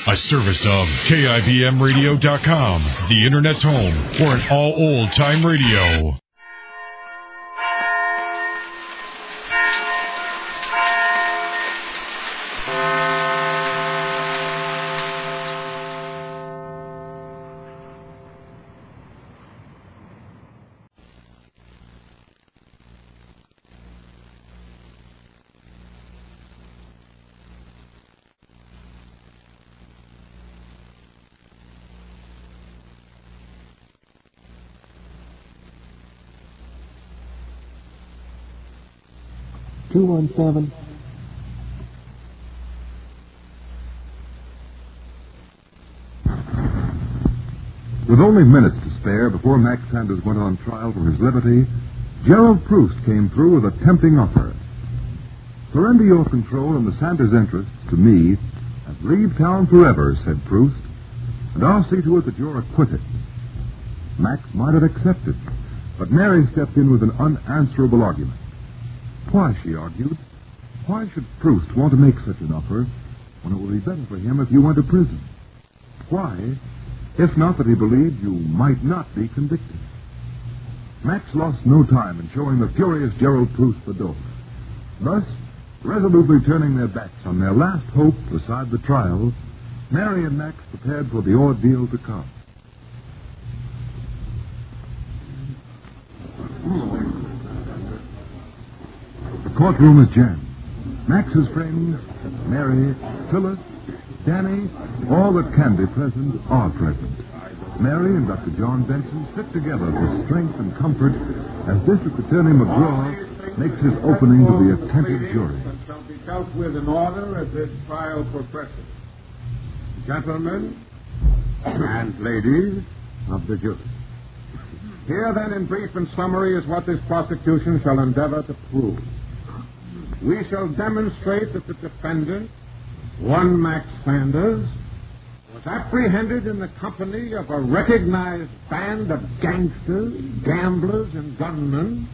A service of KIBMradio.com, the Internet's home for an all old-time radio. With only minutes to spare before Max Sanders went on trial for his liberty, Gerald Proust came through with a tempting offer. Surrender your control in the Sanders interests to me and leave town forever, said Proust, and I'll see to it that you're acquitted. Max might have accepted, but Mary stepped in with an unanswerable argument. Why, she argued, why should Proust want to make such an offer when it would be better for him if you went to prison? Why, if not that he believed you might not be convicted? Max lost no time in showing the furious Gerald Proust the door. Thus, resolutely turning their backs on their last hope beside the trial, Mary and Max prepared for the ordeal to come. The courtroom is jammed. Max's friends, Mary, Phyllis, Danny, all that can be present are present. Mary and Dr. John Benson sit together for strength and comfort as District Attorney McGraw makes his opening to the attentive jury. Shall be dealt with in order as this trial progresses. Gentlemen and ladies of the jury. Here then, in brief and summary, is what this prosecution shall endeavor to prove. We shall demonstrate that the defendant, one Max Sanders, was apprehended in the company of a recognized band of gangsters, gamblers, and gunmen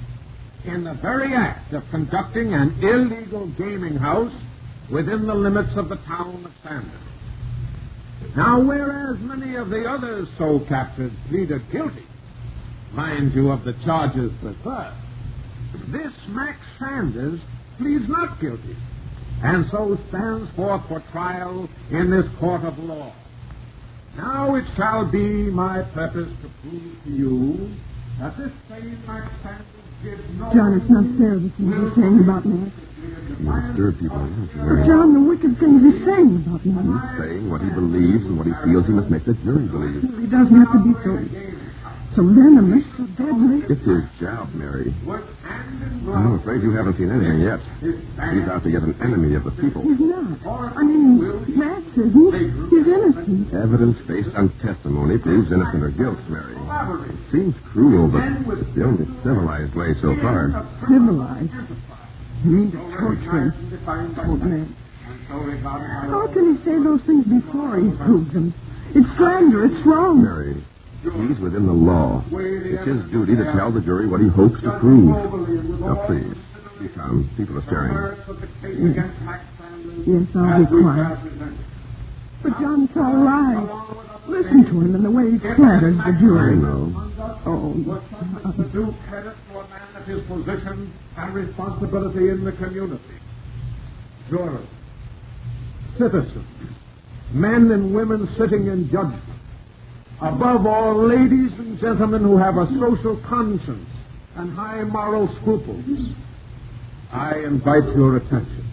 in the very act of conducting an illegal gaming house within the limits of the town of Sanders. Now, whereas many of the others so captured pleaded guilty, mind you, of the charges preferred, this Max Sanders pleads not guilty, and so stands forth for trial in this court of law. Now it shall be my purpose to prove to you that this same Max Sanders did no... John, it's not fair the things you're saying about Max. You disturb people, But John, the wicked things he's saying about Max. He's saying what he believes and what he feels he must make the jury believe. He doesn't have to be so venomous, so deadly. It's his job, Mary. I'm afraid you haven't seen anything yet. He's out to get an enemy of the people. He's not. I mean, Max isn't. He's innocent. Evidence based on testimony proves innocent or guilt, Mary. It seems cruel, but it's the only civilized way so far. Civilized? You mean to torture him? Oh, man. How can he say those things before he proves them? It's slander. It's wrong. Mary, he's within the law. It's his duty to tell the jury what he hopes to prove. Now, please, be calm. People are staring. Yes, I'll be quiet. But John, it's all right. Listen to him and the way he flatters the jury. I know. Oh, To do credit to a man of his position and responsibility in the community. Jurors, citizens, men and women sitting in judgment. Above all, ladies and gentlemen who have a social conscience and high moral scruples, I invite your attention.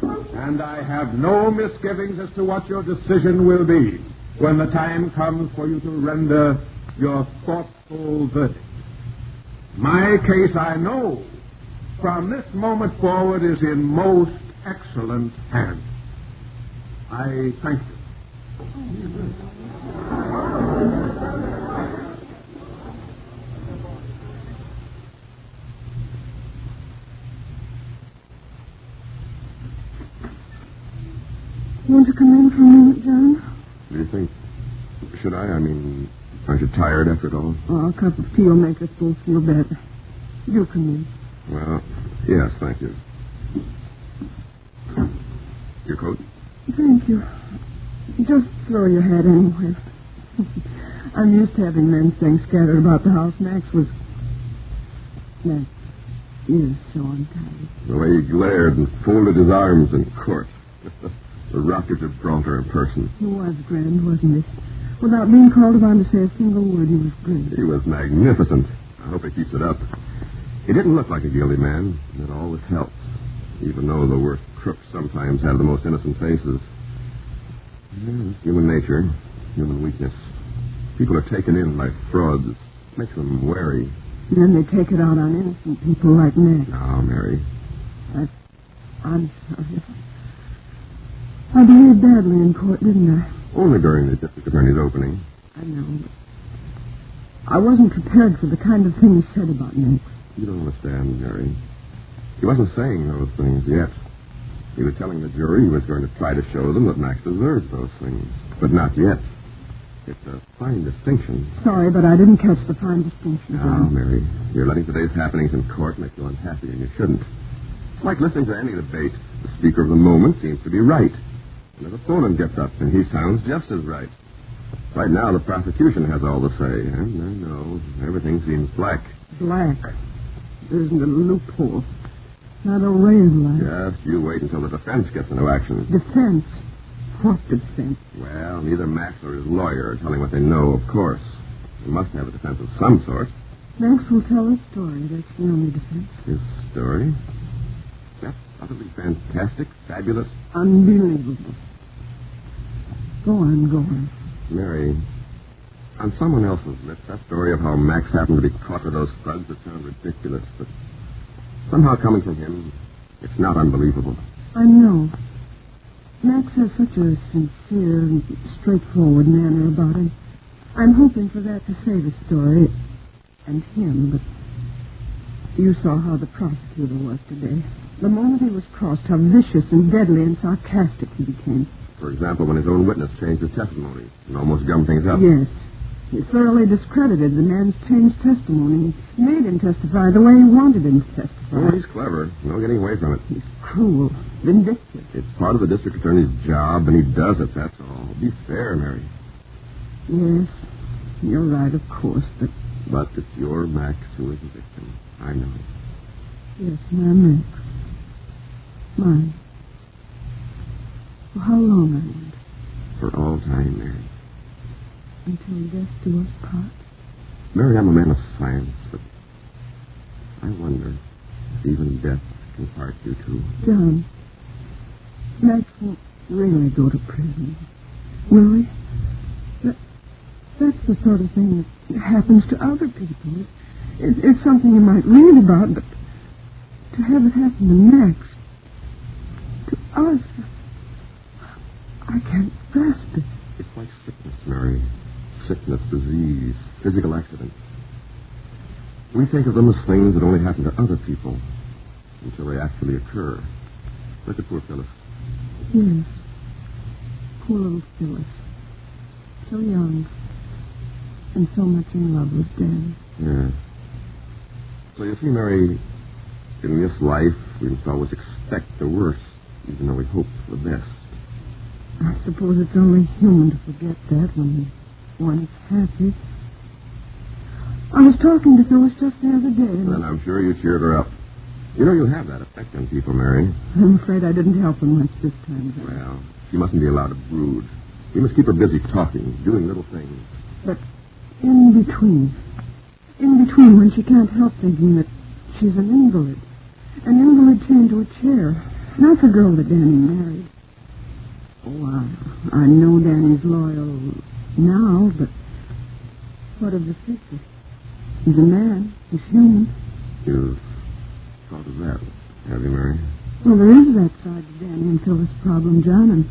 And I have no misgivings as to what your decision will be when the time comes for you to render your thoughtful verdict. My case, I know, from this moment forward is in most excellent hands. I thank you. Want to come in for a minute, John? What do you think? Should I? Aren't you tired after it all? Oh, a cup of tea will make us both feel better. You come in. Well, yes, thank you. Your coat? Thank you. Just throw your hat anywhere. I'm used to having men's things scattered about the house. Max is so untidy. The way he glared and folded his arms in court. The rocket Gibraltar in person. He was grand, wasn't he? Without being called upon to say a single word, he was great. He was magnificent. I hope he keeps it up. He didn't look like a guilty man. That always helps. Even though the worst crooks sometimes have the most innocent faces. It's human nature, human weakness. People are taken in by frauds. It makes them wary. And then they take it out on innocent people like Max. Oh, Mary. I'm sorry. I behaved badly in court, didn't I? Only during the district attorney's opening. I know, but I wasn't prepared for the kind of thing he said about Max. You don't understand, Mary. He wasn't saying those things yet. He was telling the jury he was going to try to show them that Max deserved those things. But not yet. It's a fine distinction. Sorry, but I didn't catch the fine distinction. No, Mary. You're letting today's happenings in court make you unhappy, and you shouldn't. It's like listening to any debate. The speaker of the moment seems to be right. And his opponent gets up, and he sounds just as right. Right now, the prosecution has all the say, and I know everything seems black. Black? There isn't a loophole. Not a ray of light. Just you wait until the defense gets into action. Defense? What defense? Well, neither Max or his lawyer are telling what they know, of course. They must have a defense of some sort. Max will tell a story. That's the only defense. His story? That's utterly fantastic, fabulous. Unbelievable. Go on. Mary, on someone else's lips, that story of how Max happened to be caught with those thugs would sound ridiculous, but somehow coming from him, it's not unbelievable. I know. Max has such a sincere and straightforward manner about him. I'm hoping for that to save his story and him, but you saw how the prosecutor was today. The moment he was crossed, how vicious and deadly and sarcastic he became. For example, when his own witness changed his testimony and almost gummed things up. Yes. He thoroughly discredited the man's changed testimony. He made him testify the way he wanted him to testify. Oh, he's clever. No getting away from it. He's cruel, vindictive. It's part of the district attorney's job, and he does it, that's all. Be fair, Mary. Yes, you're right, of course, But it's your Max who is the victim. I know. Yes, my Max. Mine. For how long, I wonder? For all time, Mary. Until death do us part. Mary, I'm a man of science, but I wonder if even death can part you two. John, Max won't really go to prison, will he? That's the sort of thing that happens to other people. It's something you might read about, but to have it happen to Max, to us, I can't grasp it. It's like sickness, Mary. Sickness, disease, physical accident. We think of them as things that only happen to other people until they actually occur. Look at poor Phyllis. Yes. Poor little Phyllis. So young. And so much in love with Dan. Yeah. So you see, Mary, in this life, we must always expect the worst, even though we hope for the best. I suppose it's only human to forget that when one's happy. I was talking to Phyllis just the other day. And I'm sure you cheered her up. You know, you have that effect on people, Mary. I'm afraid I didn't help her much this time. Well, she mustn't be allowed to brood. You must keep her busy talking, doing little things. But in between when she can't help thinking that she's an invalid chained to a chair, not the girl that Danny married. Oh, I know Danny's loyal now, but what of the future? He's a man. He's human. You've thought of that, have you, Mary? Well, there is that side to Danny and Phyllis' problem, John, and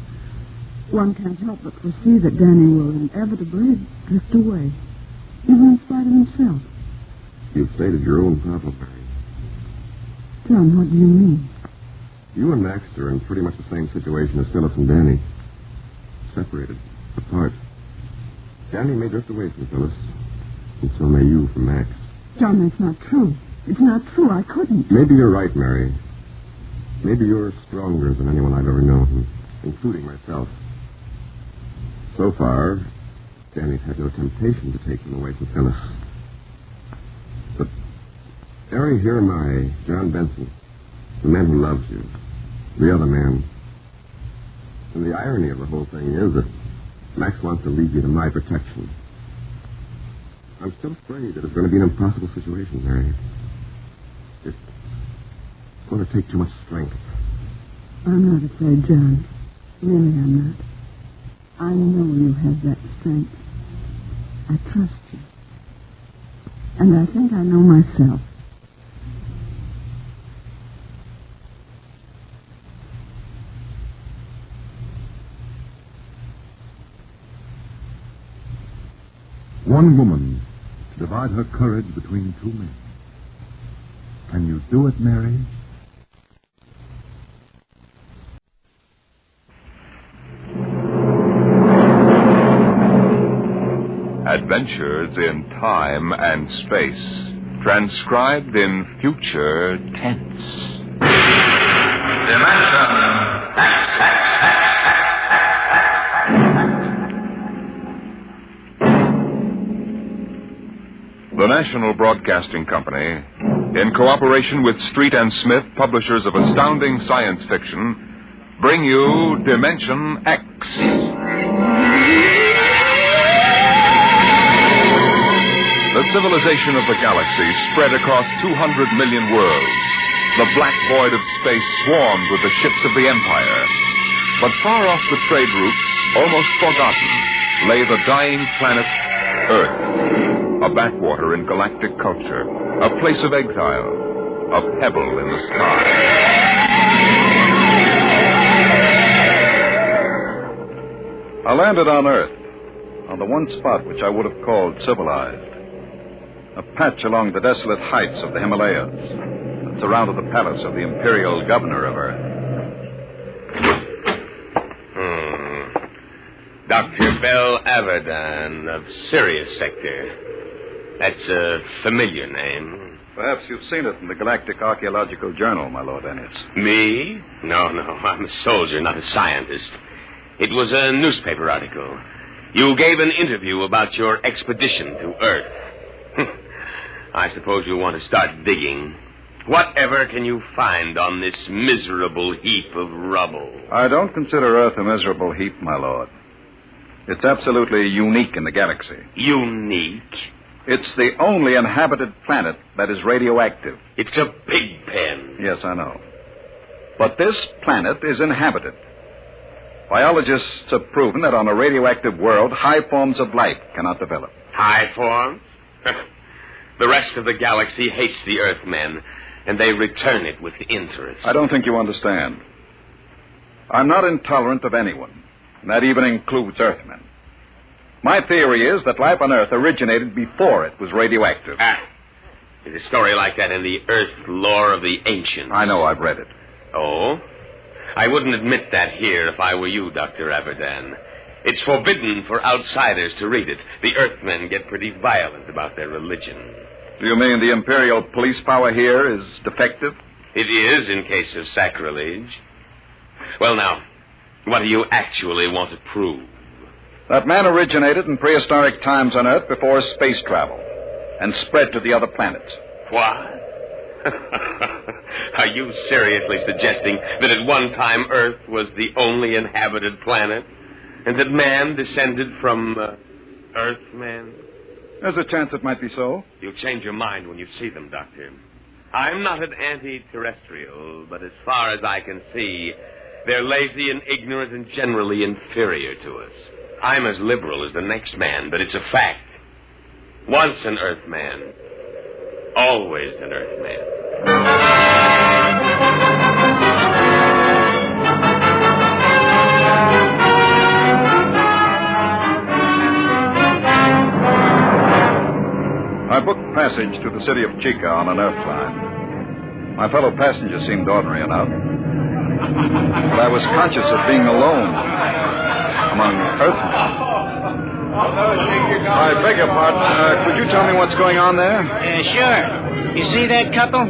one can't help but foresee that Danny will inevitably drift away, even in spite of himself. You've stated your own problem, Mary. John, what do you mean? You and Max are in pretty much the same situation as Phyllis and Danny. Separated, apart. Danny may drift away from Phyllis, and so may you from Max. John, that's not true. It's not true. I couldn't. Maybe you're right, Mary. Maybe you're stronger than anyone I've ever known, including myself. So far, Danny's had no temptation to take them away from Phyllis. But, Harry, hear my John Benson, the man who loves you, the other man. And the irony of the whole thing is that Max wants to lead you to my protection. I'm still afraid that it's going to be an impossible situation, Mary. It's going to take too much strength. I'm not afraid, John. Really, I'm not. I know you have that strength. I trust you. And I think I know myself. One woman to divide her courage between two men. Can you do it, Mary? Adventures in time and space, transcribed in future tense. The National Broadcasting Company, in cooperation with Street and Smith, publishers of astounding science fiction, bring you Dimension X. The civilization of the galaxy spread across 200 million worlds. The black void of space swarmed with the ships of the Empire. But far off the trade routes, almost forgotten, lay the dying planet Earth, a backwater in galactic culture, a place of exile, a pebble in the sky. I landed on Earth, on the one spot which I would have called civilized. A patch along the desolate heights of the Himalayas that surrounded the palace of the imperial governor of Earth. Dr. Bell Avedon of Sirius Sector. That's a familiar name. Perhaps you've seen it in the Galactic Archaeological Journal, my Lord Ennis. Me? No, I'm a soldier, not a scientist. It was a newspaper article. You gave an interview about your expedition to Earth. I suppose you want to start digging. Whatever can you find on this miserable heap of rubble? I don't consider Earth a miserable heap, my Lord. It's absolutely unique in the galaxy. Unique? It's the only inhabited planet that is radioactive. It's a pig pen. Yes, I know. But this planet is inhabited. Biologists have proven that on a radioactive world, high forms of life cannot develop. High forms? The rest of the galaxy hates the Earthmen, and they return it with interest. I don't think you understand. I'm not intolerant of anyone, and that even includes Earthmen. My theory is that life on Earth originated before it was radioactive. There's a story like that in the Earth lore of the ancients. I know, I've read it. Oh? I wouldn't admit that here if I were you, Dr. Avedon. It's forbidden for outsiders to read it. The Earthmen get pretty violent about their religion. Do you mean the imperial police power here is defective? It is in case of sacrilege. Well, now, what do you actually want to prove? That man originated in prehistoric times on Earth before space travel and spread to the other planets. What? Are you seriously suggesting that at one time Earth was the only inhabited planet? And that man descended from Earthmen? There's a chance it might be so. You'll change your mind when you see them, Doctor. I'm not an anti-terrestrial, but as far as I can see, they're lazy and ignorant and generally inferior to us. I'm as liberal as the next man, but it's a fact. Once an Earthman, always an Earthman. I booked passage to the city of Chica on an Earth line. My fellow passengers seemed ordinary enough. But I was conscious of being alone among Earthmen. I beg your pardon. Could you tell me what's going on there? Sure. You see that couple?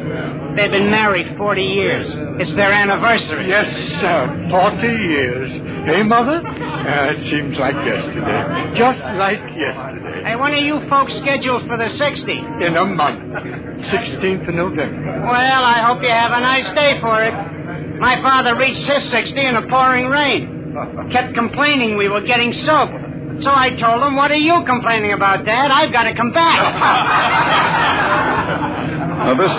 They've been married 40 years. It's their anniversary. Yes, sir. 40 years. Hey, Mother? It seems like yesterday. Just like yesterday. Hey, when are you folks scheduled for the 60? In a month. 16th of November. Well, I hope you have a nice day for it. My father reached his 60 in a pouring rain. Kept complaining we were getting soaked. So I told him, what are you complaining about, Dad? I've got to come back. Now, this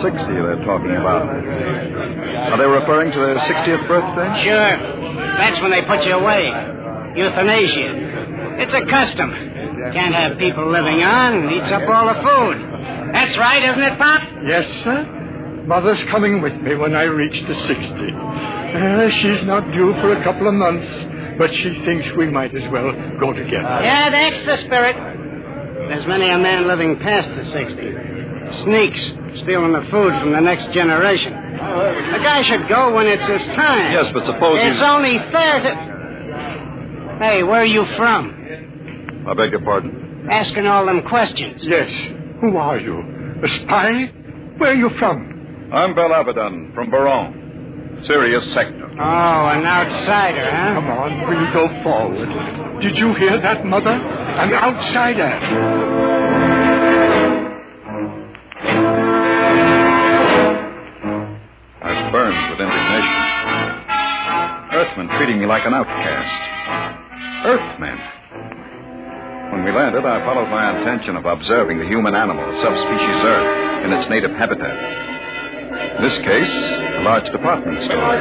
60 they're talking about, are they referring to their 60th birthday? Sure. That's when they put you away. Euthanasia. It's a custom. Can't have people living on. Eats up all the food. That's right, isn't it, Pop? Yes, sir. Mother's coming with me when I reach the 60. She's not due for a couple of months, but she thinks we might as well go together. Yeah, that's the spirit. There's many a man living past the 60. Sneaks, stealing the food from the next generation. A guy should go when it's his time. Yes, but suppose it's only fair to... Hey, where are you from? I beg your pardon? Asking all them questions. Yes. Who are you? A spy? Where are you from? I'm Bel Abaddon from Baron. Sirius Sector. Oh, an outsider, huh? Come on, we'll go forward. Did you hear that, Mother? An outsider. I burned with indignation. Earthmen treating me like an outcast. Earthmen. When we landed, I followed my intention of observing the human animal, subspecies Earth, in its native habitat. In this case, a large department store.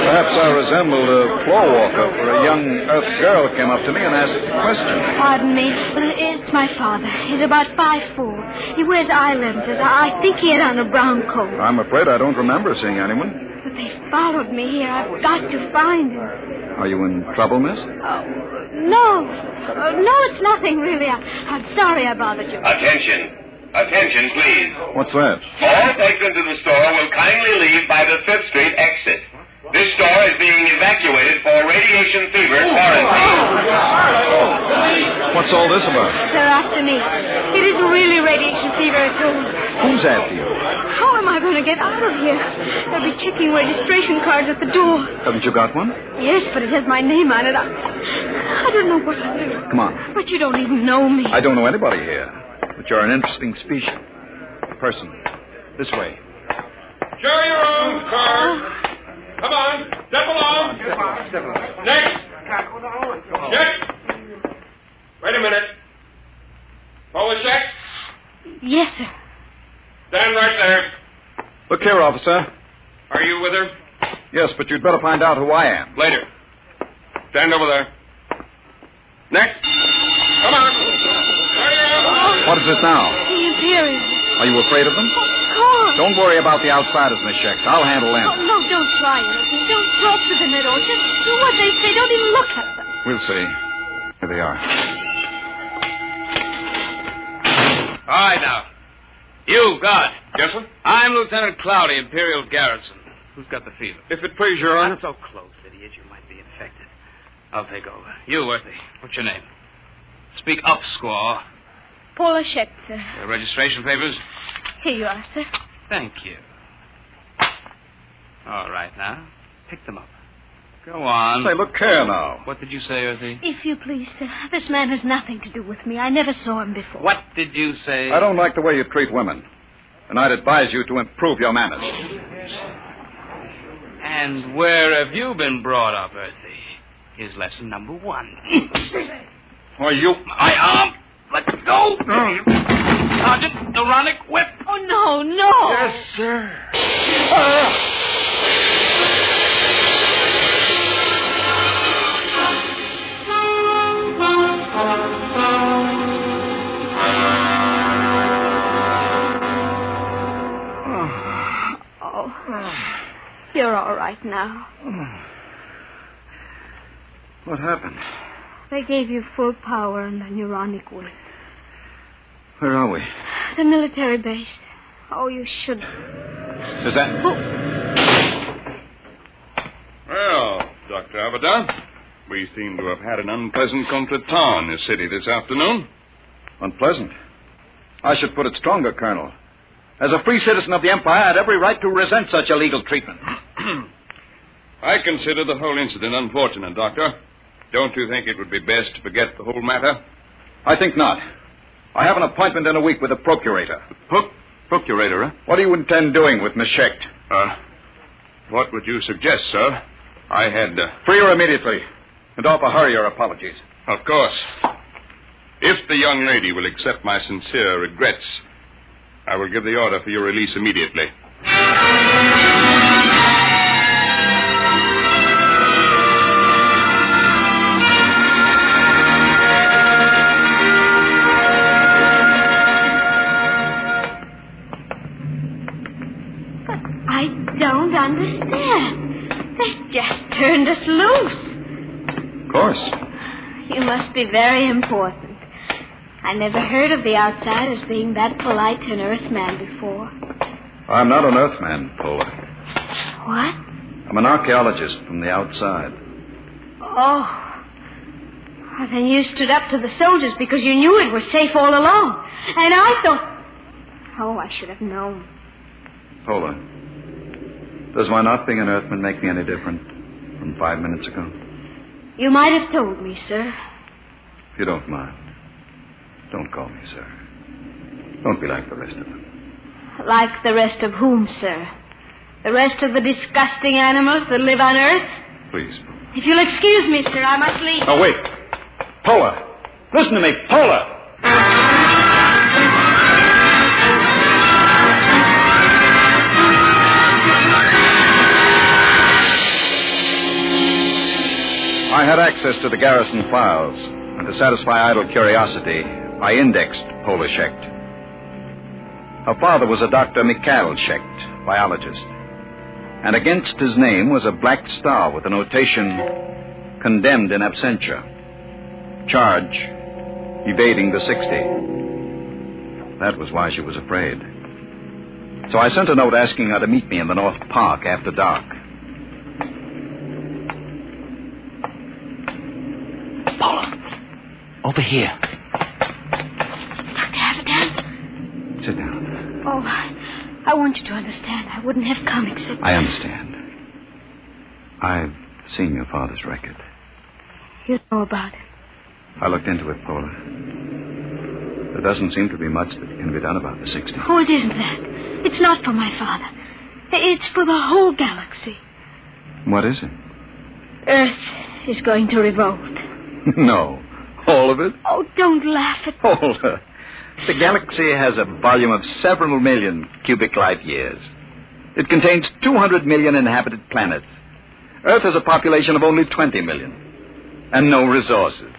Perhaps I resembled a floor walker, for a young Earth girl came up to me and asked a question. Pardon me, but it's my father. He's about 5'4". He wears eye lenses. I think he had on a brown coat. I'm afraid I don't remember seeing anyone. But they followed me here. I've got to find him. Are you in trouble, miss? No, it's nothing, really. I'm sorry I bothered you. Attention, please. What's that? All patrons of the store will kindly leave by the 5th Street exit. This store is being evacuated for radiation fever quarantine. What's all this about? They're after me. It is really radiation fever at all. Who's after you? How am I going to get out of here? They'll be checking registration cards at the door. Haven't you got one? Yes, but it has my name on it. I don't know what to do. Come on. But you don't even know me. I don't know anybody here. But you're an interesting species. Person. This way. Show your own car. Come on. Step along. Next. Wait a minute. Polishek? Yes, sir. Stand right there. Look here, officer. Are you with her? Yes, but you'd better find out who I am. Later. Stand over there. Next. Come on. What is this now? He is here. Are you afraid of them? Of course. Don't worry about the outsiders, Miss Shex. I'll handle them. Oh, no, don't try anything. Don't talk to them at all. Just do what they say. Don't even look at them. We'll see. Here they are. All right, now. You, guard. Yes, sir? I'm Lieutenant Cloudy, Imperial Garrison. Who's got the fever? If it please your honor. Not so close, idiot. You might be infected. I'll take over. You, Worthy. What's your name? Speak up, squaw. Polishek, sir. Your registration papers? Here you are, sir. Thank you. All right, now. Pick them up. Go on. Say, look here now. What did you say, Earthy? If you please, sir. This man has nothing to do with me. I never saw him before. What did you say? I don't like the way you treat women. And I'd advise you to improve your manners. And where have you been brought up, Earthy? Here's lesson number 1. Why, you... My arm! Let go! Sergeant, Ironic whip! Oh, no! Yes, sir. You're all right now. What happened? They gave you full power and a neuronic whip. Where are we? The military base. Oh, you should... Is that... Well, Dr. Abaddon, we seem to have had an unpleasant contretemps in this city this afternoon. Unpleasant? I should put it stronger, Colonel. As a free citizen of the Empire, I had every right to resent such illegal treatment. I consider the whole incident unfortunate, Doctor. Don't you think it would be best to forget the whole matter? I think not. I have an appointment in a week with the procurator. Procurator, huh? What do you intend doing with Miss Schecht? What would you suggest, sir? I had... Free her immediately, and offer her your apologies. Of course. If the young lady will accept my sincere regrets, I will give the order for your release immediately. I don't understand. They just turned us loose. Of course. You must be very important. I never heard of the outside as being that polite to an Earthman before. I'm not an Earthman, Pola. What? I'm an archaeologist from the outside. Oh. Well, then you stood up to the soldiers because you knew it was safe all along. And I thought... Oh, I should have known. Pola, does my not being an Earthman make me any different from 5 minutes ago? You might have told me, sir. If you don't mind, don't call me sir. Don't be like the rest of them. Like the rest of whom, sir? The rest of the disgusting animals that live on Earth? Please. If you'll excuse me, sir, I must leave. Oh, wait. Pola! Listen to me, Pola! I had access to the garrison files, and to satisfy idle curiosity, I indexed Pola Schecht. Her father was a Dr. Mikhail Schecht, biologist, and against his name was a black star with the notation, condemned in absentia. Charge, evading the 60. That was why she was afraid. So I sent a note asking her to meet me in the North Park after dark. Paula, over here. Dr. Avidan? Sit down. Oh, I want you to understand. I wouldn't have come except... I understand. I've seen your father's record. You know about it. I looked into it, Paula. There doesn't seem to be much that can be done about the 60. Oh, it isn't that. It's not for my father. It's for the whole galaxy. What is it? Earth is going to revolt. No. All of it? Oh, don't laugh at me. Paula, the galaxy has a volume of several million cubic light years. It contains 200 million inhabited planets. Earth has a population of only 20 million. And no resources.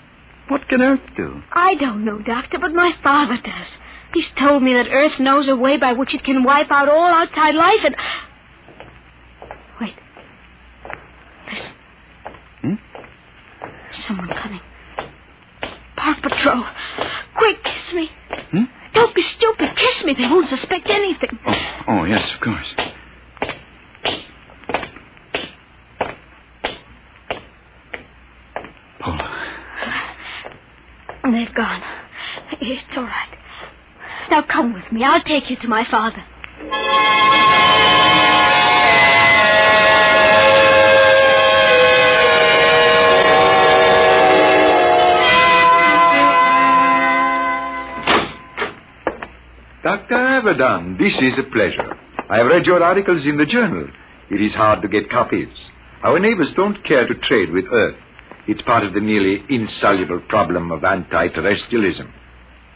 What can Earth do? I don't know, Doctor, but my father does. He's told me that Earth knows a way by which it can wipe out all outside life and... Wait. Listen. Someone coming. Park Patrol. Quick, kiss me. Don't be stupid. Kiss me. They won't suspect anything. Oh, yes, of course. Paula. They've gone. It's all right. Now come with me. I'll take you to my father. Dr. Avidan, this is a pleasure. I have read your articles in the journal. It is hard to get copies. Our neighbors don't care to trade with Earth. It's part of the nearly insoluble problem of anti-terrestrialism.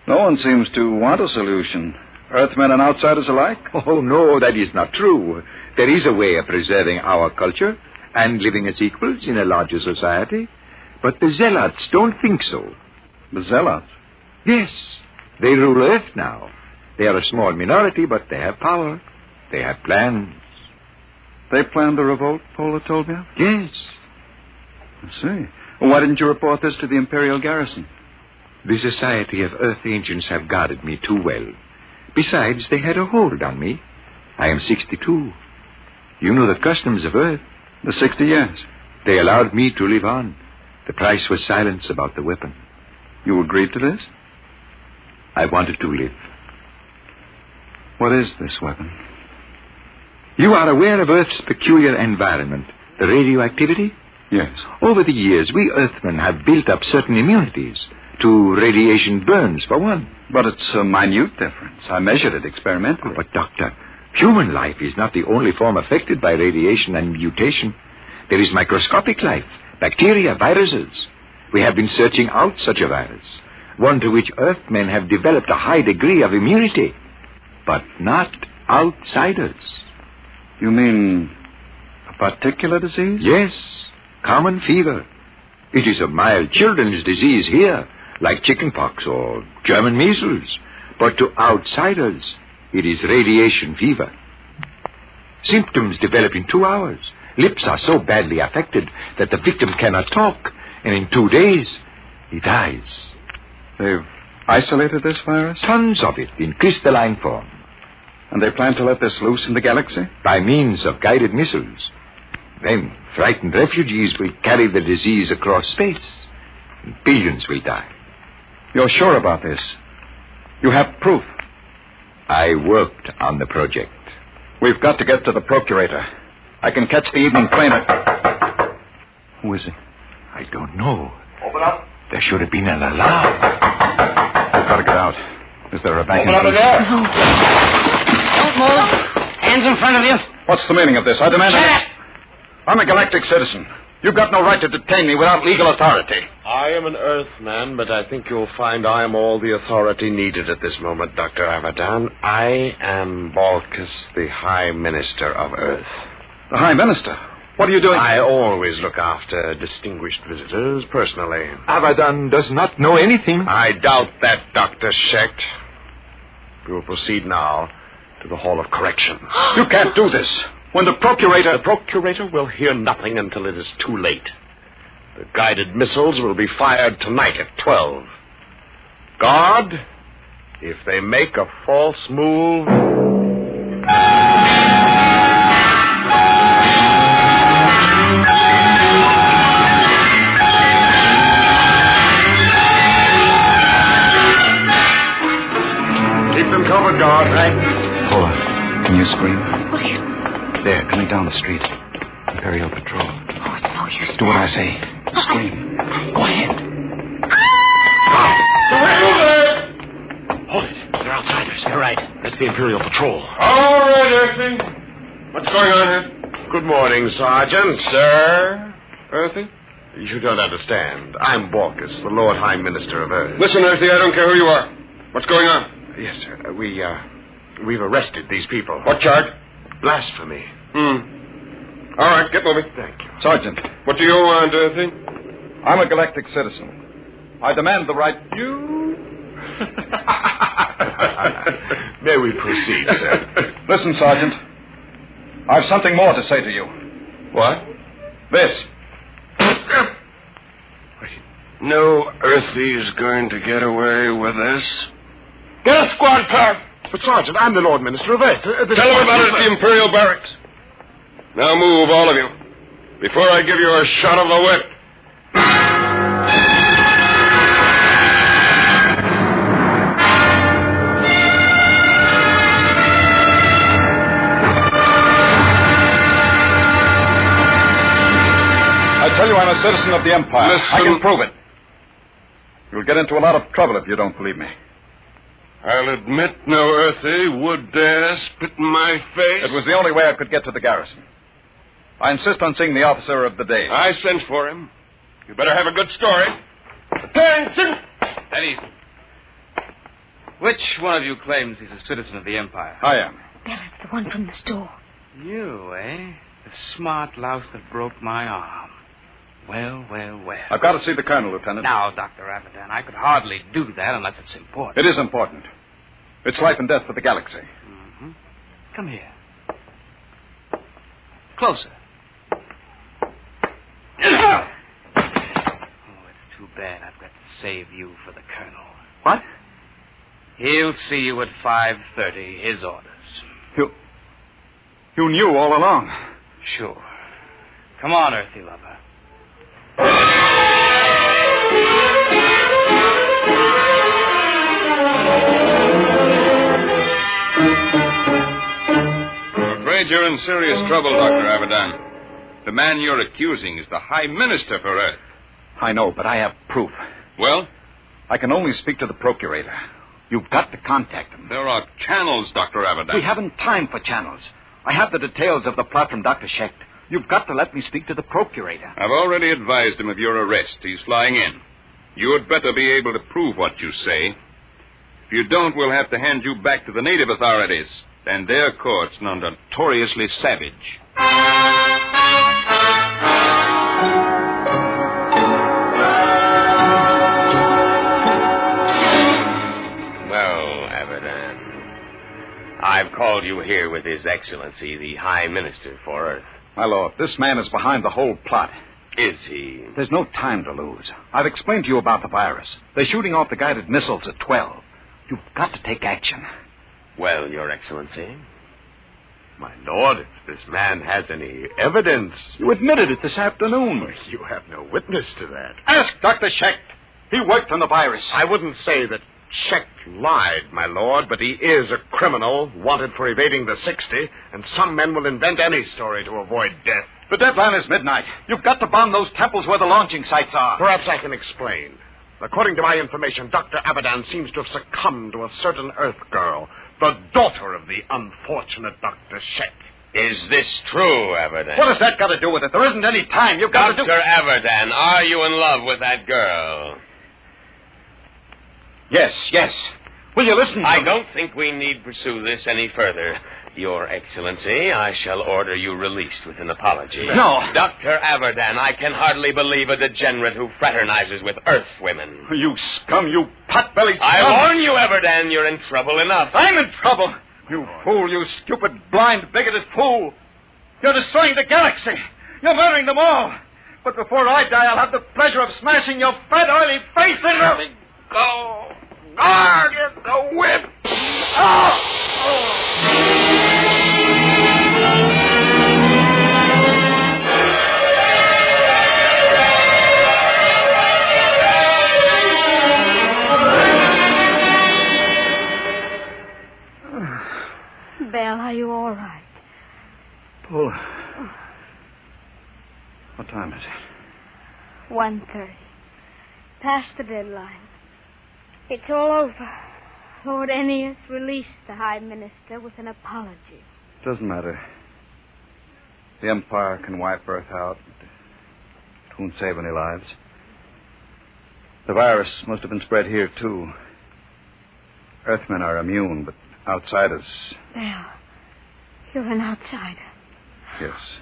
No one seems to want a solution. Earthmen and outsiders alike? Oh, no, that is not true. There is a way of preserving our culture and living as equals in a larger society. But the zealots don't think so. The zealots? Yes. They rule Earth now. They are a small minority, but they have power. They have plans. They planned the revolt, Pola told me? Yes. I see. Well, why didn't you report this to the Imperial garrison? The Society of Earth Ancients have guarded me too well. Besides, they had a hold on me. I am 62. You know the customs of Earth. The 60 years. They allowed me to live on. The price was silence about the weapon. You agreed to this? I wanted to live. What is this weapon? You are aware of Earth's peculiar environment, The radioactivity? Yes. Over the years, we Earthmen have built up certain immunities to radiation burns, for one. But it's a minute difference. I measured it experimentally. Oh, but, Doctor, human life is not the only form affected by radiation and mutation. There is microscopic life, bacteria, viruses. We have been searching out such a virus, one to which Earthmen have developed a high degree of immunity, but not outsiders. You mean a particular disease? Yes, common fever. It is a mild children's disease here, like chickenpox or German measles. But to outsiders, it is radiation fever. Symptoms develop in 2 hours. Lips are so badly affected that the victim cannot talk, and in 2 days, he dies. They've isolated this virus? Tons of it in crystalline form. And they plan to let this loose in the galaxy? By means of guided missiles. Then frightened refugees will carry the disease across space. And billions will die. You're sure about this? You have proof? I worked on the project. We've got to get to the procurator. I can catch the evening train at... Who is he? I don't know. Open up. There should have been an alarm. We've got to get out. Is there a bank? Open up the door. Don't move. Hands in front of you. What's the meaning of this? I demand... Shut up. I'm a galactic citizen. You've got no right to detain me without legal authority. I am an Earthman, but I think you'll find I am all the authority needed at this moment, Dr. Abadan. I am Balkus, the High Minister of Earth. The High Minister? What are you doing? I always look after distinguished visitors personally. Abadan does not know anything. I doubt that, Dr. Schecht. We will proceed now to the Hall of Correction. You can't do this. When the procurator... The procurator will hear nothing until it is too late. The guided missiles will be fired tonight at 12. Guard, if they make a false move... Keep them covered, guard. Right. Paula, can you scream? What are you... There, coming down the street. Imperial Patrol. Oh, it's no use. Do what I say. Scream. Go ahead. Hold it. They're outsiders. They're right. That's the Imperial Patrol. All right, Earthling. What's going on here? Good morning, Sergeant. Sir? Earthy? You don't understand. I'm Balkus, the Lord High Minister of Earth. Listen, Earthy, I don't care who you are. What's going on? Yes, sir. We've arrested these people. What charge? Blasphemy. All right, get moving. Thank you. Sergeant, what do you want, Earthy? I'm a galactic citizen. I demand the right... You? May we proceed, sir? Listen, Sergeant. I've something more to say to you. What? This. No Earthy is going to get away with this. Get a squad car. But, Sergeant, I'm the Lord Minister of Earth. Tell them about it at the Imperial Barracks. Now move, all of you, before I give you a shot of the whip. I tell you I'm a citizen of the Empire. Listen. I can prove it. You'll get into a lot of trouble if you don't believe me. I'll admit no Earthy would dare spit in my face. It was the only way I could get to the garrison. I insist on seeing the officer of the day. I sent for him. You better have a good story. Attention! Eddie, which one of you claims he's a citizen of the Empire? I am. Bella, the one from the store. You, eh? The smart louse that broke my arm. Well, well, well. I've got to see the colonel, Lieutenant. Now, Dr. Abadan, I could hardly do that unless it's important. It is important. It's life and death for the galaxy. Mm-hmm. Come here. Closer. Oh, it's too bad I've got to save you for the colonel. What? He'll see you at 5:30, his orders. You knew all along. Sure. Come on, Earthy lover. I'm afraid you're in serious trouble, Dr. Abadan. The man you're accusing is the High Minister for Earth. I know, but I have proof. Well? I can only speak to the procurator. You've got to contact him. There are channels, Dr. Avedon. We haven't time for channels. I have the details of the plot from Dr. Schecht. You've got to let me speak to the procurator. I've already advised him of your arrest. He's flying in. You had better be able to prove what you say. If you don't, we'll have to hand you back to the native authorities and their courts notoriously savage. I've called you here with His Excellency, the High Minister for Earth. My lord, this man is behind the whole plot. Is he? There's no time to lose. I've explained to you about the virus. They're shooting off the guided missiles at 12. You've got to take action. Well, Your Excellency, my lord, if this man has any evidence... You admitted it this afternoon. You have no witness to that. Ask Dr. Schecht. He worked on the virus. I wouldn't say that Schecht lied, my lord, but he is a criminal wanted for evading the 60, and some men will invent any story to avoid death. The deadline is midnight. You've got to bomb those temples where the launching sites are. Perhaps I can explain. According to my information, Dr. Avedon seems to have succumbed to a certain Earth girl, the daughter of the unfortunate Dr. Schecht. Is this true, Avedon? What has that got to do with it? There isn't any time. You've got to do... Dr. Avedon, are you in love with that girl? Yes. Will you listen to me? I don't think we need pursue this any further. Your Excellency, I shall order you released with an apology. No. Dr. Avedon, I can hardly believe a degenerate who fraternizes with Earth women. You scum, you pot-bellied scum. I warn you, Avedon, you're in trouble enough. I'm in trouble. You fool, you stupid, blind, bigoted fool. You're destroying the galaxy. You're murdering them all. But before I die, I'll have the pleasure of smashing your fat, oily face in. Let me go. Guard the whip. Belle, are you all right? Paula. What time is it? 1:30. Past the deadline. It's all over. Lord Ennius released the High Minister with an apology. Doesn't matter. The Empire can wipe Earth out. It won't save any lives. The virus must have been spread here, too. Earthmen are immune, but outsiders... Belle, you're an outsider. Yes.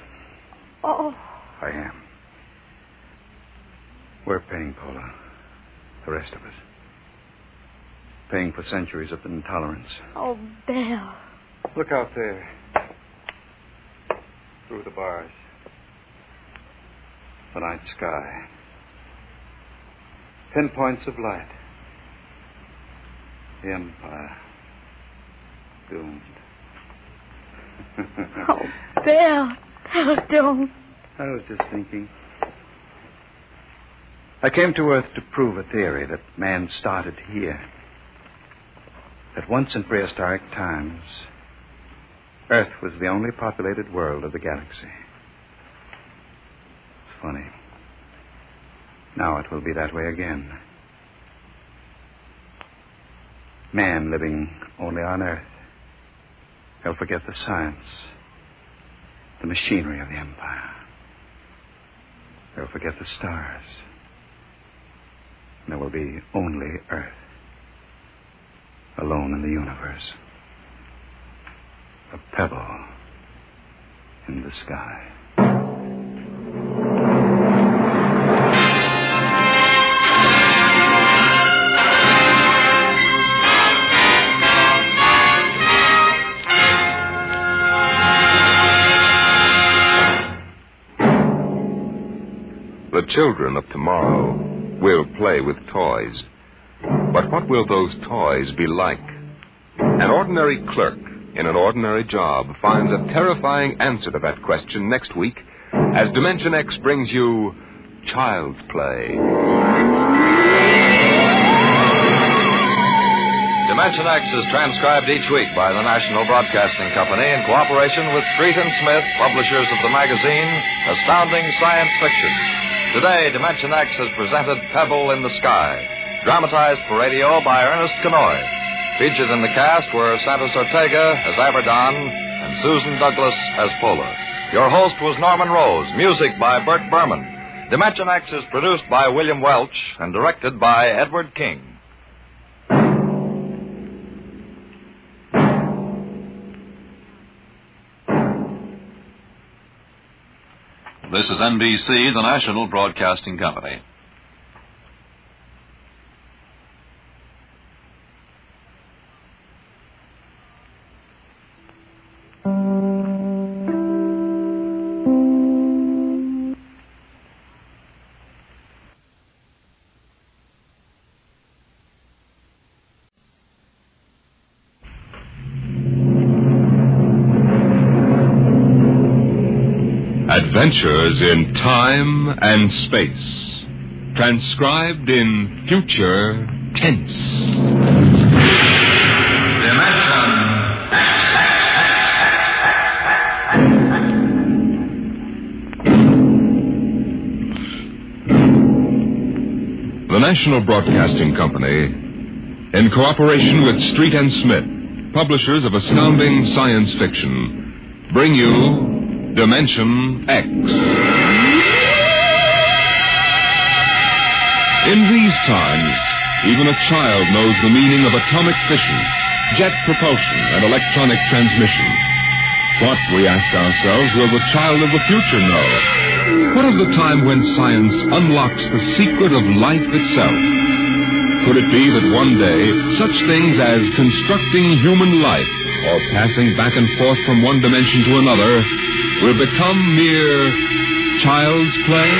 Oh. I am. We're paying, Paula. The rest of us. Paying for centuries of intolerance. Oh, Belle. Look out there. Through the bars. The night sky. Pinpoints of light. The Empire. Doomed. Oh, Belle. Belle, don't. I was just thinking. I came to Earth to prove a theory that man started here. That once in prehistoric times, Earth was the only populated world of the galaxy. It's funny. Now it will be that way again. Man living only on Earth. He'll forget the science, the machinery of the Empire. He'll forget the stars. And there will be only Earth. Alone in the universe. A pebble in the sky. The children of tomorrow will play with toys. But what will those toys be like? An ordinary clerk in an ordinary job finds a terrifying answer to that question next week as Dimension X brings you Child's Play. Dimension X is transcribed each week by the National Broadcasting Company in cooperation with Street and Smith, publishers of the magazine Astounding Science Fiction. Today, Dimension X has presented Pebble in the Sky, dramatized for radio by Ernest Kenoy. Featured in the cast were Santos Ortega as Abaddon and Susan Douglas as Pola. Your host was Norman Rose, music by Burt Berman. Dimension X is produced by William Welch and directed by Edward King. This is NBC, the National Broadcasting Company. Adventures in Time and Space. Transcribed in future tense. The National Broadcasting Company, in cooperation with Street and Smith, publishers of astounding science fiction, bring you Dimension X. In these times, even a child knows the meaning of atomic fission, jet propulsion, and electronic transmission. What, we ask ourselves, will the child of the future know? What of the time when science unlocks the secret of life itself? Could it be that one day, such things as constructing human life or passing back and forth from one dimension to another will become mere child's play?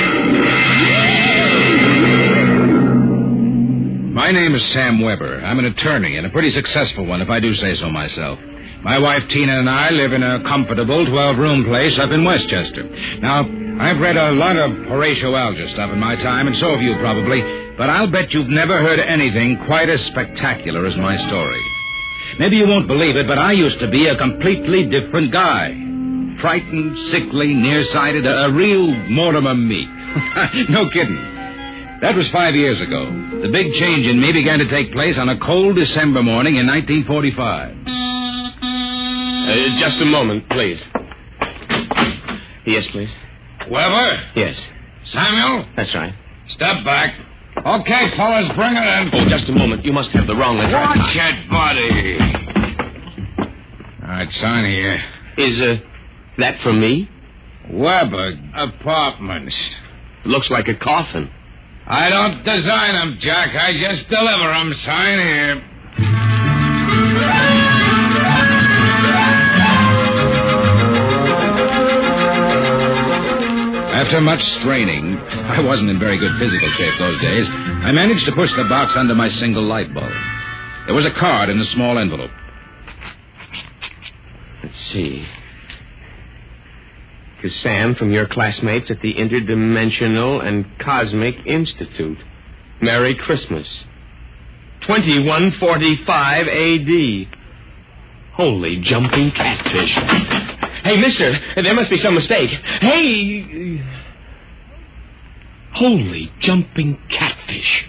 My name is Sam Weber. I'm an attorney, and a pretty successful one, if I do say so myself. My wife Tina and I live in a comfortable 12-room place up in Westchester. Now, I've read a lot of Horatio Alger stuff in my time, and so have you probably, but I'll bet you've never heard anything quite as spectacular as my story. Maybe you won't believe it, but I used to be a completely different guy. Frightened, sickly, nearsighted, a real Mortimer me. No kidding. That was 5 years ago. The big change in me began to take place on a cold December morning in 1945. Just a moment, please. Yes, please. Weber? Yes. Samuel? That's right. Step back. Okay, fellas, bring it in. Oh, just a moment. You must have the wrong address. Watch it, buddy. All right, sign here. Is, that for me? Weber Apartments. Looks like a coffin. I don't design them, Jack. I just deliver them. Sign here. After much straining, I wasn't in very good physical shape those days, I managed to push the box under my single light bulb. There was a card in a small envelope. Let's see. To Sam from your classmates at the Interdimensional and Cosmic Institute. Merry Christmas. 2145 A.D. Holy jumping catfish. Hey, mister, there must be some mistake. Hey! Holy jumping catfish.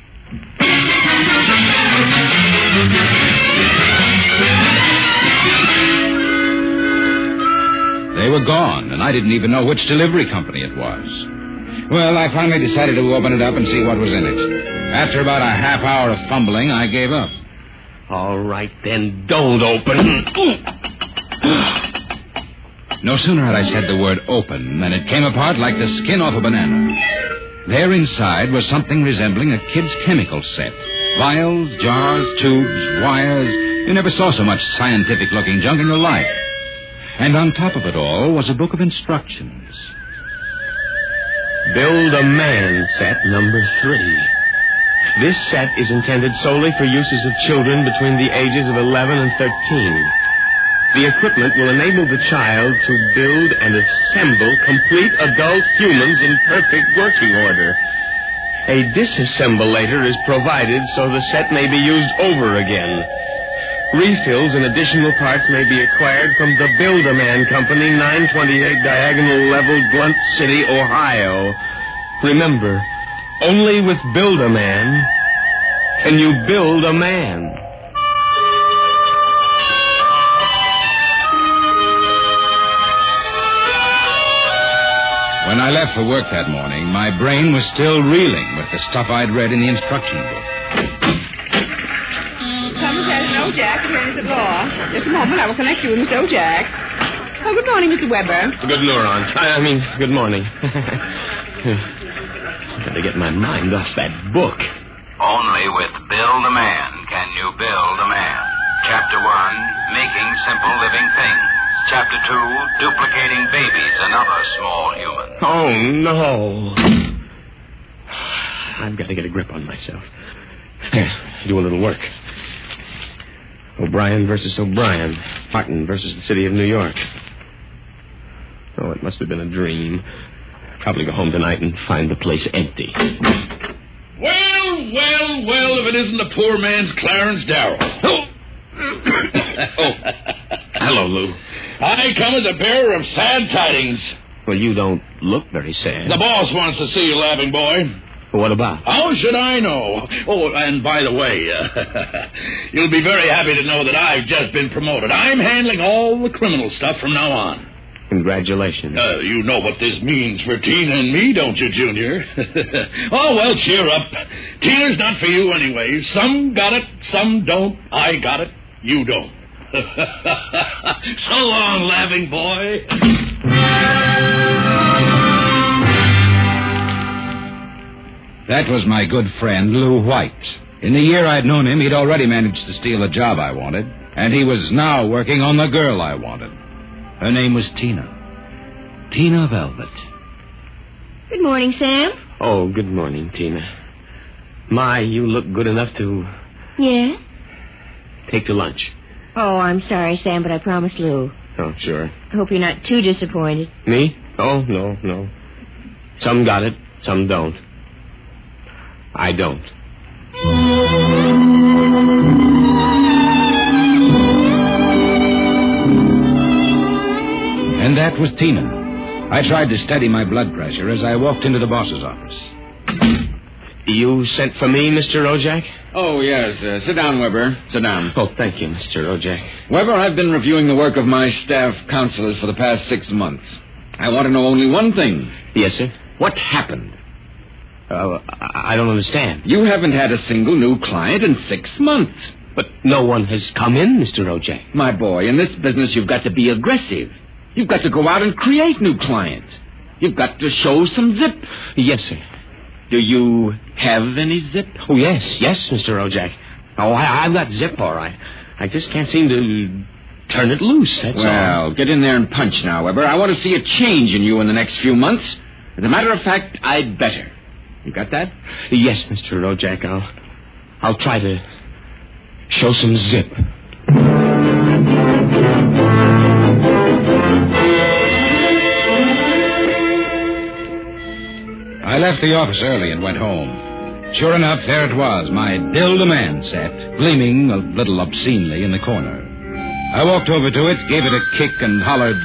They were gone, and I didn't even know which delivery company it was. Well, I finally decided to open it up and see what was in it. After about a half hour of fumbling, I gave up. All right, then, don't open. No sooner had I said the word open than it came apart like the skin off a banana. There inside was something resembling a kid's chemical set. Vials, jars, tubes, wires. You never saw so much scientific-looking junk in your life. And on top of it all was a book of instructions. Build a man set number 3. This set is intended solely for uses of children between the ages of 11 and 13. The equipment will enable the child to build and assemble complete adult humans in perfect working order. A disassemblator is provided so the set may be used over again. Refills and additional parts may be acquired from the Build-A-Man Company, 928 Diagonal Level, Blunt City, Ohio. Remember, only with Build-A-Man can you build a man. When I left for work that morning, my brain was still reeling with the stuff I'd read in the instruction book. Thomas has an Ojack, attorneys at law. Just a moment, I will connect you with Mr. Ojack. Oh, good morning, Mr. Weber. Good neuron. Good morning. Gotta get my mind off that book. Only with Build a Man can you build a man. Chapter 1, Making Simple Living Things. Chapter 2, Duplicating Babies and Other Small Humans. Oh, no. I've got to get a grip on myself. Here, do a little work. O'Brien versus O'Brien. Martin versus the city of New York. Oh, it must have been a dream. Probably go home tonight and find the place empty. Well, if it isn't the poor man's Clarence Darrow. Oh. Hello, Lou. I come as a bearer of sad tidings. Well, you don't look very sad. The boss wants to see you, laughing boy. What about? How should I know? Oh, and by the way, you'll be very happy to know that I've just been promoted. I'm handling all the criminal stuff from now on. Congratulations. You know what this means for Tina and me, don't you, Junior? Oh, well, cheer up. Tina's not for you anyway. Some got it, some don't. I got it, you don't. So long, laughing boy. That was my good friend, Lou White. In the year I'd known him, he'd already managed to steal a job I wanted, and he was now working on the girl I wanted. Her name was Tina. Tina Velvet. Good morning, Sam. Oh, good morning, Tina. My, you look good enough to... Yeah? Take to lunch. Oh, I'm sorry, Sam, but I promised Lou. Oh, sure. I hope you're not too disappointed. Me? Oh, no. Some got it, some don't. I don't. And that was Tina. I tried to steady my blood pressure as I walked into the boss's office. You sent for me, Mr. Ojak? Oh, yes. Sit down, Weber. Sit down. Oh, thank you, Mr. Ojak. Weber, I've been reviewing the work of my staff counselors for the past 6 months. I want to know only one thing. Yes, sir? What happened? I don't understand. You haven't had a single new client in 6 months. But no one has come in, Mr. Ojak. My boy, in this business, you've got to be aggressive. You've got to go out and create new clients. You've got to show some zip. Yes, sir. Do you have any zip? Oh, yes, Mr. Ojak. Oh, I've got zip, all right. I just can't seem to turn it loose, that's all. Well, get in there and punch now, Weber. I want to see a change in you in the next few months. As a matter of fact, I'd better. You got that? Yes, Mr. Ojak. I'll try to show some zip. I left the office early and went home. Sure enough, there it was, my Build-A-Man set, gleaming a little obscenely in the corner. I walked over to it, gave it a kick, and hollered,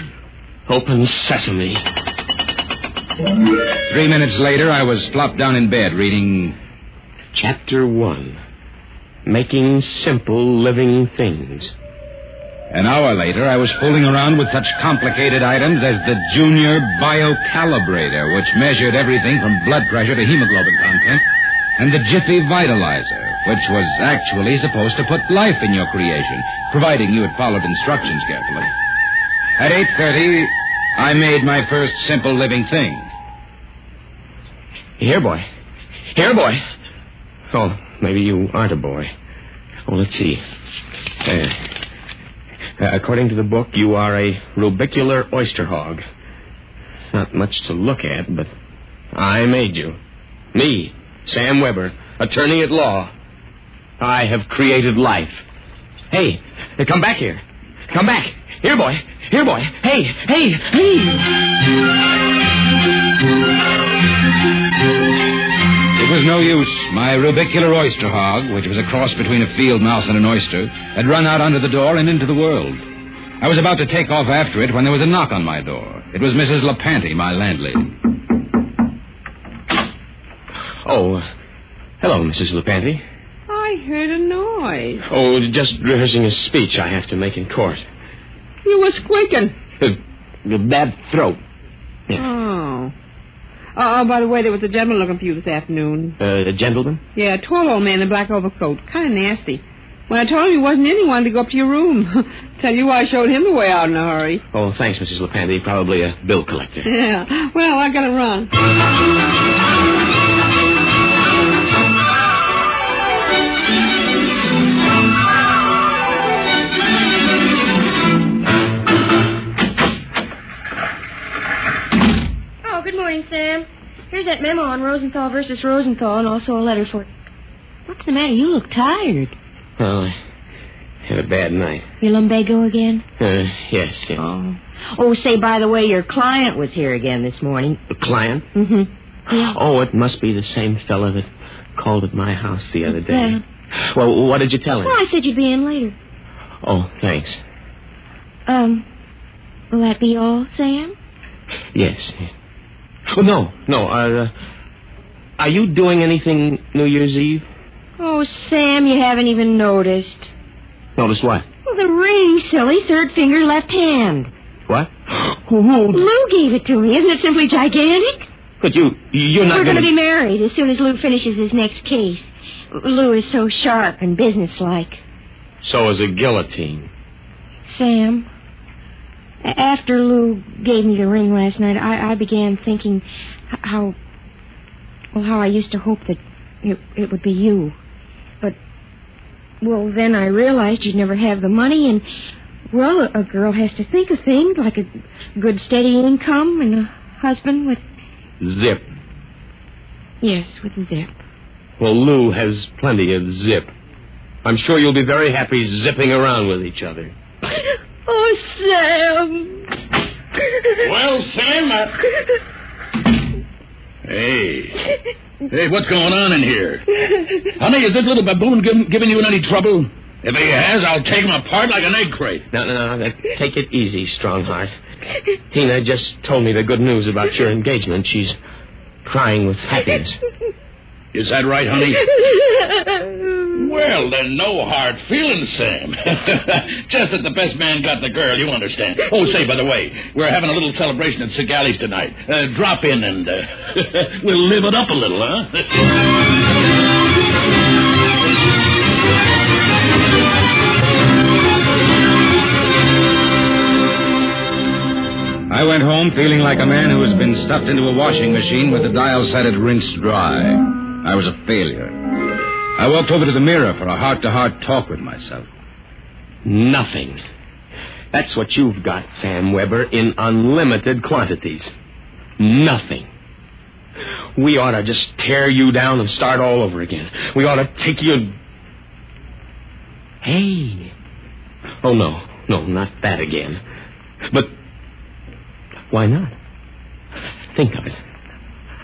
"Open sesame." 3 minutes later, I was flopped down in bed reading... Chapter 1, Making Simple Living Things. An hour later, I was fooling around with such complicated items as the Junior Biocalibrator, which measured everything from blood pressure to hemoglobin content, and the Jiffy Vitalizer, which was actually supposed to put life in your creation, providing you had followed instructions carefully. At 8:30, I made my first simple living thing. Here, boy. Oh, maybe you aren't a boy. Oh, let's see. According to the book, you are a rubicular oyster hog. Not much to look at, but I made you. Me, Sam Weber, attorney at law. I have created life. Hey, come back here. Come back. Here, boy. Hey. It was was no use. My rubicular oyster hog, which was a cross between a field mouse and an oyster, had run out under the door and into the world. I was about to take off after it when there was a knock on my door. It was Mrs. LaPanty, my landlady. Oh, hello, Mrs. LaPanty. I heard a noise. Oh, just rehearsing a speech I have to make in court. You were squeaking. A bad throat. Yeah. Oh. Oh, by the way, there was a gentleman looking for you this afternoon. A gentleman? Yeah, a tall old man in a black overcoat. Kind of nasty. When I told him he wasn't in, he wanted to go up to your room. Tell you why I showed him the way out in a hurry. Oh, thanks, Mrs. LaPanty. Probably a bill collector. Yeah. Well, I gotta run. Oh, good morning, Sam. Here's that memo on Rosenthal versus Rosenthal and also a letter for... What's the matter? You look tired. Well, I had a bad night. Your lumbago again? Yes. Oh, say, by the way, your client was here again this morning. The client? Mm-hmm. Yeah. Oh, it must be the same fella that called at my house the other day. Yeah. Well, what did you tell him? Well, I said you'd be in later. Oh, thanks. Will that be all, Sam? Yes. Oh, no. Are you doing anything New Year's Eve? Oh, Sam, you haven't even noticed. Notice what? Well, the ring, silly. Third finger, left hand. What? Lou gave it to me. Isn't it simply gigantic? But you're not We're going to be married as soon as Lou finishes his next case. Lou is so sharp and businesslike. So is a guillotine. Sam, after Lou gave me the ring last night, I began thinking how I used to hope that it would be you. But, well, then I realized you'd never have the money, and, well, a girl has to think of things like a good steady income and a husband with... Zip. Yes, with a zip. Well, Lou has plenty of zip. I'm sure you'll be very happy zipping around with each other. Oh, Sam. Well, Sam, Hey, what's going on in here? Honey, is this little baboon giving you any trouble? If he has, I'll take him apart like an egg crate. No. Take it easy, Strongheart. Tina just told me the good news about your engagement. She's crying with happiness. Is that right, honey? Well, then, no hard feelings, Sam. Just that the best man got the girl, you understand. Oh, say, by the way, we're having a little celebration at Sigali's tonight. Drop in and we'll live it up a little, huh? I went home feeling like a man who has been stuffed into a washing machine with the dial set it rinsed dry. I was a failure. I walked over to the mirror for a heart-to-heart talk with myself. Nothing. That's what you've got, Sam Weber, in unlimited quantities. Nothing. We ought to just tear you down and start all over again. We ought to take you... Hey. Oh, no, not that again. But why not? Think of it.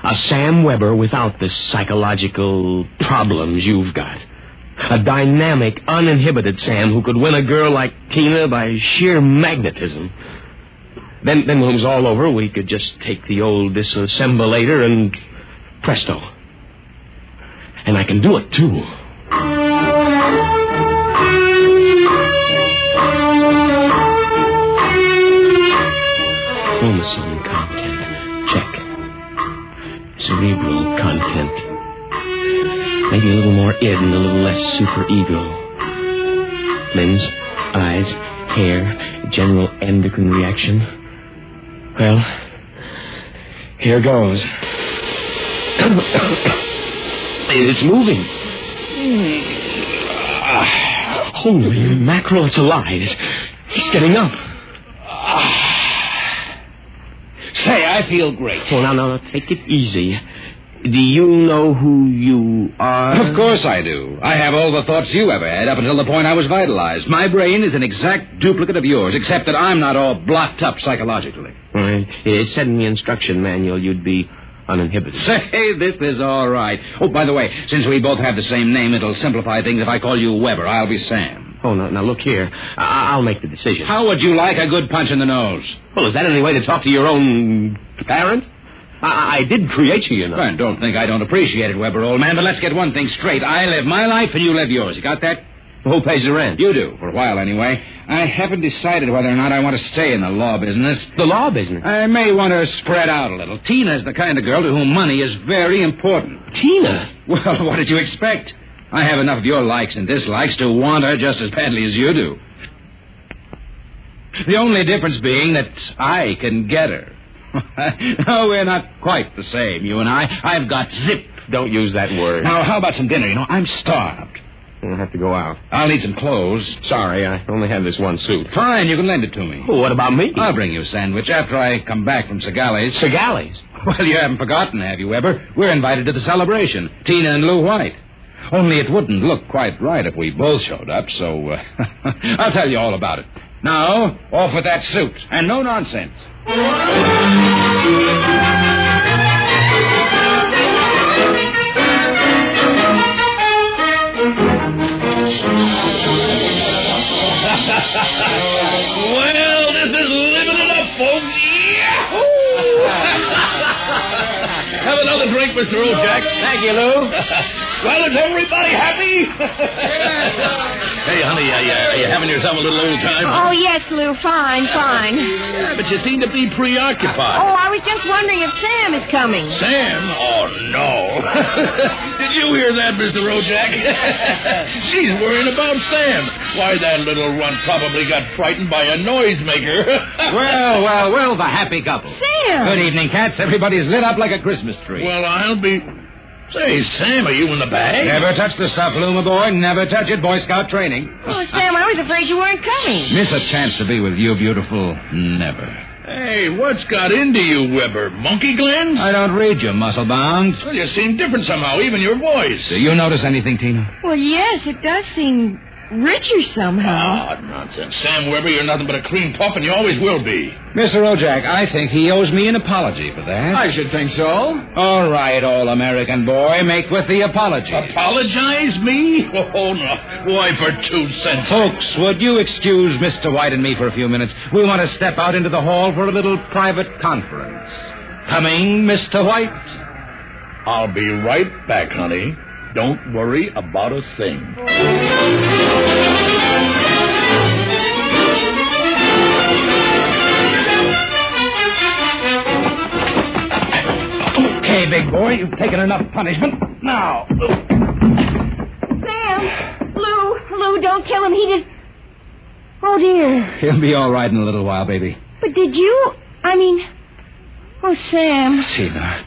A Sam Weber without the psychological problems you've got. A dynamic, uninhibited Sam who could win a girl like Tina by sheer magnetism. Then when it was all over, we could just take the old disassemblator and presto. And I can do it, too. Chromosome content. Check. Cerebral content. Maybe a little more id and a little less superego. Limbs, eyes, hair, general endocrine reaction. Well, here goes. It's moving. Holy mackerel, it's alive. It's getting up. Say, I feel great. Oh, no, take it easy. Do you know who you are? Of course I do. I have all the thoughts you ever had up until the point I was vitalized. My brain is an exact duplicate of yours, except that I'm not all blocked up psychologically. Right. It said in the instruction manual you'd be uninhibited. Say, this is all right. Oh, by the way, since we both have the same name, it'll simplify things if I call you Weber. I'll be Sam. Oh, no, now look here. I'll make the decision. How would you like a good punch in the nose? Well, is that any way to talk to your own parent? I did create you, you know. Well, don't think I don't appreciate it, Weber, old man, but let's get one thing straight. I live my life and you live yours. You got that? Who pays the rent? You do, for a while anyway. I haven't decided whether or not I want to stay in the law business. The law business? I may want to spread out a little. Tina's the kind of girl to whom money is very important. Tina? Well, what did you expect? I have enough of your likes and dislikes to want her just as badly as you do. The only difference being that I can get her. No, we're not quite the same, you and I. I've got zip. Don't use that word. Now, how about some dinner? You know, I'm starved. I'll have to go out. I'll need some clothes. Sorry, I only have this one suit. Fine, you can lend it to me. Well, what about me? I'll bring you a sandwich after I come back from Segali's. Segali's? Well, you haven't forgotten, have you, Weber? We're invited to the celebration. Tina and Lou White. Only it wouldn't look quite right if we both showed up, so I'll tell you all about it. Now, off with that suit, and no nonsense. Well, this is living it up, folks. Yahoo! Have another drink, Mr. Ojak. Thank you, Lou. Well, is everybody happy? Hey, honey, are you having yourself a little old time? Oh, yes, Lou. Fine. Yeah, but you seem to be preoccupied. Oh, I was just wondering if Sam is coming. Sam? Oh, no. Did you hear that, Mr. Ojak? She's worrying about Sam. Why, that little runt probably got frightened by a noisemaker. Well, the happy couple. Sam! Good evening, cats. Everybody's lit up like a Christmas tree. Well, I'll be... Say, Sam, are you in the bag? Never touch the stuff, Lou, my boy. Never touch it. Boy Scout training. Oh, Sam, I was afraid you weren't coming. Miss a chance to be with you, beautiful. Never. Hey, what's got into you, Weber? Monkey gland? I don't read you, muscle bound. Well, you seem different somehow, even your voice. Do you notice anything, Tina? Well, yes, it does seem richer somehow. Ah, nonsense. Sam Weber, you're nothing but a cream puff, and you always will be. Mr. Ojak, I think he owes me an apology for that. I should think so. All right, all-American boy, make with the apology. Apologize, me? Oh, no. Why, for 2 cents. Folks, would you excuse Mr. White and me for a few minutes? We want to step out into the hall for a little private conference. Coming, Mr. White? I'll be right back, honey. Don't worry about a thing. Okay, big boy, you've taken enough punishment. Now. Sam! Lou, don't kill him. He did... Oh, dear. He'll be all right in a little while, baby. But did you... Oh, Sam. Tina.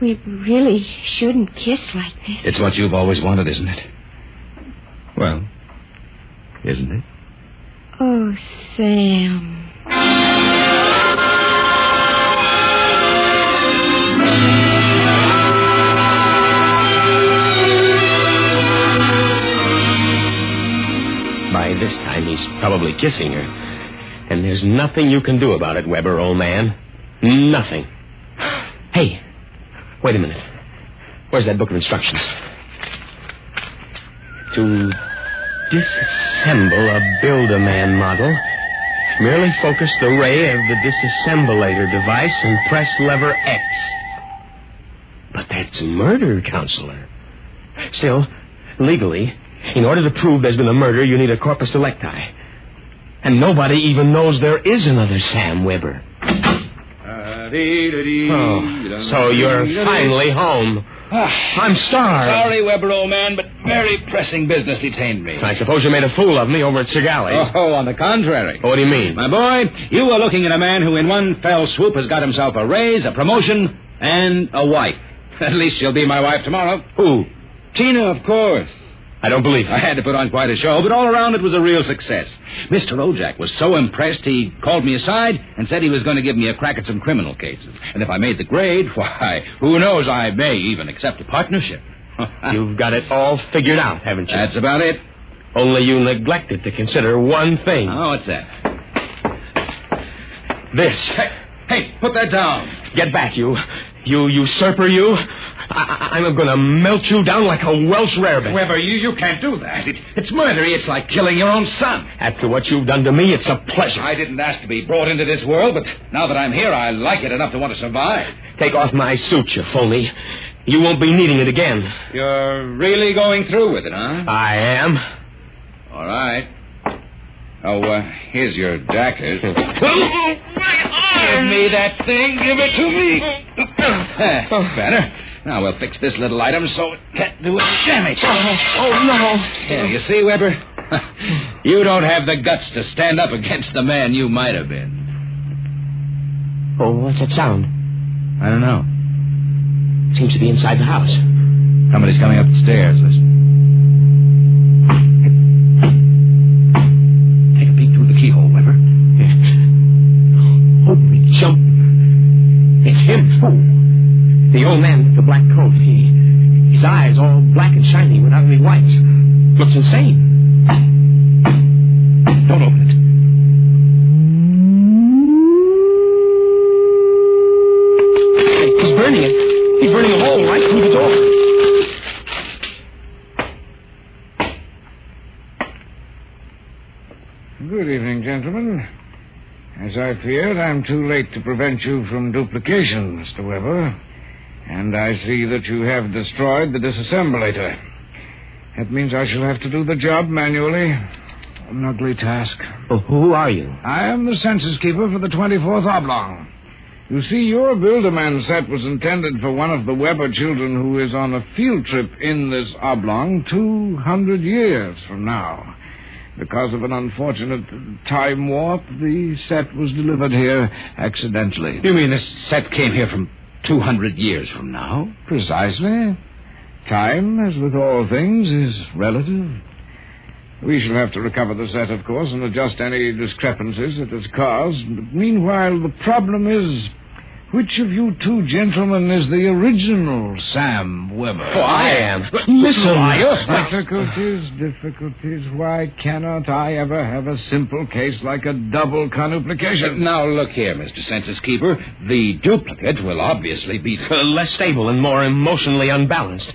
We really shouldn't kiss like this. It's what you've always wanted, isn't it? Well, isn't it? Oh, Sam. By this time, he's probably kissing her. And there's nothing you can do about it, Weber, old man. Nothing. Hey, wait a minute. Where's that book of instructions? To disassemble a Build-A-Man model, merely focus the ray of the disassemblator device and press lever X. But that's murder, Counselor. Still, legally, in order to prove there's been a murder, you need a corpus delicti. And nobody even knows there is another Sam Weber. Oh, so you're finally home. I'm starved. Sorry, Weber, old man, but very pressing business detained me. I suppose you made a fool of me over at Segali's. Oh, on the contrary. What do you mean? My boy, you are looking at a man who in one fell swoop has got himself a raise, a promotion, and a wife. At least she'll be my wife tomorrow. Who? Tina, of course. I don't believe it. I had to put on quite a show, but all around it was a real success. Mr. Ojak was so impressed he called me aside and said he was going to give me a crack at some criminal cases. And if I made the grade, why, who knows, I may even accept a partnership. You've got it all figured out, haven't you? That's about it. Only you neglected to consider one thing. Oh, what's that? This. Hey, put that down. Get back, you usurper, you. I'm going to melt you down like a Welsh rarebit. Weber, you can't do that. It's murder. It's like killing your own son. After what you've done to me, it's a pleasure. I didn't ask to be brought into this world, but now that I'm here, I like it enough to want to survive. Take off my suit, you phony. You won't be needing it again. You're really going through with it, huh? I am. All right. Oh, here's your jacket. Give me that thing. Give it to me. That's better. Now we'll fix this little item so it can't do any damage. Oh, no. Yeah, you see, Weber? You don't have the guts to stand up against the man you might have been. Oh, what's that sound? I don't know. Seems to be inside the house. Somebody's coming up the stairs. Listen. Take a peek through the keyhole, Weber. Holy jump. It's him. Oh. The old man with the black coat. His eyes all black and shiny without any whites. Looks insane. Don't open it. He's burning it. He's burning a hole right through the door. Good evening, gentlemen. As I feared, I'm too late to prevent you from duplication, Mr. Weber. And I see that you have destroyed the disassemblator. That means I shall have to do the job manually. An ugly task. Well, who are you? I am the census keeper for the 24th Oblong. You see, your Build-A-Man set was intended for one of the Weber children who is on a field trip in this oblong 200 years from now. Because of an unfortunate time warp, the set was delivered here accidentally. You mean this set came here from 200 years from now? Precisely. Time, as with all things, is relative. We shall have to recover the set, of course, and adjust any discrepancies it has caused. But meanwhile, the problem is, which of you two gentlemen is the original Sam Weber? Oh, I am. Listen, difficulties. Why cannot I ever have a simple case like a double conuplication? Now, look here, Mr. Census Keeper. The duplicate will obviously be less stable and more emotionally unbalanced.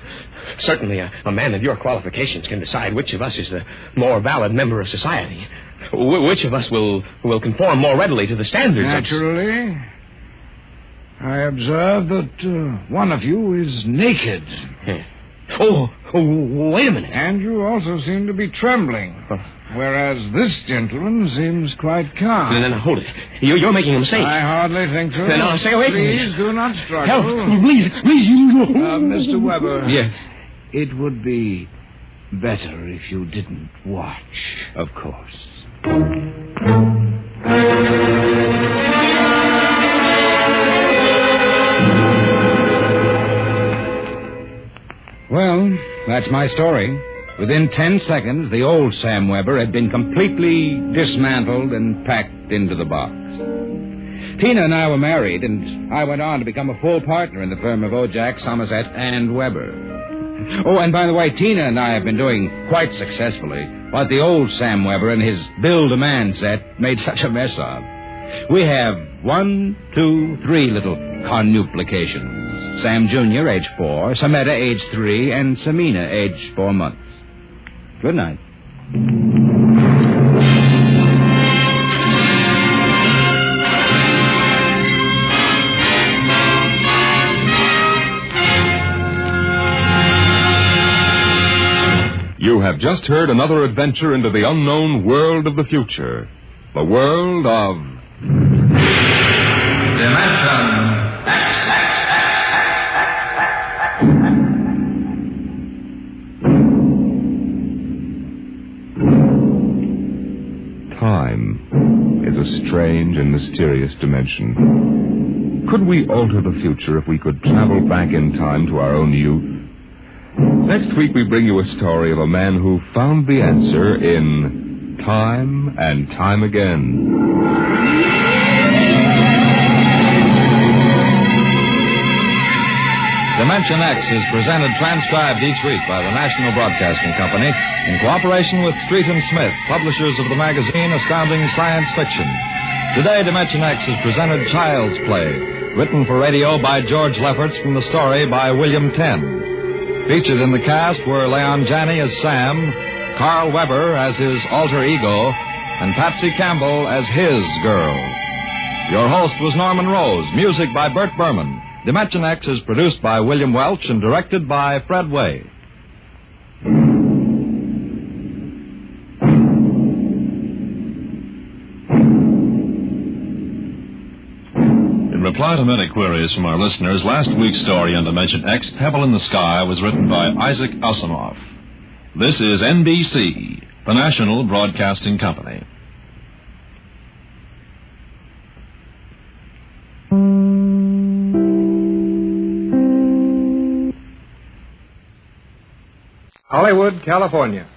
Certainly, a man of your qualifications can decide which of us is the more valid member of society. Which of us will conform more readily to the standards. Naturally. I observe that one of you is naked. Oh, wait a minute. And you also seem to be trembling. Whereas this gentleman seems quite calm. No, hold it. You're making a mistake. I hardly think so. No, stay away from me. Please do not struggle. Help. Please. Mr. Weber. Yes. It would be better if you didn't watch. Of course. Well, that's my story. Within 10 seconds, the old Sam Weber had been completely dismantled and packed into the box. Tina and I were married, and I went on to become a full partner in the firm of Ojack, Somerset, and Weber. Oh, and by the way, Tina and I have been doing quite successfully what the old Sam Weber and his Build-A-Man set made such a mess of. We have 1, 2, 3 little conuplications. Sam Jr., age 4, Sameta, age 3, and Samina, age 4 months. Good night. You have just heard another adventure into the unknown world of the future. The world of... Time is a strange and mysterious dimension. Could we alter the future if we could travel back in time to our own youth? Next week we bring you a story of a man who found the answer in Time and Time Again. Dimension X is presented transcribed each week by the National Broadcasting Company in cooperation with Street & Smith, publishers of the magazine Astounding Science Fiction. Today, Dimension X has presented Child's Play, written for radio by George Lefferts from the story by William Tenn. Featured in the cast were Leon Janney as Sam, Carl Weber as his alter ego, and Patsy Campbell as his girl. Your host was Norman Rose. Music by Burt Berman. Dimension X is produced by William Welch and directed by Fred Way. In reply to many queries from our listeners, last week's story on Dimension X, Pebble in the Sky, was written by Isaac Asimov. This is NBC, the National Broadcasting Company. Hollywood, California.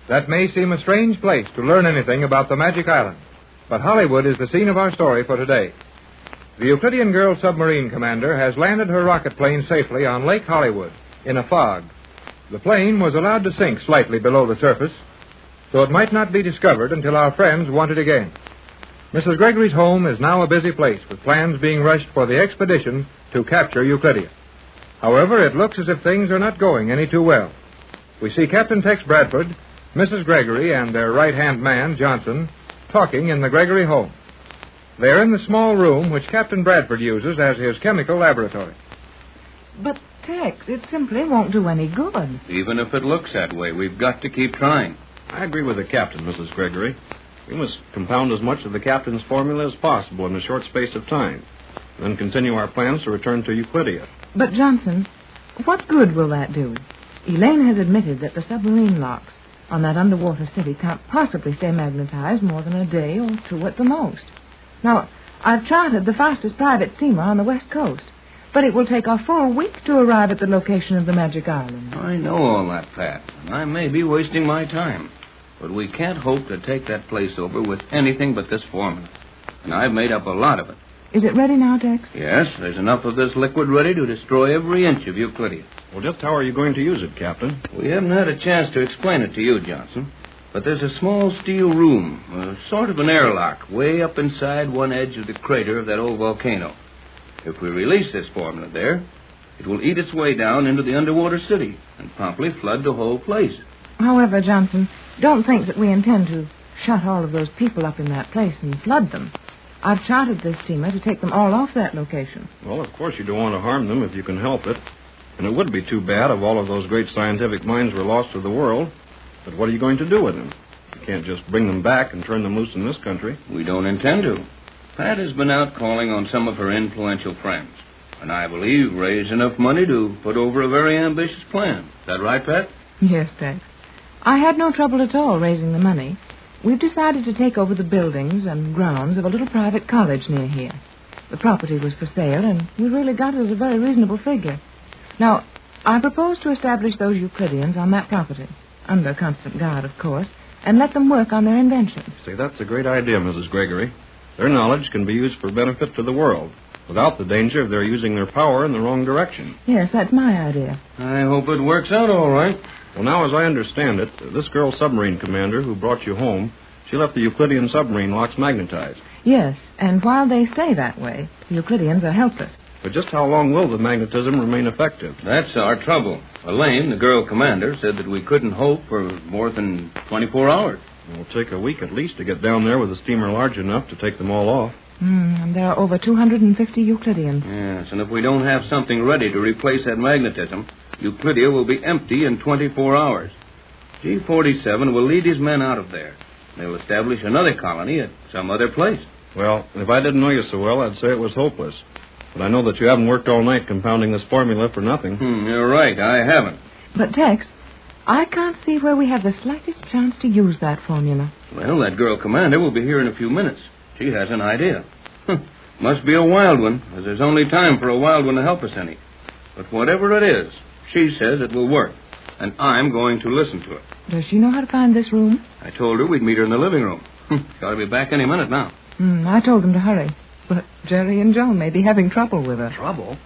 That may seem a strange place to learn anything about the Magic Island, but Hollywood is the scene of our story for today. The Euclidean Girl submarine commander has landed her rocket plane safely on Lake Hollywood in a fog. The plane was allowed to sink slightly below the surface, so it might not be discovered until our friends want it again. Mrs. Gregory's home is now a busy place, with plans being rushed for the expedition to capture Euclidia. However, it looks as if things are not going any too well. We see Captain Tex Bradford, Mrs. Gregory, and their right-hand man, Johnson, talking in the Gregory home. They're in the small room which Captain Bradford uses as his chemical laboratory. But, Tex, it simply won't do any good. Even if it looks that way, we've got to keep trying. I agree with the captain, Mrs. Gregory. We must compound as much of the captain's formula as possible in a short space of time, then continue our plans to return to Euclidia. But, Johnson, what good will that do? Elaine has admitted that the submarine locks on that underwater city can't possibly stay magnetized more than a day or two at the most. Now, I've chartered the fastest private steamer on the West Coast, but it will take a full week to arrive at the location of the Magic Island. I know all that, Pat, and I may be wasting my time. But we can't hope to take that place over with anything but this formula. And I've made up a lot of it. Is it ready now, Tex? Yes, there's enough of this liquid ready to destroy every inch of Euclidia. Well, just how are you going to use it, Captain? We haven't had a chance to explain it to you, Johnson. But there's a small steel room, a sort of an airlock, way up inside one edge of the crater of that old volcano. If we release this formula there, it will eat its way down into the underwater city and promptly flood the whole place. However, Johnson, don't think that we intend to shut all of those people up in that place and flood them. I've chartered this steamer to take them all off that location. Well, of course you don't want to harm them if you can help it. And it would be too bad if all of those great scientific minds were lost to the world. But what are you going to do with them? You can't just bring them back and turn them loose in this country. We don't intend to. Pat has been out calling on some of her influential friends. And I believe raised enough money to put over a very ambitious plan. Is that right, Pat? Yes, Tex. I had no trouble at all raising the money. We've decided to take over the buildings and grounds of a little private college near here. The property was for sale, and we really got it at a very reasonable figure. Now, I propose to establish those Euclideans on that property, under constant guard, of course, and let them work on their inventions. See, that's a great idea, Mrs. Gregory. Their knowledge can be used for benefit to the world, without the danger of their using their power in the wrong direction. Yes, that's my idea. I hope it works out all right. Well, now, as I understand it, this girl submarine commander who brought you home, she left the Euclidean submarine locks magnetized. Yes, and while they stay that way, the Euclideans are helpless. But just how long will the magnetism remain effective? That's our trouble. Elaine, the girl commander, said that we couldn't hope for more than 24 hours. It will take a week at least to get down there with a steamer large enough to take them all off. And there are over 250 Euclideans. Yes, and if we don't have something ready to replace that magnetism, Euclidia will be empty in 24 hours. G47 will lead his men out of there. They'll establish another colony at some other place. Well, if I didn't know you so well, I'd say it was hopeless. But I know that you haven't worked all night compounding this formula for nothing. You're right, I haven't. But, Tex, I can't see where we have the slightest chance to use that formula. Well, that girl commander will be here in a few minutes. She has an idea. Must be a wild one, as there's only time for a wild one to help us any. But whatever it is, she says it will work. And I'm going to listen to it. Does she know how to find this room? I told her we'd meet her in the living room. Got to be back any minute now. I told them to hurry. But Jerry and Joan may be having trouble with her. Trouble?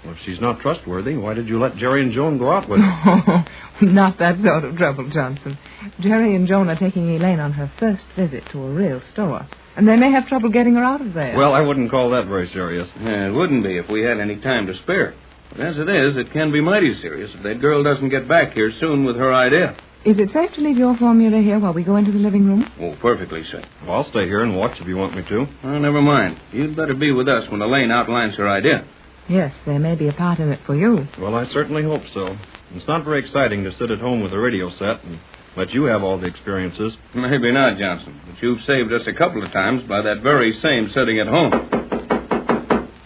Well, if she's not trustworthy, why did you let Jerry and Joan go out with her? Oh, not that sort of trouble, Johnson. Jerry and Joan are taking Elaine on her first visit to a real store. And they may have trouble getting her out of there. Well, I wouldn't call that very serious. It wouldn't be if we had any time to spare. But as it is, it can be mighty serious if that girl doesn't get back here soon with her idea. Is it safe to leave your formula here while we go into the living room? Oh, perfectly safe. Well, I'll stay here and watch if you want me to. Oh, never mind. You'd better be with us when Elaine outlines her idea. Yes, there may be a part in it for you. Well, I certainly hope so. It's not very exciting to sit at home with a radio set and let you have all the experiences. Maybe not, Johnson, but you've saved us a couple of times by that very same sitting at home.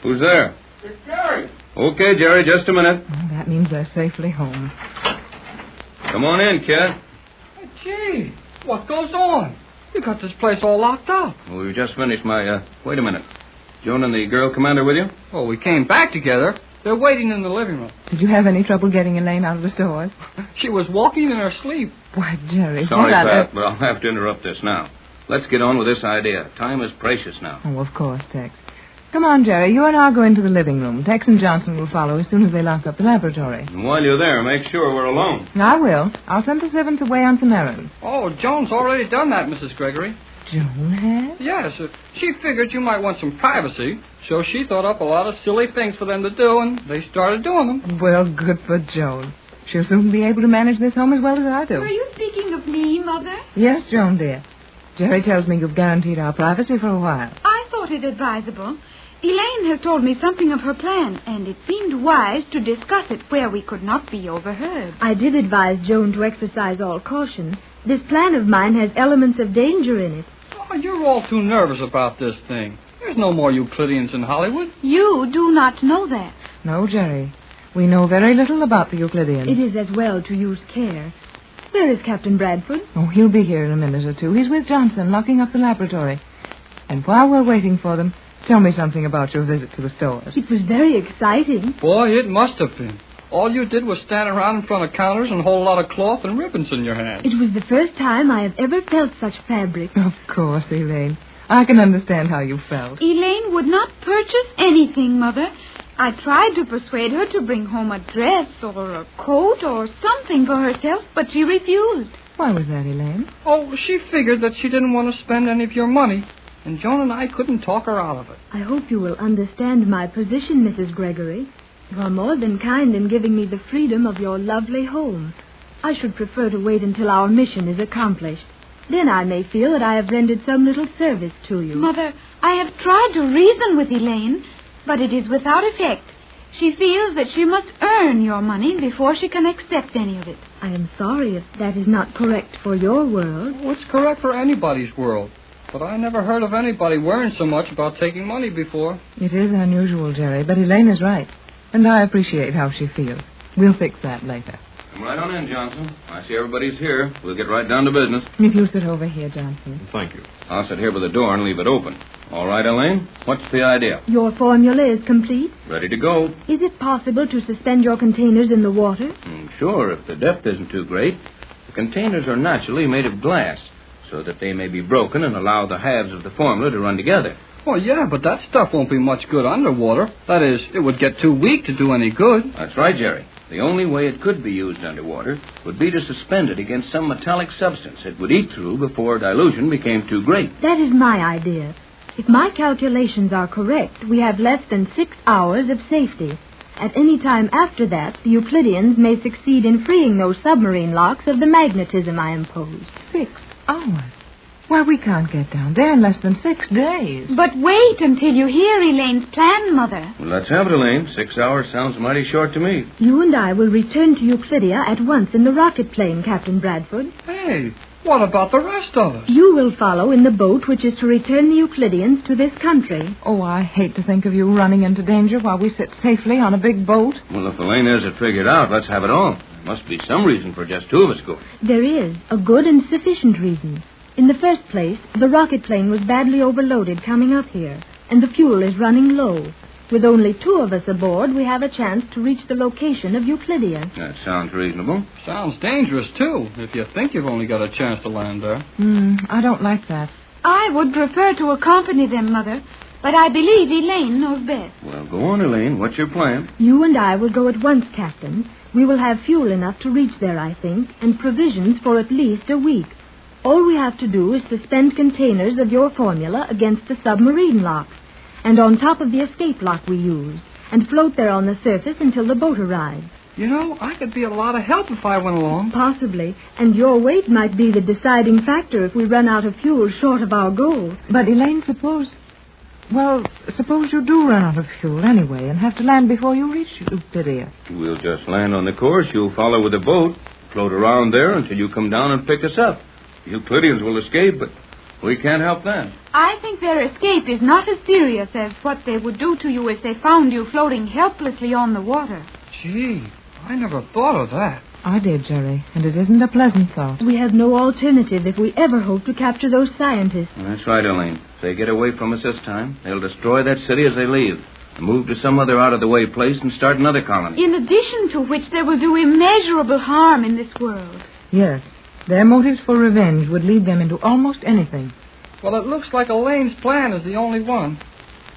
Who's there? It's Jerry. Okay, Jerry, just a minute. Oh, that means they're safely home. Come on in, kid. Hey, gee, what goes on? You got this place all locked up. Well, we just finished my, wait a minute. Joan and the girl commander with you? Well, we came back together. They're waiting in the living room. Did you have any trouble getting Elaine out of the stores? She was walking in her sleep. Why, Jerry, Sorry, what on Pat, earth... but I'll have to interrupt this now. Let's get on with this idea. Time is precious now. Oh, of course, Tex. Come on, Jerry. You and I'll go into the living room. Tex and Johnson will follow as soon as they lock up the laboratory. And while you're there, make sure we're alone. I will. I'll send the servants away on some errands. Oh, Joan's already done that, Mrs. Gregory. Joan has? Yes. She figured you might want some privacy, so she thought up a lot of silly things for them to do, and they started doing them. Well, good for Joan. She'll soon be able to manage this home as well as I do. Were you speaking of me, Mother? Yes, Joan, dear. Jerry tells me you've guaranteed our privacy for a while. I thought it advisable. Elaine has told me something of her plan, and it seemed wise to discuss it where we could not be overheard. I did advise Joan to exercise all caution. This plan of mine has elements of danger in it. Oh, you're all too nervous about this thing. There's no more Euclideans in Hollywood. You do not know that. No, Jerry. We know very little about the Euclideans. It is as well to use care. Where is Captain Bradford? Oh, he'll be here in a minute or two. He's with Johnson, locking up the laboratory. And while we're waiting for them, tell me something about your visit to the stores. It was very exciting. Boy, it must have been. All you did was stand around in front of counters and hold a lot of cloth and ribbons in your hand. It was the first time I have ever felt such fabric. Of course, Elaine. I can understand how you felt. Elaine would not purchase anything, Mother. I tried to persuade her to bring home a dress or a coat or something for herself, but she refused. Why was that, Elaine? Oh, she figured that she didn't want to spend any of your money, and Joan and I couldn't talk her out of it. I hope you will understand my position, Mrs. Gregory. You are more than kind in giving me the freedom of your lovely home. I should prefer to wait until our mission is accomplished. Then I may feel that I have rendered some little service to you. Mother, I have tried to reason with Elaine, but it is without effect. She feels that she must earn your money before she can accept any of it. I am sorry if that is not correct for your world. Well, it's correct for anybody's world. But I never heard of anybody worrying so much about taking money before. It is unusual, Jerry, but Elaine is right. And I appreciate how she feels. We'll fix that later. Come right on in, Johnson. I see everybody's here. We'll get right down to business. If you'll sit over here, Johnson. Thank you. I'll sit here by the door and leave it open. All right, Elaine? What's the idea? Your formula is complete. Ready to go. Is it possible to suspend your containers in the water? Sure, if the depth isn't too great. The containers are naturally made of glass, so that they may be broken and allow the halves of the formula to run together. Well, yeah, but that stuff won't be much good underwater. That is, it would get too weak to do any good. That's right, Jerry. The only way it could be used underwater would be to suspend it against some metallic substance it would eat through before dilution became too great. That is my idea. If my calculations are correct, we have less than 6 hours of safety. At any time after that, the Euclideans may succeed in freeing those submarine locks of the magnetism I imposed. 6 hours? Why, we can't get down there in less than 6 days. But wait until you hear Elaine's plan, Mother. Well, let's have it, Elaine. 6 hours sounds mighty short to me. You and I will return to Euclidia at once in the rocket plane, Captain Bradford. Hey, what about the rest of us? You will follow in the boat which is to return the Euclideans to this country. Oh, I hate to think of you running into danger while we sit safely on a big boat. Well, if Elaine has it figured out, let's have it all. There must be some reason for just 2 of us going. There is a good and sufficient reason. In the first place, the rocket plane was badly overloaded coming up here, and the fuel is running low. With only 2 of us aboard, we have a chance to reach the location of Euclidia. That sounds reasonable. Sounds dangerous, too, if you think you've only got a chance to land there. I don't like that. I would prefer to accompany them, Mother. But I believe Elaine knows best. Well, go on, Elaine. What's your plan? You and I will go at once, Captain. We will have fuel enough to reach there, I think, and provisions for at least a week. All we have to do is suspend containers of your formula against the submarine lock, and on top of the escape lock we use, and float there on the surface until the boat arrives. You know, I could be a lot of help if I went along. Possibly, and your weight might be the deciding factor if we run out of fuel short of our goal. But, Elaine, suppose you do run out of fuel anyway and have to land before you reach Euclidia. We'll just land on the course. You'll follow with the boat, float around there until you come down and pick us up. The Euclideans will escape, but we can't help that. I think their escape is not as serious as what they would do to you if they found you floating helplessly on the water. Gee, I never thought of that. I did, Jerry, and it isn't a pleasant thought. We have no alternative if we ever hope to capture those scientists. That's right, Elaine. If they get away from us this time, they'll destroy that city as they leave, and move to some other out-of-the-way place and start another colony. In addition to which they will do immeasurable harm in this world. Yes, their motives for revenge would lead them into almost anything. Well, it looks like Elaine's plan is the only one.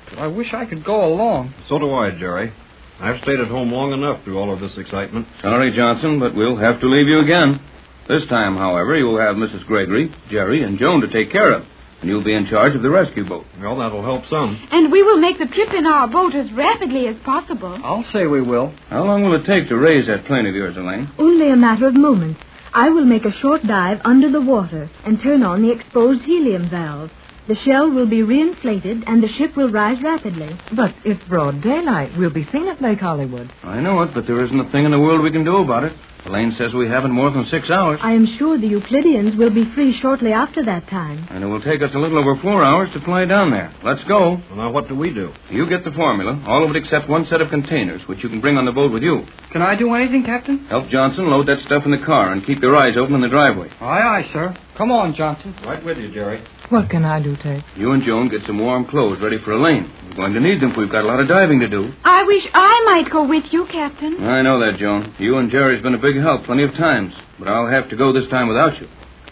But I wish I could go along. So do I, Jerry. I've stayed at home long enough through all of this excitement. Sorry, Johnson, but we'll have to leave you again. This time, however, you'll have Mrs. Gregory, Jerry, and Joan to take care of. And you'll be in charge of the rescue boat. Well, that'll help some. And we will make the trip in our boat as rapidly as possible. I'll say we will. How long will it take to raise that plane of yours, Elaine? Only a matter of moments. I will make a short dive under the water and turn on the exposed helium valve. The shell will be reinflated and the ship will rise rapidly. But it's broad daylight. We'll be seen at Lake Hollywood. I know it, but there isn't a thing in the world we can do about it. Elaine says we haven't more than 6 hours. I am sure the Euclideans will be free shortly after that time. And it will take us a little over 4 hours to fly down there. Let's go. Well, now, what do we do? You get the formula, all of it except one set of containers, which you can bring on the boat with you. Can I do anything, Captain? Help Johnson load that stuff in the car and keep your eyes open in the driveway. Aye, aye, sir. Come on, Johnson. Right with you, Jerry. What can I do, Tex? You and Joan get some warm clothes ready for Elaine. We're going to need them if we've got a lot of diving to do. I wish I might go with you, Captain. I know that, Joan. You and Jerry's been a big help plenty of times, but I'll have to go this time without you.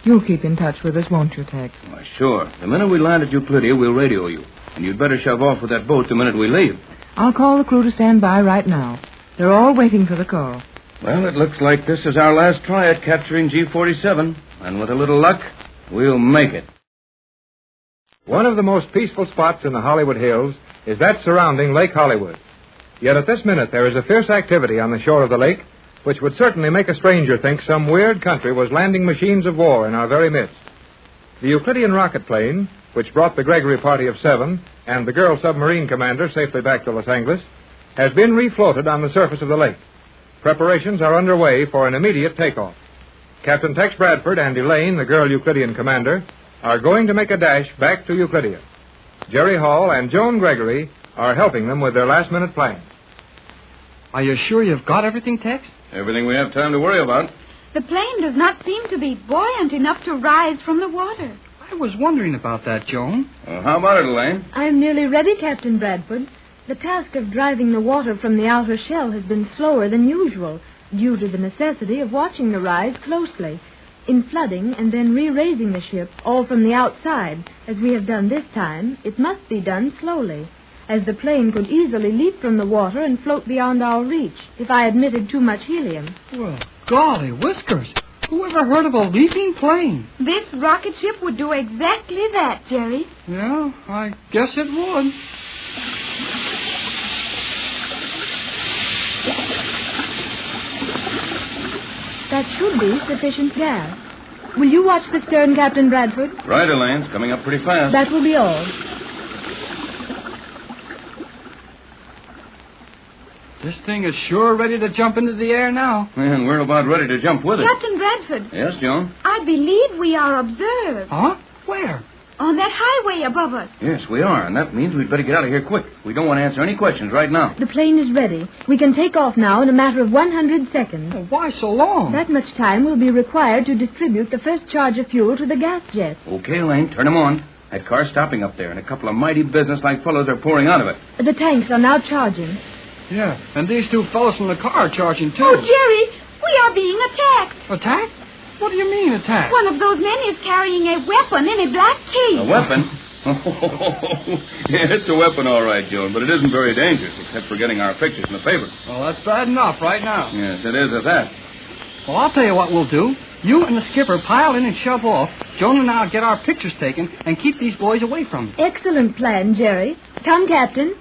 You'll keep in touch with us, won't you, Tex? Why, sure. The minute we land at Euclidia, we'll radio you. And you'd better shove off with that boat the minute we leave. I'll call the crew to stand by right now. They're all waiting for the call. Well, it looks like this is our last try at capturing G-47. And with a little luck, we'll make it. One of the most peaceful spots in the Hollywood Hills is that surrounding Lake Hollywood. Yet at this minute there is a fierce activity on the shore of the lake, which would certainly make a stranger think some weird country was landing machines of war in our very midst. The Euclidean rocket plane, which brought the Gregory party of 7 and the girl submarine commander safely back to Los Angeles, has been refloated on the surface of the lake. Preparations are underway for an immediate takeoff. Captain Tex Bradford and Elaine, the girl Euclidean commander, are going to make a dash back to Euclidia. Jerry Hall and Joan Gregory are helping them with their last-minute plans. Are you sure you've got everything, Tex? Everything we have time to worry about. The plane does not seem to be buoyant enough to rise from the water. I was wondering about that, Joan. Well, how about it, Elaine? I am nearly ready, Captain Bradford. The task of driving the water from the outer shell has been slower than usual, due to the necessity of watching the rise closely. In flooding and then re-raising the ship, all from the outside, as we have done this time, it must be done slowly, as the plane could easily leap from the water and float beyond our reach if I admitted too much helium. Well, golly whiskers. Who ever heard of a leaping plane? This rocket ship would do exactly that, Jerry. Yeah, I guess it would. That should be sufficient gas. Will you watch the stern, Captain Bradford? Right, Elaine. It's coming up pretty fast. That will be all. This thing is sure ready to jump into the air now. And we're about ready to jump with it. Captain Bradford. Yes, Joan? I believe we are observed. Huh? Where? On that highway above us. Yes, we are, and that means we'd better get out of here quick. We don't want to answer any questions right now. The plane is ready. We can take off now in a matter of 100 seconds. Well, why so long? That much time will be required to distribute the first charge of fuel to the gas jets. Okay, Elaine, turn them on. That car's stopping up there, and a couple of mighty businesslike fellows are pouring out of it. The tanks are now charging. Yeah, and these two fellows from the car are charging, too. Oh, Jerry, we are being attacked. Attacked? What do you mean, attacked? One of those men is carrying a weapon in a black case. A weapon? Yeah, it's a weapon, all right, Joan, but it isn't very dangerous, except for getting our pictures in the paper. Well, that's bad enough right now. Yes, it is at that. Well, I'll tell you what we'll do. You and the skipper pile in and shove off. Joan and I'll get our pictures taken and keep these boys away from you. Excellent plan, Jerry. Come, Captain.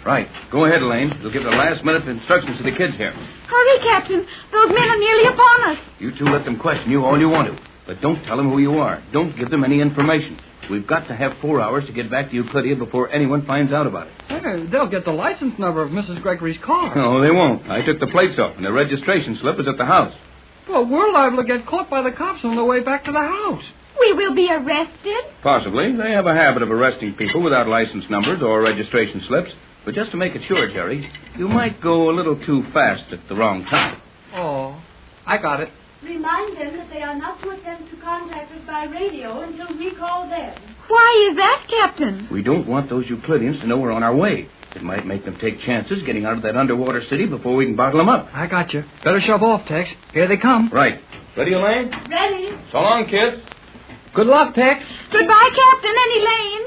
Right. Go ahead, Elaine. We'll give the last-minute instructions to the kids here. Hurry, Captain. Those men are nearly upon us. You two let them question you all you want to, but don't tell them who you are. Don't give them any information. We've got to have 4 hours to get back to Euclidia before anyone finds out about it. Hey, they'll get the license number of Mrs. Gregory's car. No, they won't. I took the plates off, and the registration slip is at the house. Well, we're liable to get caught by the cops on the way back to the house. We will be arrested. Possibly. They have a habit of arresting people without license numbers or registration slips. But just to make it sure, Jerry, you might go a little too fast at the wrong time. Oh, I got it. Remind them that they are not to attempt to contact us by radio until we call them. Why is that, Captain? We don't want those Euclideans to know we're on our way. It might make them take chances getting out of that underwater city before we can bottle them up. I got you. Better shove off, Tex. Here they come. Right. Ready, Elaine? Ready. So long, kids. Good luck, Tex. Goodbye, Captain and Elaine.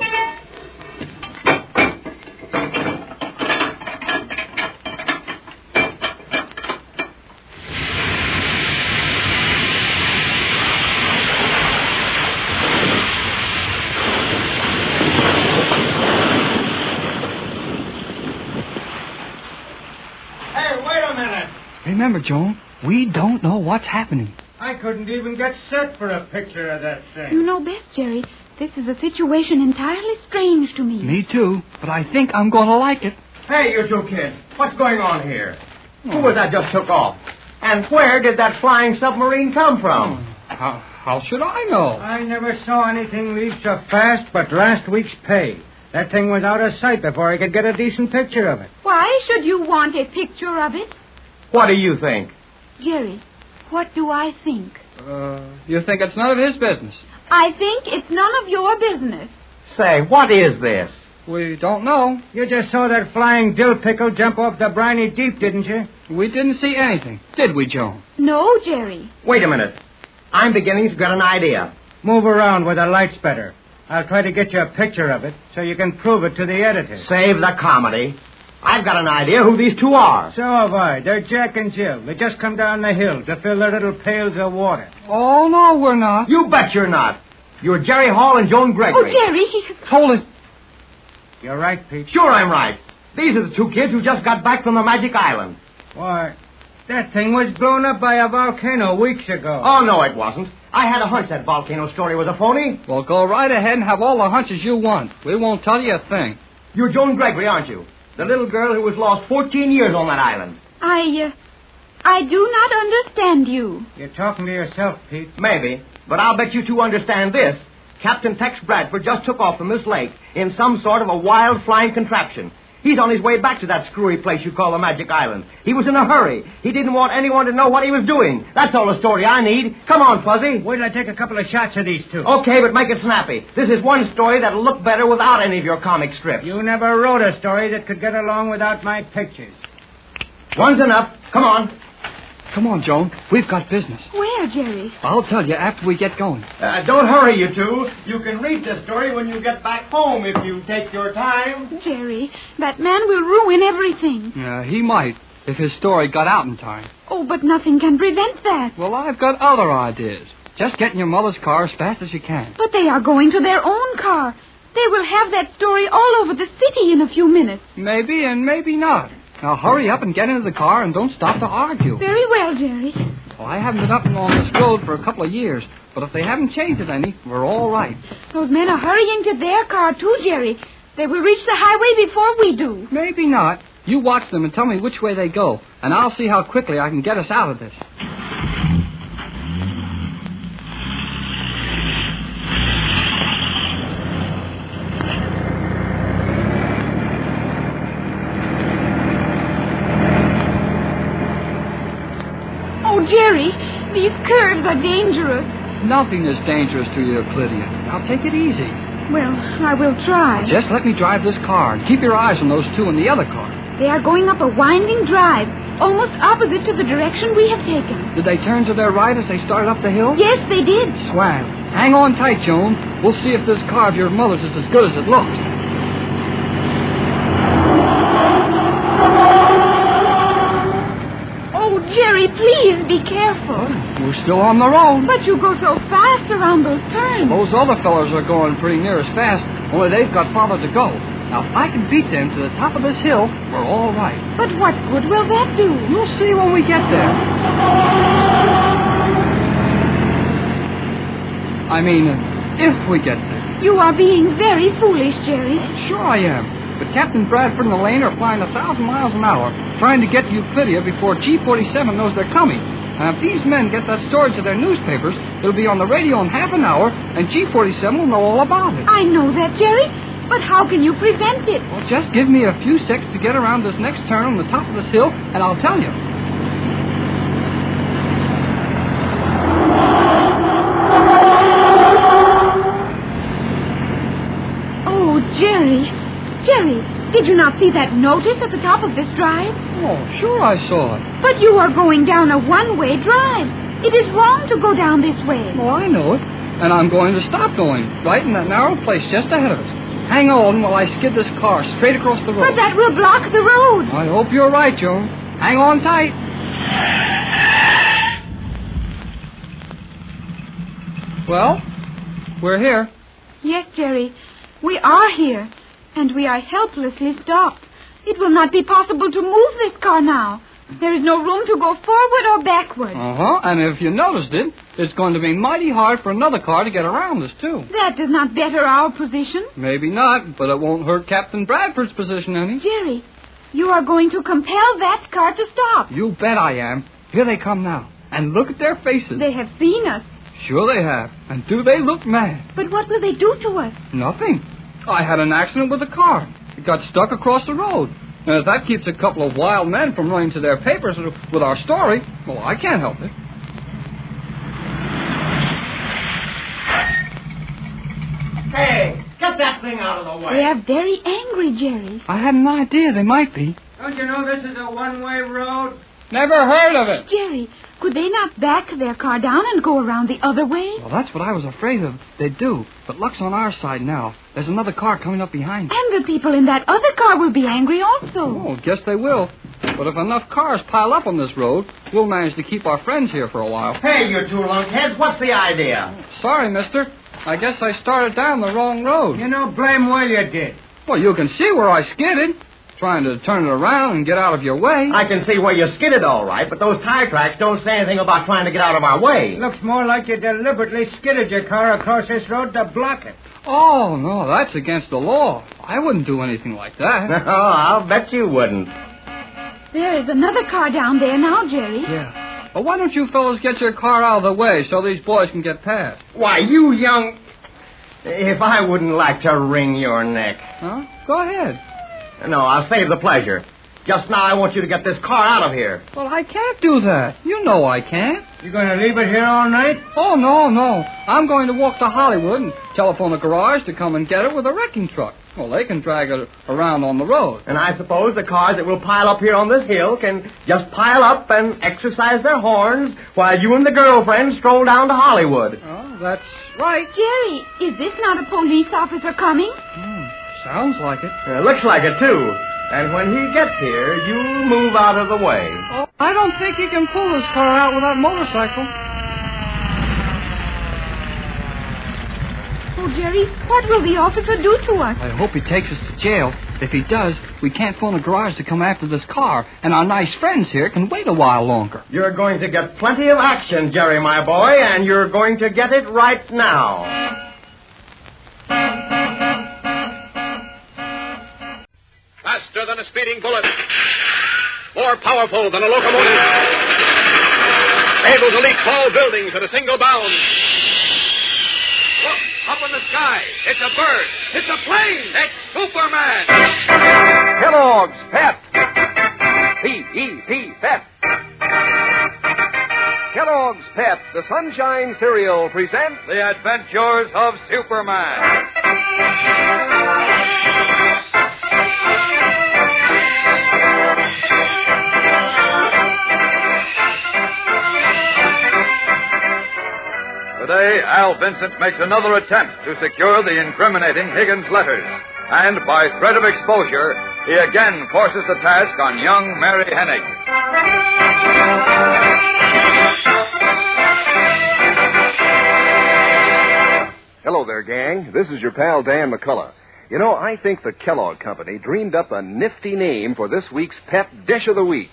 Remember, Joan, we don't know what's happening. I couldn't even get set for a picture of that thing. You know best, Jerry. This is a situation entirely strange to me. Me too, but I think I'm going to like it. Hey, you two kids, what's going on here? Who was that just took off? And where did that flying submarine come from? How should I know? I never saw anything leave so fast but last week's pay. That thing was out of sight before I could get a decent picture of it. Why should you want a picture of it? What do you think? Jerry, what do I think? You think it's none of his business? I think it's none of your business. Say, what is this? We don't know. You just saw that flying dill pickle jump off the briny deep, didn't you? We didn't see anything, did we, Joan? No, Jerry. Wait a minute. I'm beginning to get an idea. Move around where the light's better. I'll try to get you a picture of it so you can prove it to the editor. Save the comedy. I've got an idea who these two are. So have I. They're Jack and Jill. They just come down the hill to fill their little pails of water. Oh, no, we're not. You bet you're not. You're Jerry Hall and Joan Gregory. Oh, Jerry. Hold it. You're right, Pete. Sure I'm right. These are the two kids who just got back from the Magic Island. Why, that thing was blown up by a volcano weeks ago. Oh, no, it wasn't. I had a hunch that volcano story was a phony. Well, go right ahead and have all the hunches you want. We won't tell you a thing. You're Joan Gregory, aren't you? The little girl who was lost 14 years on that island. I do not understand you. You're talking to yourself, Pete. Maybe, but I'll bet you two understand this. Captain Tex Bradford just took off from this lake in some sort of a wild flying contraption. He's on his way back to that screwy place you call the Magic Island. He was in a hurry. He didn't want anyone to know what he was doing. That's all the story I need. Come on, Fuzzy. Wait till I take a couple of shots of these two. Okay, but make it snappy. This is one story that'll look better without any of your comic strips. You never wrote a story that could get along without my pictures. One's enough. Come on. Come on, Joan. We've got business. Where, Jerry? I'll tell you after we get going. Don't hurry, you two. You can read the story when you get back home if you take your time. Jerry, that man will ruin everything. He might, if his story got out in time. Oh, but nothing can prevent that. Well, I've got other ideas. Just get in your mother's car as fast as you can. But they are going to their own car. They will have that story all over the city in a few minutes. Maybe and maybe not. Now, hurry up and get into the car and don't stop to argue. Very well, Jerry. Well, I haven't been up and on this road for a couple of years, but if they haven't changed it any, we're all right. Those men are hurrying to their car, too, Jerry. They will reach the highway before we do. Maybe not. You watch them and tell me which way they go, and I'll see how quickly I can get us out of this. Jerry, these curves are dangerous. Nothing is dangerous to you, Euclidia. Now, take it easy. Well, I will try. Just let me drive this car and keep your eyes on those two in the other car. They are going up a winding drive, almost opposite to the direction we have taken. Did they turn to their right as they started up the hill? Yes, they did. Swell. Hang on tight, Joan. We'll see if this car of your mother's is as good as it looks. Oh, Jerry, please be careful. We're still on the road. But you go so fast around those turns. Those other fellows are going pretty near as fast, only they've got farther to go. Now, if I can beat them to the top of this hill, we're all right. But what good will that do? You'll see when we get there. I mean, if we get there. You are being very foolish, Jerry. Sure I am. But Captain Bradford and Elaine are flying 1,000 miles an hour, trying to get to Euclidia before G47 knows they're coming. And if these men get that story to their newspapers, it'll be on the radio in half an hour, and G47 will know all about it. I know that, Jerry. But how can you prevent it? Well, just give me a few seconds to get around this next turn on the top of this hill, and I'll tell you. Oh, Jerry. Jerry, did you not see that notice at the top of this drive? Oh, sure I saw it. But you are going down a one-way drive. It is wrong to go down this way. Well, I know it. And I'm going to stop going, right in that narrow place just ahead of us. Hang on while I skid this car straight across the road. But that will block the road. I hope you're right, Joan. Hang on tight. Well, we're here. Yes, Jerry. We are here. And we are helplessly stopped. It will not be possible to move this car now. There is no room to go forward or backward. And if you noticed it, it's going to be mighty hard for another car to get around us, too. That does not better our position. Maybe not, but it won't hurt Captain Bradford's position any. Jerry, you are going to compel that car to stop. You bet I am. Here they come now. And look at their faces. They have seen us. Sure they have. And do they look mad? But what will they do to us? Nothing. I had an accident with a car. It got stuck across the road. And if that keeps a couple of wild men from running to their papers with our story, well, I can't help it. Hey, get that thing out of the way. They are very angry, Jerry. I had an idea they might be. Don't you know this is a one-way road? Never heard of it. Jerry, could they not back their car down and go around the other way? Well, that's what I was afraid of. They do. But luck's on our side now. There's another car coming up behind. And the people in that other car will be angry also. Oh, guess they will. But if enough cars pile up on this road, we'll manage to keep our friends here for a while. Hey, you two lunkheads, what's the idea? Sorry, mister. I guess I started down the wrong road. You know, blame well you did. Well, you can see where I skidded. Trying to turn it around and get out of your way. I can see where you skidded all right, but those tire tracks don't say anything about trying to get out of our way. Looks more like you deliberately skidded your car across this road to block it. Oh, no, that's against the law. I wouldn't do anything like that. No, I'll bet you wouldn't. There is another car down there now, Jerry. Yeah. Well, why don't you fellows get your car out of the way so these boys can get past? Why, you young... If I wouldn't like to wring your neck. Huh? Go ahead. No, I'll save the pleasure. Just now I want you to get this car out of here. Well, I can't do that. You know I can't. You going to leave it here all night? Oh, no. I'm going to walk to Hollywood and telephone a garage to come and get it with a wrecking truck. Well, they can drag it around on the road. And I suppose the cars that will pile up here on this hill can just pile up and exercise their horns while you and the girlfriend stroll down to Hollywood. Oh, that's right. Jerry, is this not a police officer coming? Sounds like it. Looks like it, too. And when he gets here, you move out of the way. Oh, I don't think he can pull this car out with that motorcycle. Oh, Jerry, what will the officer do to us? I hope he takes us to jail. If he does, we can't phone a garage to come after this car, and our nice friends here can wait a while longer. You're going to get plenty of action, Jerry, my boy, and you're going to get it right now. Faster than a speeding bullet. More powerful than a locomotive. Able to leap tall buildings at a single bound. Look, up in the sky. It's a bird. It's a plane. It's Superman. Kellogg's Pep. P-E-P, Pep. Kellogg's Pep, the Sunshine Cereal, presents The Adventures of Superman. Today, Al Vincent makes another attempt to secure the incriminating Higgins letters. And by threat of exposure, he again forces the task on young Mary Hennig. Hello there, gang. This is your pal Dan McCullough. You know, I think the Kellogg Company dreamed up a nifty name for this week's Pep Dish of the Week.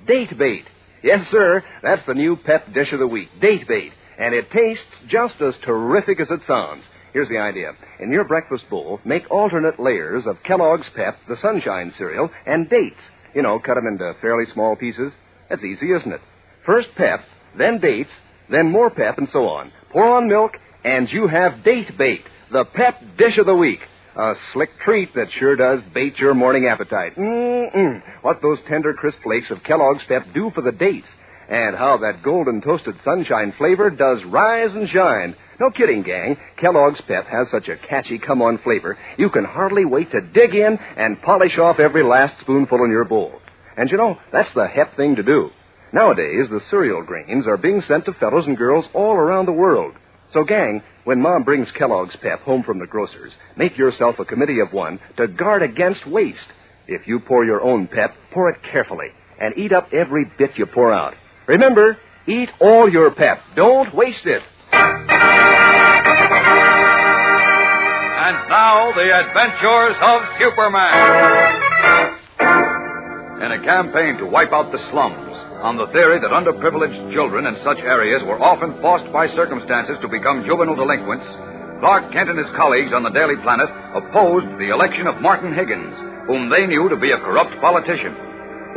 Date Bait. Yes, sir, that's the new Pep Dish of the Week. Date Bait. And it tastes just as terrific as it sounds. Here's the idea. In your breakfast bowl, make alternate layers of Kellogg's Pep, the Sunshine cereal, and dates. You know, cut them into fairly small pieces. That's easy, isn't it? First Pep, then dates, then more Pep, and so on. Pour on milk, and you have Date Bait, the Pep Dish of the Week. A slick treat that sure does bait your morning appetite. What those tender, crisp flakes of Kellogg's Pep do for the dates. And how that golden toasted sunshine flavor does rise and shine. No kidding, gang. Kellogg's Pep has such a catchy come-on flavor, you can hardly wait to dig in and polish off every last spoonful in your bowl. And you know, that's the hep thing to do. Nowadays, the cereal grains are being sent to fellows and girls all around the world. So, gang, when Mom brings Kellogg's Pep home from the grocer's, make yourself a committee of one to guard against waste. If you pour your own Pep, pour it carefully and eat up every bit you pour out. Remember, eat all your Pep. Don't waste it. And now, the adventures of Superman. In a campaign to wipe out the slums, on the theory that underprivileged children in such areas were often forced by circumstances to become juvenile delinquents, Clark Kent and his colleagues on the Daily Planet opposed the election of Martin Higgins, whom they knew to be a corrupt politician.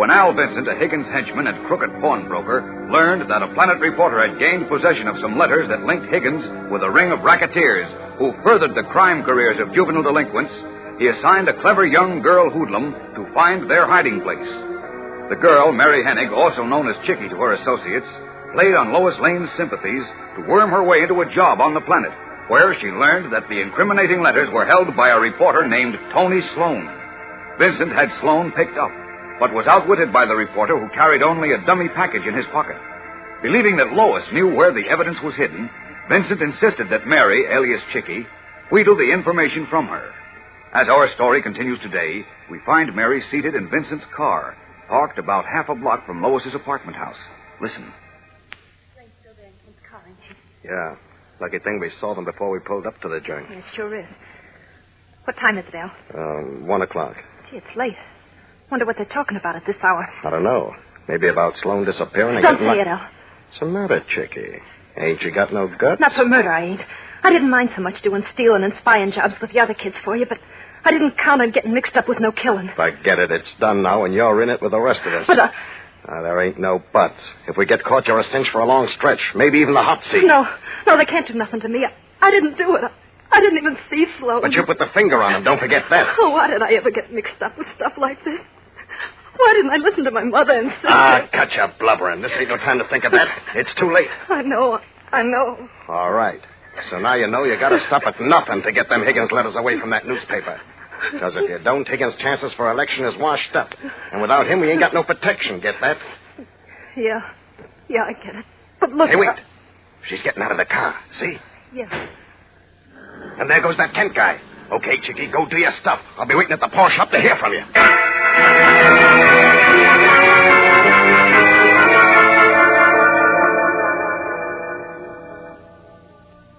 When Al Vincent, a Higgins henchman and crooked pawnbroker, learned that a Planet reporter had gained possession of some letters that linked Higgins with a ring of racketeers who furthered the crime careers of juvenile delinquents, he assigned a clever young girl hoodlum to find their hiding place. The girl, Mary Hennig, also known as Chickie to her associates, played on Lois Lane's sympathies to worm her way into a job on the Planet, where she learned that the incriminating letters were held by a reporter named Tony Sloan. Vincent had Sloan picked up, but was outwitted by the reporter, who carried only a dummy package in his pocket. Believing that Lois knew where the evidence was hidden, Vincent insisted that Mary, alias Chickie, wheedle the information from her. As our story continues today, we find Mary seated in Vincent's car, parked about half a block from Lois's apartment house. Listen. Yeah. Lucky thing we saw them before we pulled up to the joint. It sure is. What time is it, Al? 1 o'clock. Gee, it's late. Wonder what they're talking about at this hour. I don't know. Maybe about Sloan disappearing. Don't say it, Al. What's the matter, Chickie? Ain't you got no guts? Not for murder, I ain't. I didn't mind so much doing stealing and spying jobs with the other kids for you, but I didn't count on getting mixed up with no killing. Forget it. It's done now, and you're in it with the rest of us. But there ain't no buts. If we get caught, you're a cinch for a long stretch. Maybe even the hot seat. No, they can't do nothing to me. I didn't do it. I didn't even see Sloan. But you put the finger on him. Don't forget that. Oh, why did I ever get mixed up with stuff like this? Why didn't I listen to my mother and sister? Cut your blubbering. This ain't no time to think of that. It's too late. I know. All right. So now you know you got to stop at nothing to get them Higgins letters away from that newspaper. Because if you don't, Higgins' chances for election is washed up. And without him, we ain't got no protection. Get that? Yeah, I get it. But look... Hey, wait. She's getting out of the car. See? Yeah. And there goes that Kent guy. Okay, Chickie, go do your stuff. I'll be waiting at the pawn shop to hear from you.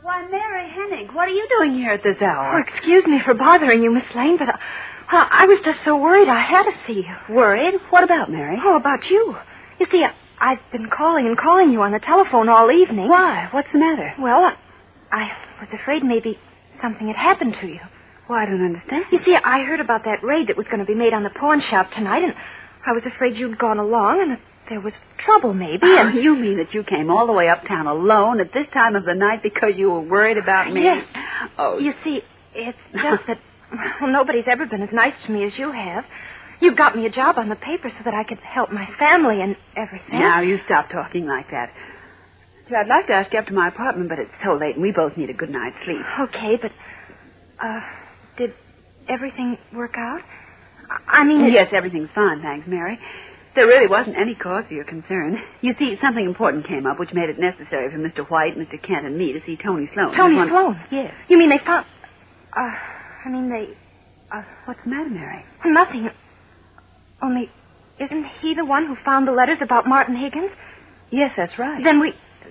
Why, Mary Hennig, what are you doing here at this hour? Oh, excuse me for bothering you, Miss Lane, but I was just so worried I had to see you. Worried? What about, Mary? Oh, about you. You see, I've been calling you on the telephone all evening. Why? What's the matter? Well, I was afraid maybe something had happened to you. Well, I don't understand. You see, I heard about that raid that was going to be made on the pawn shop tonight, and I was afraid you'd gone along and that there was trouble, maybe. Oh, you mean that you came all the way uptown alone at this time of the night because you were worried about me? Yes. Oh. You see, it's just that, well, nobody's ever been as nice to me as you have. You got me a job on the paper so that I could help my family and everything. Now, you stop talking like that. See, I'd like to ask you up to my apartment, but it's so late and we both need a good night's sleep. Okay, but, did everything work out? I mean... Yes, everything's fine, thanks, Mary. There really wasn't any cause for your concern. You see, something important came up which made it necessary for Mr. White, Mr. Kent, and me to see Tony Sloan. Tony Sloan? Yes. You mean they found... What's the matter, Mary? Nothing. Only, isn't he the one who found the letters about Martin Higgins? Yes, that's right. Then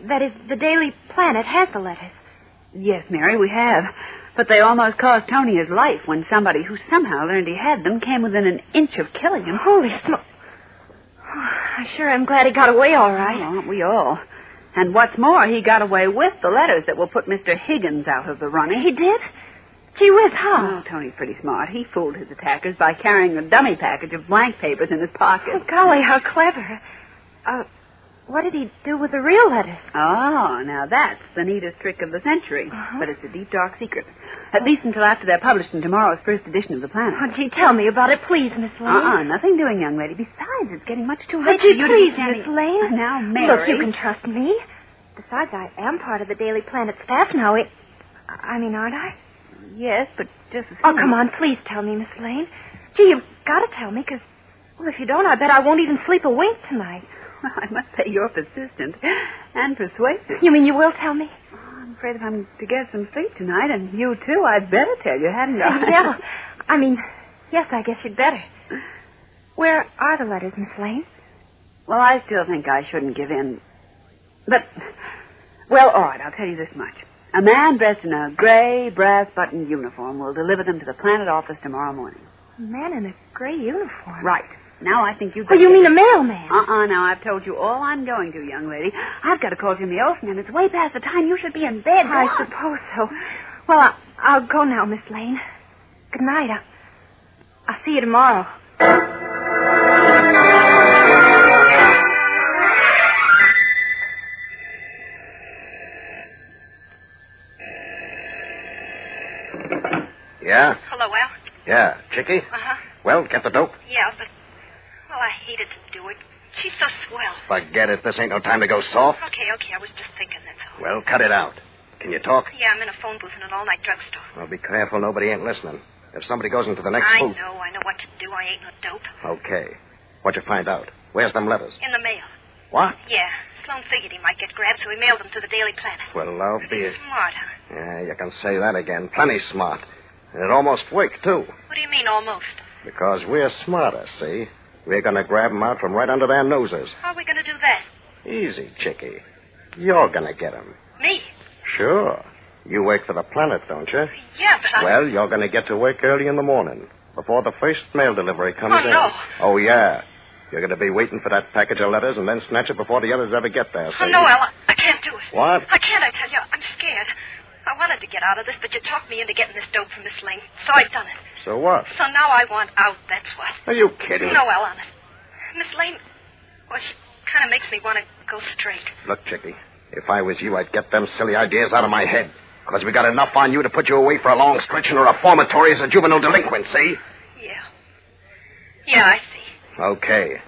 that is, the Daily Planet has the letters. Yes, Mary, we have. But they almost cost Tony his life when somebody who somehow learned he had them came within an inch of killing him. Holy smoke. I sure am glad he got away all right. Oh, aren't we all? And what's more, he got away with the letters that will put Mr. Higgins out of the running. He did? Gee whiz, how? Oh, Tony's pretty smart. He fooled his attackers by carrying a dummy package of blank papers in his pocket. Oh, golly, how clever. What did he do with the real letters? Oh, now that's the neatest trick of the century. But it's a deep, dark secret. At least until after they're published in tomorrow's first edition of the Planet. Oh, gee, tell me about it, please, Miss Lane. Nothing doing, young lady. Besides, it's getting much too Oh, late gee, for you please, to be Miss Lane. Now, Mary. Look, you can trust me. Besides, I am part of the Daily Planet staff now. Aren't I? Yes, but just as Oh, come on, please tell me, Miss Lane. Gee, you've got to tell me, because, if you don't, I bet I won't even sleep a wink tonight. Well, I must say you're persistent and persuasive. You mean you will tell me? Oh, I'm afraid if I'm to get some sleep tonight, and you too, I'd better tell you, hadn't I? Yeah. Yes, I guess you'd better. Where are the letters, Miss Lane? Well, I still think I shouldn't give in. But, well, all right, I'll tell you this much. A man dressed in a gray, brass-buttoned uniform will deliver them to the Planet office tomorrow morning. A man in a gray uniform? Right. Now I think you'd Oh, you mean a mailman? Now I've told you all I'm going to, young lady. I've got to call Jimmy Olsen, and it's way past the time you should be in bed. I suppose so. Well, I'll go now, Miss Lane. Good night. I'll see you tomorrow. Yeah? Hello, Al? Yeah. Chicky? Uh-huh. Well, get the dope? Yeah, but... Well, I hated to do it. She's so swell. Forget it. This ain't no time to go soft. Okay. I was just thinking, that's all. Well, cut it out. Can you talk? Yeah, I'm in a phone booth in an all-night drugstore. Well, be careful. Nobody ain't listening. If somebody goes into the next I booth... know what to do. I ain't no dope. Okay. What'd you find out? Where's them letters? In the mail. What? Yeah. Sloan figured he might get grabbed, so he mailed them to the Daily Planet. Well, I'll be... Smart, huh? Yeah, you can say that again. Plenty smart. And it almost worked, too. What do you mean, almost? Because we're smarter, see? We're going to grab them out from right under their noses. How are we going to do that? Easy, Chickie. You're going to get them. Me? Sure. You work for the Planet, don't you? Yeah, but Well, you're going to get to work early in the morning, before the first mail delivery comes in. no. Oh, yeah. You're going to be waiting for that package of letters and then snatch it before the others ever get there, see? Oh, no, Al. I can't do it. What? I can't, I tell you. I'm scared. I wanted to get out of this, but you talked me into getting this dope from Miss Lane, so I've done it. So what? So now I want out, that's what. Are you kidding? No, Al, honest. Miss Lane, well, she kind of makes me want to go straight. Look, Chickie, if I was you, I'd get them silly ideas out of my head. Because we got enough on you to put you away for a long stretch in a reformatory as a juvenile delinquent, see? Yeah, I see. Okay.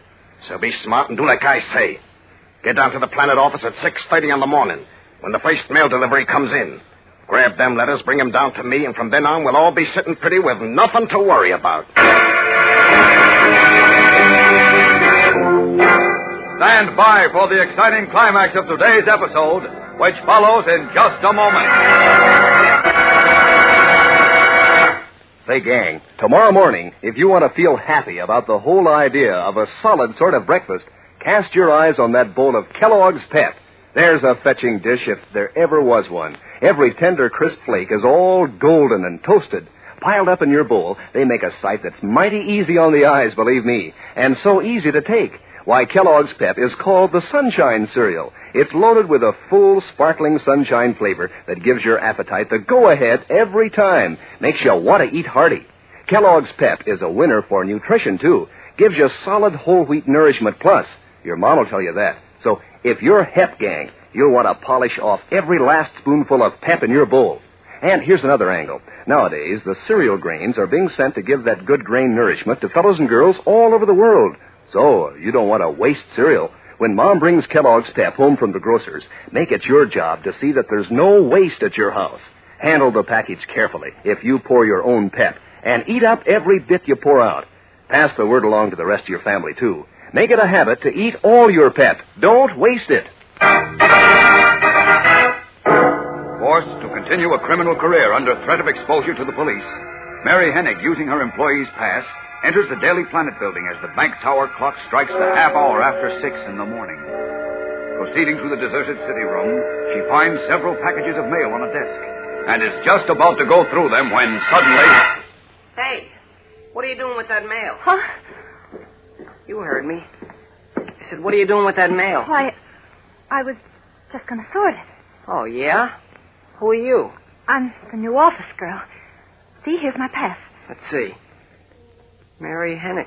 So be smart and do like I say. Get down to the Planet office at 6:30 in the morning, when the first mail delivery comes in. Grab them letters, bring them down to me, and from then on, we'll all be sitting pretty with nothing to worry about. Stand by for the exciting climax of today's episode, which follows in just a moment. Say, gang, tomorrow morning, if you want to feel happy about the whole idea of a solid sort of breakfast, cast your eyes on that bowl of Kellogg's Pep. There's a fetching dish if there ever was one. Every tender, crisp flake is all golden and toasted. Piled up in your bowl, they make a sight that's mighty easy on the eyes, believe me, and so easy to take. Why, Kellogg's Pep is called the Sunshine Cereal. It's loaded with a full, sparkling sunshine flavor that gives your appetite the go-ahead every time. Makes you want to eat hearty. Kellogg's Pep is a winner for nutrition, too. Gives you solid whole wheat nourishment plus. Your mom will tell you that. So if you're hep, gang, you'll want to polish off every last spoonful of pep in your bowl. And here's another angle. Nowadays, the cereal grains are being sent to give that good grain nourishment to fellows and girls all over the world. So you don't want to waste cereal. When Mom brings Kellogg's Pep home from the grocer's, make it your job to see that there's no waste at your house. Handle the package carefully if you pour your own Pep, and eat up every bit you pour out. Pass the word along to the rest of your family, too. Make it a habit to eat all your pep. Don't waste it. Forced to continue a criminal career under threat of exposure to the police, Mary Hennig, using her employee's pass, enters the Daily Planet building as the bank tower clock strikes the half hour after 6 in the morning. Proceeding through the deserted city room, she finds several packages of mail on a desk and is just about to go through them when suddenly... Hey, what are you doing with that mail? Huh? You heard me. I said, what are you doing with that mail? Why, I was just going to sort it. Oh, yeah? Who are you? I'm the new office girl. See, here's my pass. Let's see. Mary Hennig.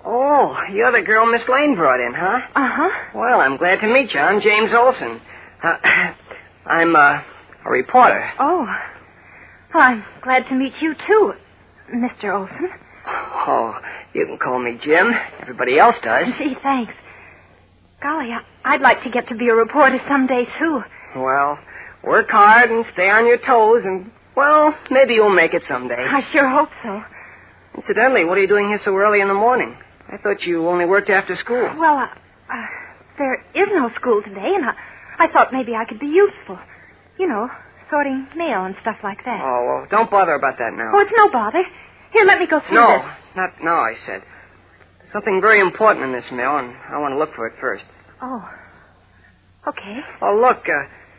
Oh, you're the girl Miss Lane brought in, huh? Uh-huh. Well, I'm glad to meet you. I'm James Olson. I'm a reporter. Oh. Well, I'm glad to meet you, too, Mr. Olson. Oh, you can call me Jim. Everybody else does. Gee, thanks. Golly, I'd like to get to be a reporter someday, too. Well, work hard and stay on your toes, and, well, maybe you'll make it someday. I sure hope so. Incidentally, what are you doing here so early in the morning? I thought you only worked after school. Well, there is no school today, and I thought maybe I could be useful. You know, sorting mail and stuff like that. Oh, well, don't bother about that now. Oh, it's no bother. Here, let me go through this. Not now, I said. There's something very important in this mail, and I want to look for it first. Oh. Okay. Oh, look,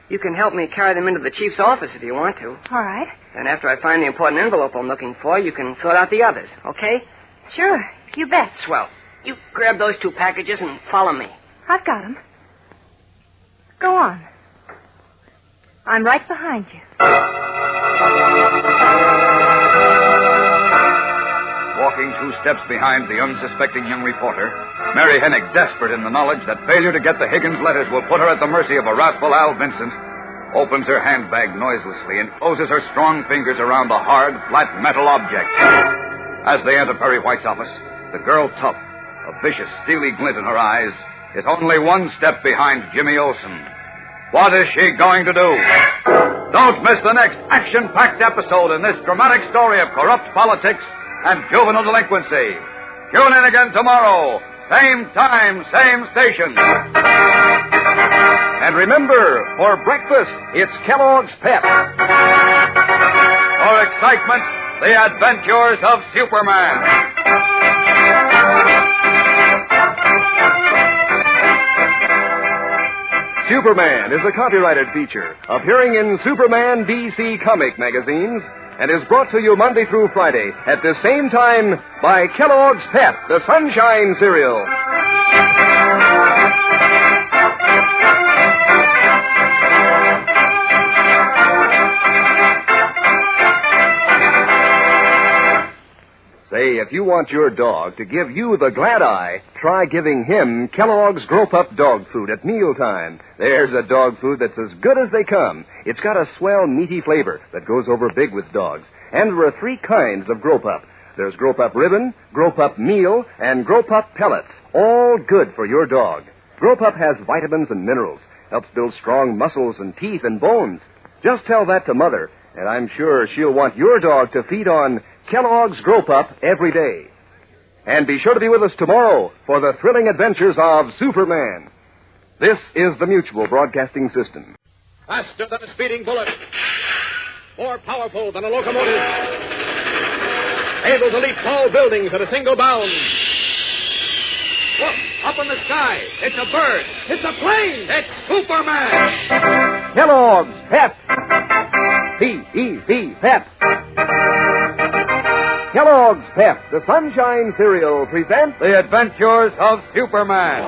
you can help me carry them into the chief's office if you want to. All right. And after I find the important envelope I'm looking for, you can sort out the others, okay? Sure. You bet. Swell. You grab those 2 packages and follow me. I've got them. Go on. I'm right behind you. Walking 2 steps behind the unsuspecting young reporter, Mary Hennig, desperate in the knowledge that failure to get the Higgins letters will put her at the mercy of a wrathful Al Vincent, opens her handbag noiselessly and closes her strong fingers around the hard, flat metal object. As they enter Perry White's office, the girl Tuff, a vicious, steely glint in her eyes, is only 1 step behind Jimmy Olsen. What is she going to do? Don't miss the next action-packed episode in this dramatic story of corrupt politics and juvenile delinquency. Tune in again tomorrow. Same time, same station. And remember, for breakfast, it's Kellogg's Pep. For excitement, the adventures of Superman. Superman is a copyrighted feature appearing in Superman DC comic magazines and is brought to you Monday through Friday at the same time by Kellogg's Pep, the Sunshine Cereal. Say, if you want your dog to give you the glad eye, try giving him Kellogg's Grow-Pup dog food at mealtime. There's a dog food that's as good as they come. It's got a swell, meaty flavor that goes over big with dogs. And there are 3 kinds of Grow-Pup. There's Grow-Pup Ribbon, Grow-Pup Meal, and Grow-Pup Pellets, all good for your dog. Grow-Pup has vitamins and minerals, helps build strong muscles and teeth and bones. Just tell that to Mother, and I'm sure she'll want your dog to feed on Kellogg's Grow-Pup every day. And be sure to be with us tomorrow for the thrilling adventures of Superman. This is the Mutual Broadcasting System. Faster than a speeding bullet. More powerful than a locomotive. Able to leap tall buildings at a single bound. Look, up in the sky. It's a bird. It's a plane. It's Superman. Kellogg's Pep. P-E-P, Pep. Kellogg's Pep, the Sunshine Cereal, presents The Adventures of Superman.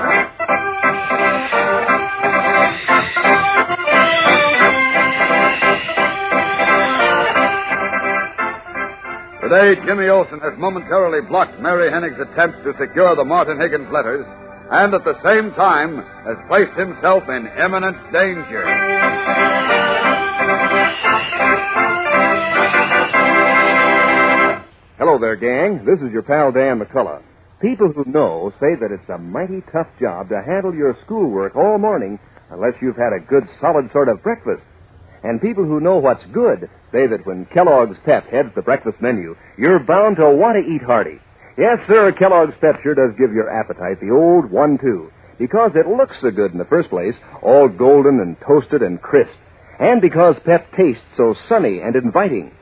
Today, Jimmy Olsen has momentarily blocked Mary Hennig's attempts to secure the Martin Higgins letters, and at the same time has placed himself in imminent danger. Hello there, gang. This is your pal Dan McCullough. People who know say that it's a mighty tough job to handle your schoolwork all morning unless you've had a good, solid sort of breakfast. And people who know what's good say that when Kellogg's Pep heads the breakfast menu, you're bound to want to eat hearty. Yes, sir, Kellogg's Pep sure does give your appetite the old 1-2. Because it looks so good in the first place, all golden and toasted and crisp. And because Pep tastes so sunny and inviting.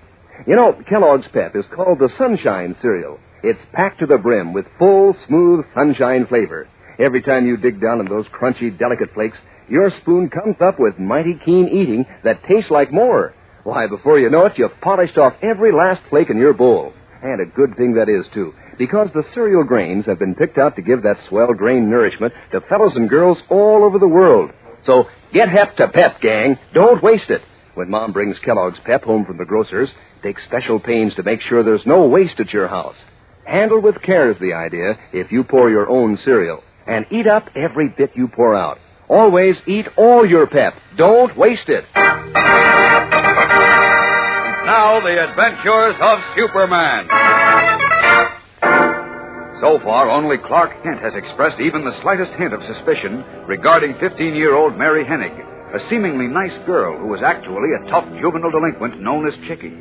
You know, Kellogg's Pep is called the Sunshine Cereal. It's packed to the brim with full, smooth sunshine flavor. Every time you dig down in those crunchy, delicate flakes, your spoon comes up with mighty keen eating that tastes like more. Why, before you know it, you've polished off every last flake in your bowl. And a good thing that is, too, because the cereal grains have been picked out to give that swell grain nourishment to fellows and girls all over the world. So get hep to Pep, gang. Don't waste it. When Mom brings Kellogg's Pep home from the grocer's, take special pains to make sure there's no waste at your house. Handle with care is the idea if you pour your own cereal. And eat up every bit you pour out. Always eat all your Pep. Don't waste it. Now, the adventures of Superman. So far, only Clark Kent has expressed even the slightest hint of suspicion regarding 15-year-old Mary Hennig, a seemingly nice girl who was actually a tough juvenile delinquent known as Chicky.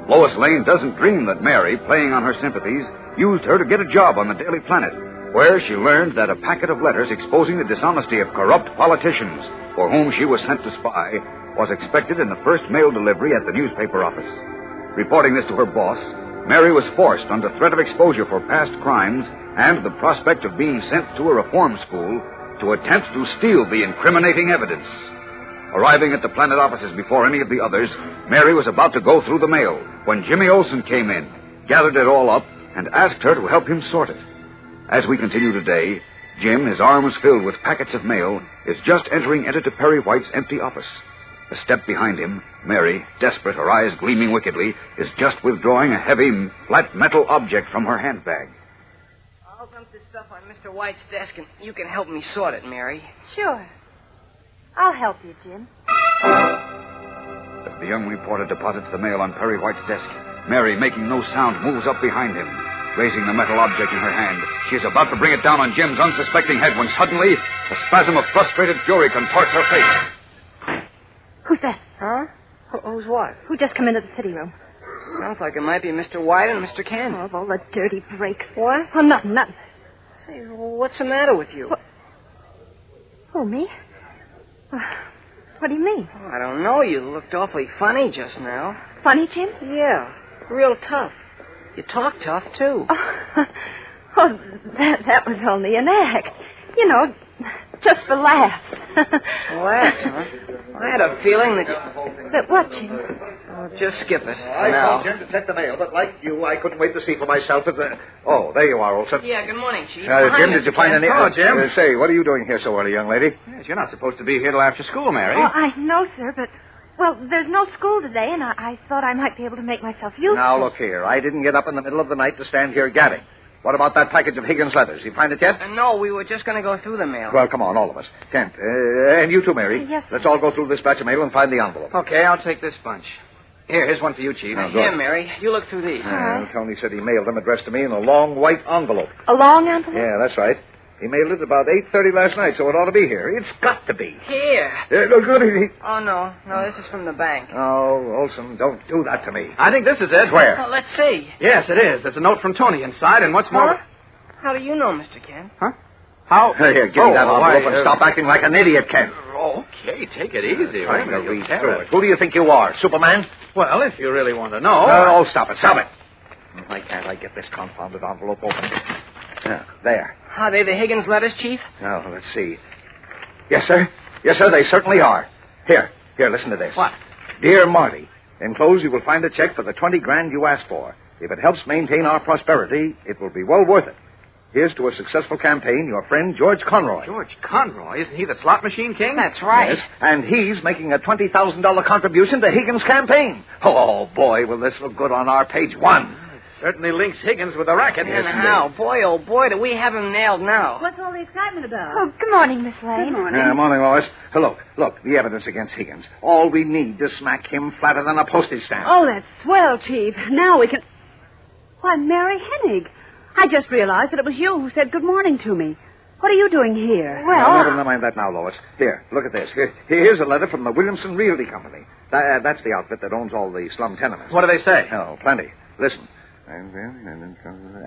Lois Lane doesn't dream that Mary, playing on her sympathies, used her to get a job on the Daily Planet, where she learned that a packet of letters exposing the dishonesty of corrupt politicians for whom she was sent to spy was expected in the first mail delivery at the newspaper office. Reporting this to her boss, Mary was forced, under threat of exposure for past crimes and the prospect of being sent to a reform school, to attempt to steal the incriminating evidence. Arriving at the Planet offices before any of the others, Mary was about to go through the mail when Jimmy Olsen came in, gathered it all up, and asked her to help him sort it. As we continue today, Jim, his arms filled with packets of mail, is just entering Editor Perry White's empty office. A step behind him, Mary, desperate, her eyes gleaming wickedly, is just withdrawing a heavy, flat metal object from her handbag. I'll dump this stuff on Mr. White's desk, and you can help me sort it, Mary. Sure. I'll help you, Jim. As the young reporter deposits the mail on Perry White's desk, Mary, making no sound, moves up behind him. Raising the metal object in her hand, she is about to bring it down on Jim's unsuspecting head when suddenly a spasm of frustrated fury contorts her face. Who's that? Huh? Who's what? Who just come into the city room? Sounds like it might be Mr. White and Mr. Kent. Oh, of all the dirty breaks. What? Oh, nothing. Say, what's the matter with you? Who, me? What do you mean? Oh, I don't know. You looked awfully funny just now. Funny, Jim? Yeah, real tough. You talk tough, too. Oh, that was only an act. You know, just for laughs. Laughs, huh? I had a feeling that... That what, Jim? Oh, just skip it. I called Jim to check the mail, but like you, I couldn't wait to see for myself at the... Oh, there you are, Olson. Yeah, good morning, Chief. Jim, did you find any... Oh, Jim. Say, what are you doing here so early, young lady? Yes, you're not supposed to be here till after school, Mary. Oh, I know, sir, but... Well, there's no school today, and I thought I might be able to make myself useful. Now, look here. I didn't get up in the middle of the night to stand here gadding. What about that package of Higgins letters? You find it yet? No, we were just going to go through the mail. Well, come on, all of us. Kent, and you too, Mary. Yes, sir. Let's all go through this batch of mail and find the envelope. Okay, I'll take this bunch. Here's one for you, Chief. Here, Mary. You look through these. Tony said he mailed them addressed to me in a long white envelope. A long envelope? Yeah, that's right. He mailed it about 8:30 last night, so it ought to be here. It's got to be. Here. Look, good. Oh, no, this is from the bank. Oh, Olson, don't do that to me. I think this is it. Where? Well, let's see. Yes, it is. There's a note from Tony inside, and what's more... Huh? How do you know, Mr. Kent? Huh? How? Here, give me that envelope and stop acting like an idiot, Kent. Okay, take it easy. I'm going to read through it. Who do you think you are, Superman? Well, if you really want to know... Oh, stop it. Why can't I get this confounded envelope open? Yeah, there. Are they the Higgins letters, Chief? Now, let's see. Yes, sir. Yes, sir, they certainly are. Here, listen to this. What? Dear Marty, enclosed you will find a check for the $20,000 you asked for. If it helps maintain our prosperity, it will be well worth it. Here's to a successful campaign, your friend George Conroy. George Conroy? Isn't he the slot machine king? That's right. Yes, and he's making a $20,000 contribution to Higgins' campaign. Oh, boy, will this look good on our page 1. Certainly links Higgins with the racket. And how? Boy, oh boy, do we have him nailed now. What's all the excitement about? Oh, good morning, Miss Lane. Good morning. Morning, Lois. Look, the evidence against Higgins. All we need to smack him flatter than a postage stamp. Oh, that's swell, Chief. Now we can... Why, Mary Hennig. I just realized that it was you who said good morning to me. What are you doing here? Well, never mind that now, Lois. Here, look at this. Here's a letter from the Williamson Realty Company. That's the outfit that owns all the slum tenements. What do they say? Oh, plenty. Listen.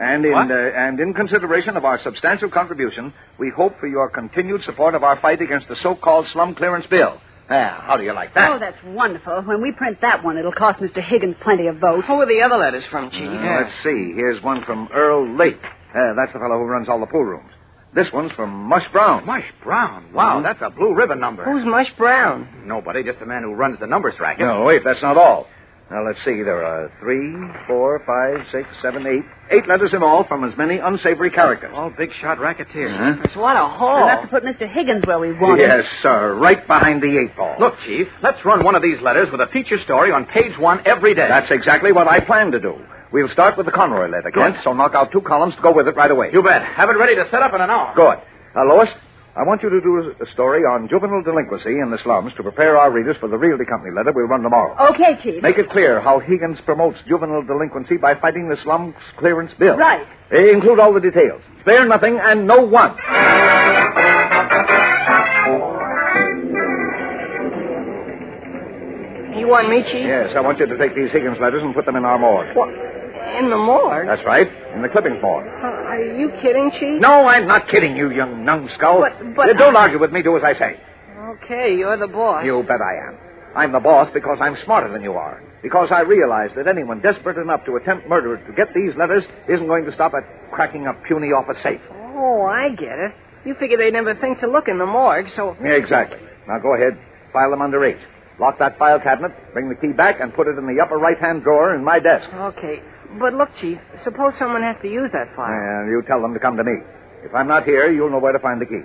And in consideration of our substantial contribution, we hope for your continued support of our fight against the so-called slum clearance bill. How do you like that? Oh, that's wonderful. When we print that one, it'll cost Mr. Higgins plenty of votes. Who are the other letters from, Chief? Let's see. Here's one from Earl Lake. That's the fellow who runs all the pool rooms. This one's from Mush Brown. Mush Brown? Wow, that's a blue ribbon number. Who's Mush Brown? Nobody, just the man who runs the numbers racket. No, wait, that's not all. Now, let's see. There are 3, 4, 5, 6, 7, 8. 8 letters in all from as many unsavory characters. All big shot racketeers. That's what a haul. Enough to put Mr. Higgins where we want him. Yes, sir. Right behind the 8 ball. Look, Chief, let's run one of these letters with a feature story on page 1 every day. That's exactly what I plan to do. We'll start with the Conroy letter, Kent, so knock out 2 columns to go with it right away. You bet. Have it ready to set up in an hour. Good. Now, Lois, I want you to do a story on juvenile delinquency in the slums to prepare our readers for the Realty Company letter we'll run tomorrow. Okay, Chief. Make it clear how Higgins promotes juvenile delinquency by fighting the slum clearance bill. Right. Include all the details. Spare nothing and no one. You want me, Chief? Yes, I want you to take these Higgins letters and put them in our morgue. What? In the morgue? That's right. In the clipping morgue. Are you kidding, Chief? No, I'm not kidding you, young numbskull. But don't argue with me. Do as I say. Okay, you're the boss. You bet I am. I'm the boss because I'm smarter than you are. Because I realize that anyone desperate enough to attempt murder to get these letters isn't going to stop at cracking a puny office safe. Oh, I get it. You figure they'd never think to look in the morgue, so... Yeah, exactly. Now go ahead. File them under H. Lock that file cabinet, bring the key back, and put it in the upper right-hand drawer in my desk. Okay. But look, Chief, suppose someone has to use that file. And you tell them to come to me. If I'm not here, you'll know where to find the key.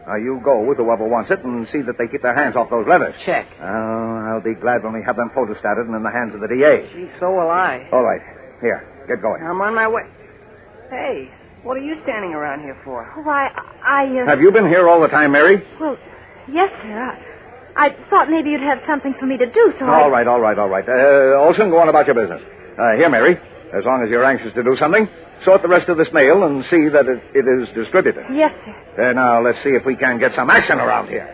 Now, you go with whoever wants it and see that they keep their hands off those letters. Check. Oh, I'll be glad when we have them photostated and in the hands of the DA. Gee, so will I. All right. Here, get going. I'm on my way. Hey, what are you standing around here for? Why, Have you been here all the time, Mary? Well, yes, sir. I thought maybe you'd have something for me to do, so All right. Olson, go on about your business. Here, Mary, as long as you're anxious to do something, sort the rest of this mail and see that it is distributed. Yes, sir. Now, let's see if we can get some action around here.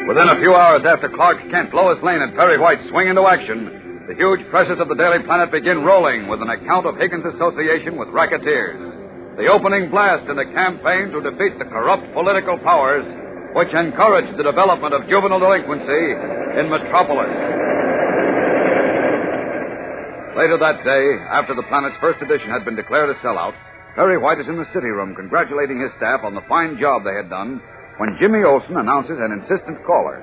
Within a few hours after Clark Kent, Lois Lane, and Perry White swing into action, the huge presses of the Daily Planet begin rolling with an account of Higgins' association with racketeers. The opening blast in the campaign to defeat the corrupt political powers which encouraged the development of juvenile delinquency in Metropolis. Later that day, after the Planet's first edition had been declared a sellout, Perry White is in the city room congratulating his staff on the fine job they had done when Jimmy Olsen announces an insistent caller.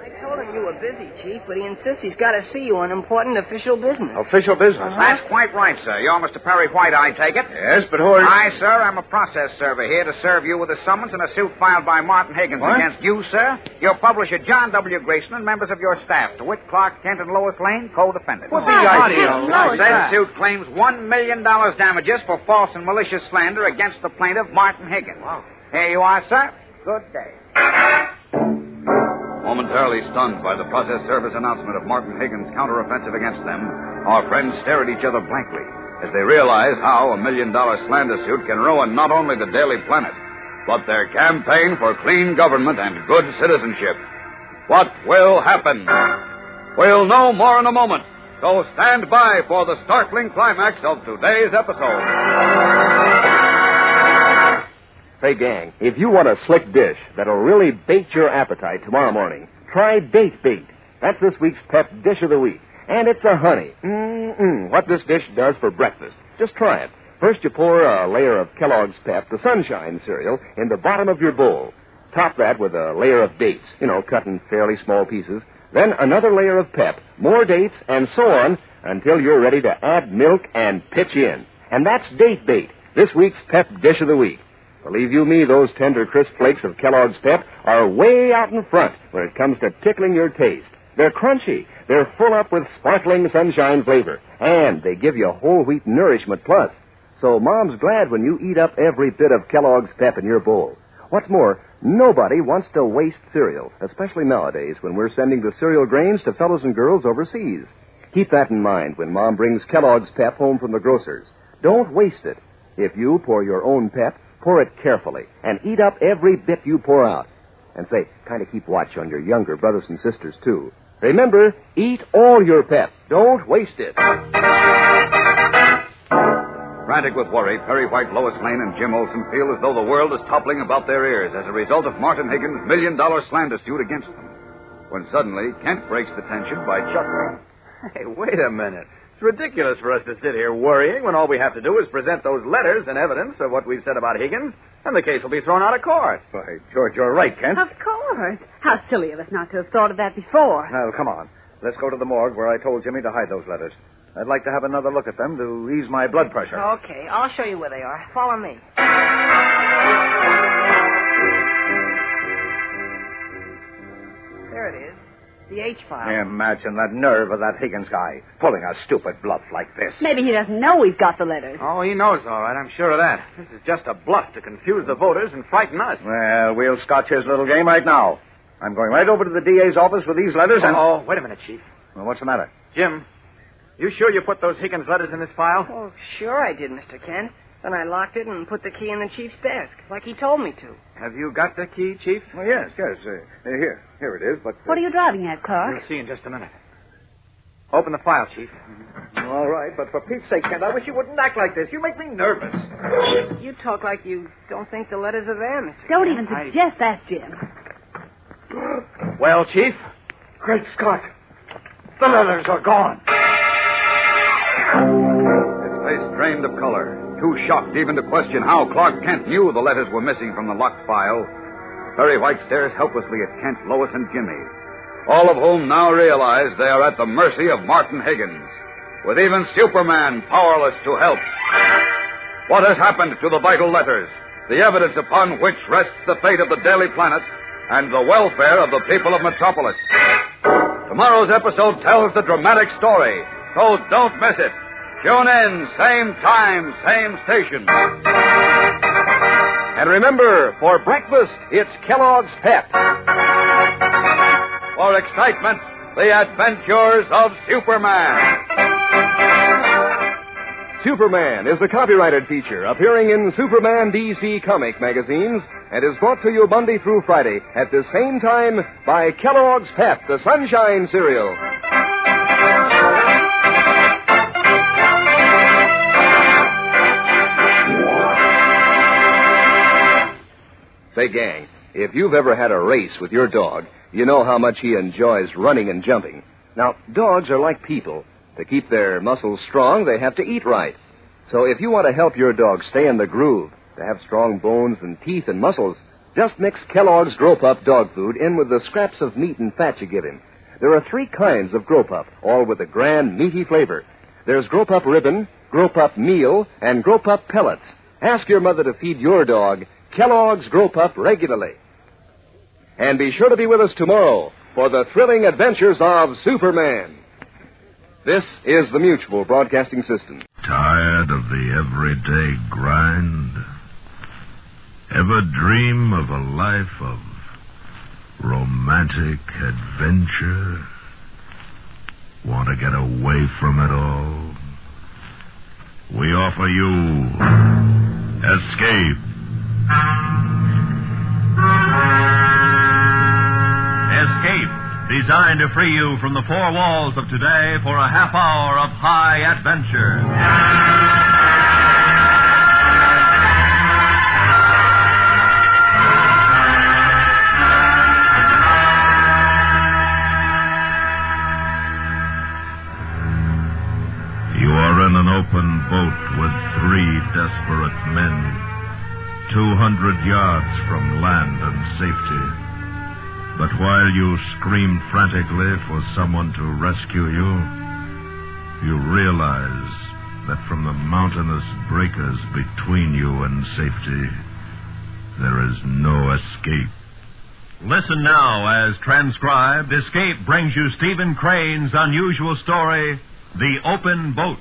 I told him you were busy, Chief, but he insists he's got to see you on important official business. Official business? That's quite right, sir. You're Mr. Perry White, I take it? Yes, but who are you? Aye, sir. I'm a process server here to serve you with a summons and a suit filed by Martin Higgins against you, sir, your publisher, John W. Grayson, and members of your staff, to wit, Clark Kent and Lois Lane, co-defendants. What the idea? Said suit claims $1 million damages for false and malicious slander against the plaintiff, Martin Higgins. Wow. Here you are, sir. Good day. Momentarily stunned by the process service announcement of Martin Higgins' counteroffensive against them, our friends stare at each other blankly as they realize how a $1 million slander suit can ruin not only the Daily Planet, but their campaign for clean government and good citizenship. What will happen? We'll know more in a moment, so stand by for the startling climax of today's episode. Say, gang, if you want a slick dish that'll really bait your appetite tomorrow morning, try Date Bait. That's this week's Pep Dish of the Week. And it's a honey. What this dish does for breakfast. Just try it. First, you pour a layer of Kellogg's Pep, the Sunshine cereal, in the bottom of your bowl. Top that with a layer of dates, cut in fairly small pieces. Then another layer of Pep, more dates, and so on, until you're ready to add milk and pitch in. And that's Date Bait, this week's Pep Dish of the Week. Believe you me, those tender, crisp flakes of Kellogg's Pep are way out in front when it comes to tickling your taste. They're crunchy. They're full up with sparkling sunshine flavor. And they give you whole wheat nourishment plus. So Mom's glad when you eat up every bit of Kellogg's Pep in your bowl. What's more, nobody wants to waste cereal, especially nowadays when we're sending the cereal grains to fellows and girls overseas. Keep that in mind when Mom brings Kellogg's Pep home from the grocer's. Don't waste it. If you pour your own Pep, pour it carefully and eat up every bit you pour out. And say, kind of keep watch on your younger brothers and sisters, too. Remember, eat all your pep. Don't waste it. Frantic with worry, Perry White, Lois Lane, and Jim Olsen feel as though the world is toppling about their ears as a result of Martin Higgins' $1 million slander suit against them. When suddenly, Kent breaks the tension by chuckling. Hey, wait a minute. It's ridiculous for us to sit here worrying when all we have to do is present those letters and evidence of what we've said about Higgins, and the case will be thrown out of court. Why, George, you're right, Kent. Of course. How silly of us not to have thought of that before. Well, come on. Let's go to the morgue where I told Jimmy to hide those letters. I'd like to have another look at them to ease my blood pressure. Okay, I'll show you where they are. Follow me. There it is. The H file. Imagine the nerve of that Higgins guy, pulling a stupid bluff like this. Maybe he doesn't know we've got the letters. Oh, he knows, all right. I'm sure of that. This is just a bluff to confuse the voters and frighten us. Well, we'll scotch his little game right now. I'm going right over to the DA's office with these letters and... Oh, wait a minute, Chief. Well, what's the matter? Jim, you sure you put those Higgins letters in this file? Oh, sure I did, Mr. Kent. Then I locked it and put the key in the chief's desk, like he told me to. Have you got the key, Chief? Oh, yes. Here it is, but... What are you driving at, Clark? You'll see in just a minute. Open the file, Chief. All right, but for Pete's sake, Kent, I wish you wouldn't act like this. You make me nervous. You talk like you don't think the letters are there, Mr. Don't Kent. even suggest that, Jim. Well, Chief? Great Scott. The letters are gone. His face drained of color. Too shocked even to question how Clark Kent knew the letters were missing from the locked file, Perry White stares helplessly at Kent, Lois, and Jimmy, all of whom now realize they are at the mercy of Martin Higgins, with even Superman powerless to help. What has happened to the vital letters, the evidence upon which rests the fate of the Daily Planet and the welfare of the people of Metropolis? Tomorrow's episode tells the dramatic story, so don't miss it. Tune in, same time, same station. And remember, for breakfast, it's Kellogg's Pep. For excitement, the adventures of Superman. Superman is a copyrighted feature appearing in Superman DC comic magazines and is brought to you Monday through Friday at the same time by Kellogg's Pep, the Sunshine Cereal. Say, gang, if you've ever had a race with your dog, you know how much he enjoys running and jumping. Now, dogs are like people. To keep their muscles strong, they have to eat right. So if you want to help your dog stay in the groove, to have strong bones and teeth and muscles, just mix Kellogg's Grow Pup dog food in with the scraps of meat and fat you give him. There are 3 kinds of Grow Pup, all with a grand, meaty flavor. There's Grow Pup Ribbon, Grow Pup Meal, and Grow Pup Pellets. Ask your mother to feed your dog Kellogg's Grow Pup regularly. And be sure to be with us tomorrow for the thrilling adventures of Superman. This is the Mutual Broadcasting System. Tired of the everyday grind? Ever dream of a life of romantic adventure? Want to get away from it all? We offer you Escape. Escape, designed to free you from the 4 walls of today for a half hour of high adventure. You are in an open boat with 3 desperate men, 200 yards from land and safety. But while you scream frantically for someone to rescue you, you realize that from the mountainous breakers between you and safety, there is no escape. Listen now as transcribed, Escape brings you Stephen Crane's unusual story, The Open Boat.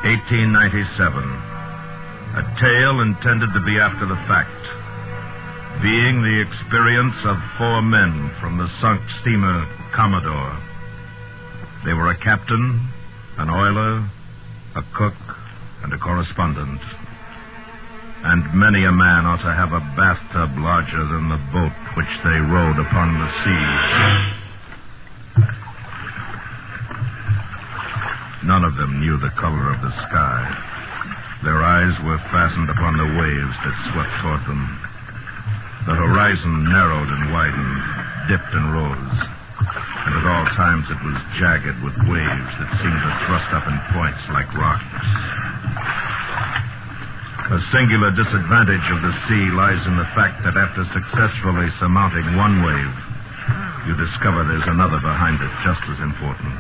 1897. A tale intended to be after the fact, being the experience of 4 men from the sunk steamer Commodore. They were a captain, an oiler, a cook, and a correspondent. And many a man ought to have a bathtub larger than the boat which they rowed upon the sea. None of them knew the color of the sky. Their eyes were fastened upon the waves that swept toward them. The horizon narrowed and widened, dipped and rose, and at all times it was jagged with waves that seemed to thrust up in points like rocks. A singular disadvantage of the sea lies in the fact that after successfully surmounting one wave, you discover there's another behind it just as important,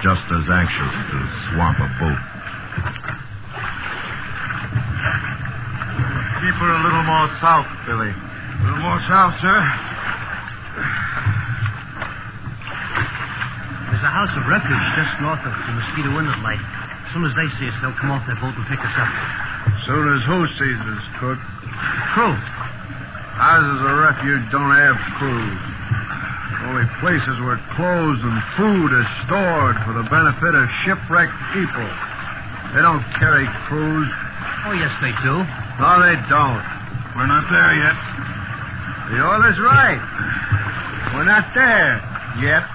just as anxious to swamp a boat. Keep her a little more south, Billy. A little more south, sir. There's a house of refuge just north of the Mosquito Inlet light. As soon as they see us, they'll come off their boat and pick us up. Soon as who sees us, Cook? Crew. Houses of refuge don't have crews. Only places where clothes and food are stored for the benefit of shipwrecked people. They don't carry crews. Oh, yes, they do. No, they don't. We're not there yet. The oiler's right. We're not there yet.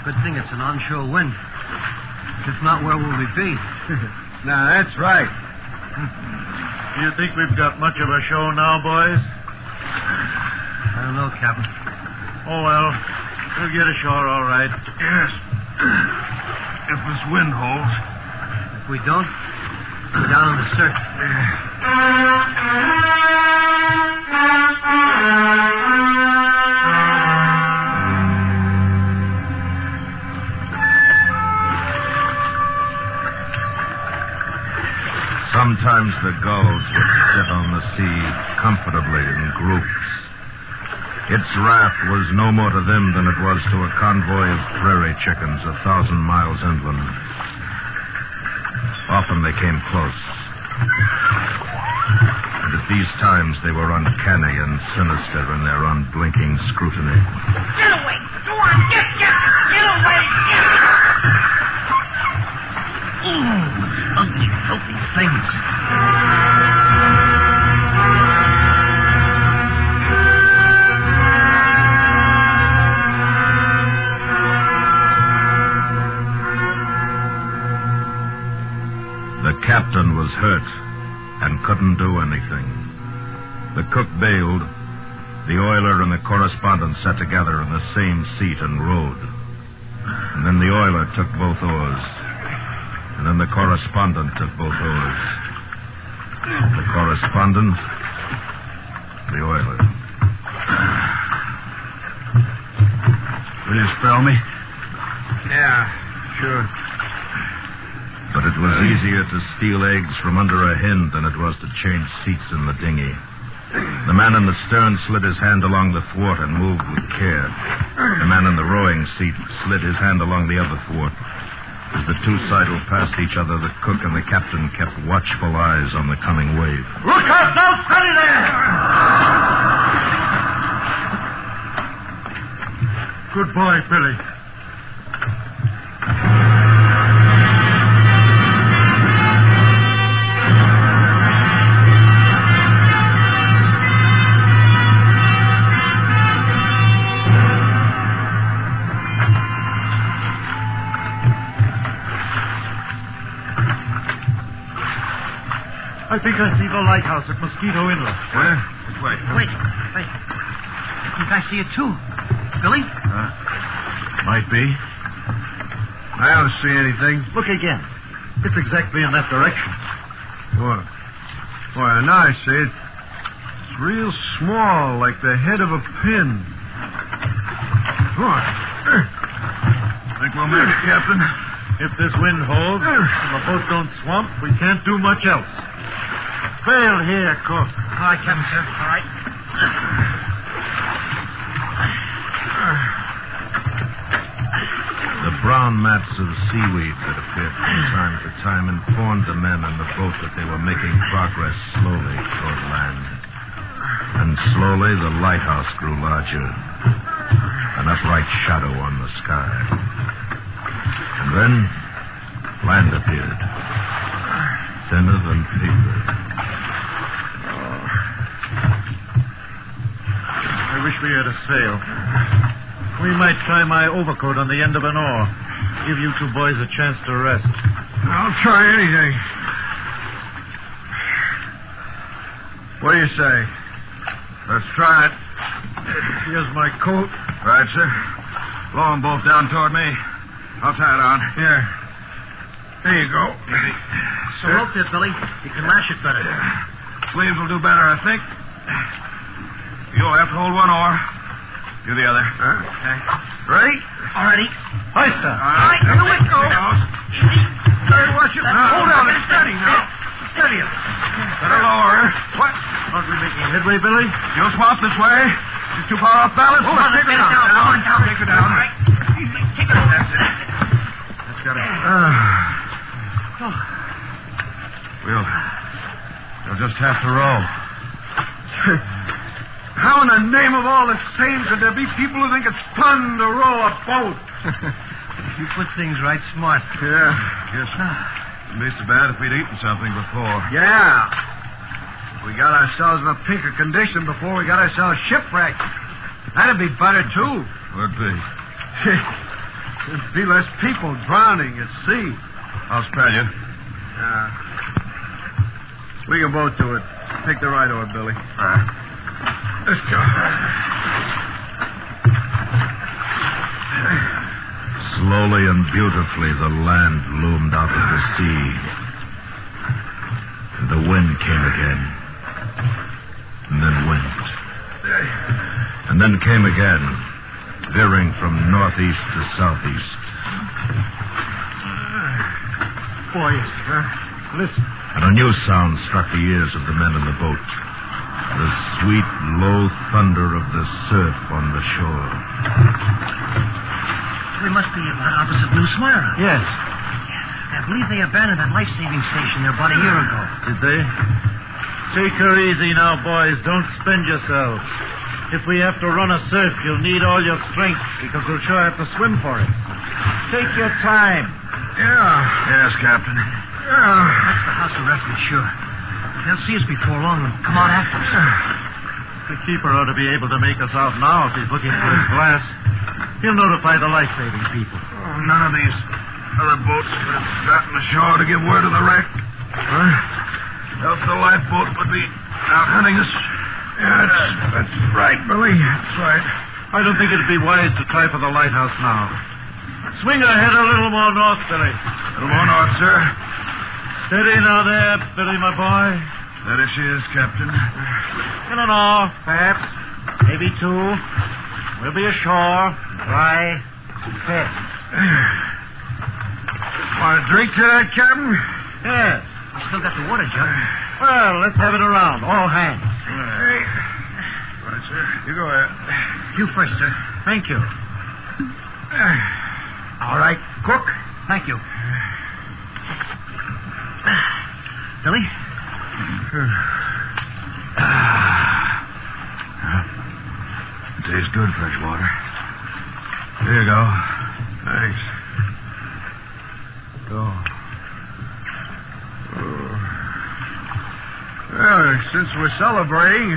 Good thing it's an onshore wind. If not, where will we be? Now, that's right. You think we've got much of a show now, boys? I don't know, Captain. Oh, well, we'll get ashore all right. Yes. If this wind holds. If we don't, we're down on the search. Sometimes the gulls would sit on the sea comfortably in groups. Its wrath was no more to them than it was to a convoy of prairie chickens 1,000 miles inland. Often they came close. And at these times they were uncanny and sinister in their unblinking scrutiny. Get away! Go on, get away! Ugly, filthy things. The captain was hurt and couldn't do anything. The cook bailed. The oiler and the correspondent sat together in the same seat and rowed. And then the oiler took both oars. And then the correspondent took both oars. The correspondent, the oiler. Will you spell me? Yeah, sure. But it was easier to steal eggs from under a hen than it was to change seats in the dinghy. The man in the stern slid his hand along the thwart and moved with care. The man in the rowing seat slid his hand along the other thwart. As the two sidled past each other, the cook and the captain kept watchful eyes on the coming wave. Look out! Now, steady there! Good boy, Billy. I think I see the lighthouse at Mosquito Inlet. Where? This way. Wait. I think I see it too. Billy? Might be. I don't see anything. Look again. It's exactly in that direction. Why, now I see it. It's real small, like the head of a pin. Think we'll make it, Captain? If this wind holds and the boat don't swamp, we can't do much else. Bail here, Cook. All right, Captain, sir. All right. The brown mats of seaweed that appeared from time to time informed the men in the boat that they were making progress slowly toward land. And slowly the lighthouse grew larger. an upright shadow on the sky. And then land appeared, thinner than paper. I wish we had a sail. We might try my overcoat on the end of an oar. Give you two boys a chance to rest. I'll try anything. What do you say? Let's try it. Here's my coat. Right, sir. Blow them both down toward me. I'll tie it on. Here. There you go. So rope there, Billy. You can lash it better. Sleeves will do better, I think. You'll have to hold one oar. You the other. Okay. Ready? Alrighty. Hoist her. All right, here we go. Easy. Hey, watch it. Hold on. It's steady now. Steady it. Better lower her. What? Aren't we making headway, Billy? You'll swap this way. She's too far off balance. Hold on, take her down. down. Take her down. All right. Take her down. That's it. That's got it. We'll just have to row. How in the name of all the saints could there be people who think it's fun to row a boat? You put things right smart. Yeah, guess wouldn't be so bad if we'd eaten something before. Yeah. We got ourselves in a pinker condition before we got ourselves shipwrecked. That'd be better, too. Would be. There'd be less people drowning at sea. I'll spell you. We can both do it. Take the right oar, Billy. All right. Let's go. Slowly and beautifully, the land loomed out of the sea. And the wind came again. And then went. And then came again, veering from northeast to southeast. Boys, listen. And a new sound struck the ears of the men in the boat. The sweet, low thunder of the surf on the shore. We must be opposite New Smyrna. Yes. I believe they abandoned that life-saving station there about a year ago. Did they? Take her easy now, boys. Don't spend yourselves. If we have to run a surf, you'll need all your strength, because we'll sure have to swim for it. Take your time. Yeah. Yes, Captain. That's the house of refuge, sure. They'll see us before long and come out after us. The keeper ought to be able to make us out now if he's looking for his glass. He'll notify the life-saving people. Oh, none of these other boats could have gotten ashore to give word of the wreck. Huh? Else the lifeboat would be out hunting us. Yeah, that's right, Billy. That's right. I don't think it'd be wise to try for the lighthouse now. Swing her head a little more north, Billy. A little more north, sir. Steady now there, Billy, my boy. There she is, Captain. I don't know. Perhaps. Maybe two. We'll be ashore. Dry. Fed. Want a drink to that, Captain? Yes. We still got the water jug. Well, let's have it around. All hands. Right, sir. You go ahead. You first, sir. Thank you. All right, cook. Thank you. Billy? It tastes good, fresh water. Here you go. Thanks. Go. Well, since we're celebrating,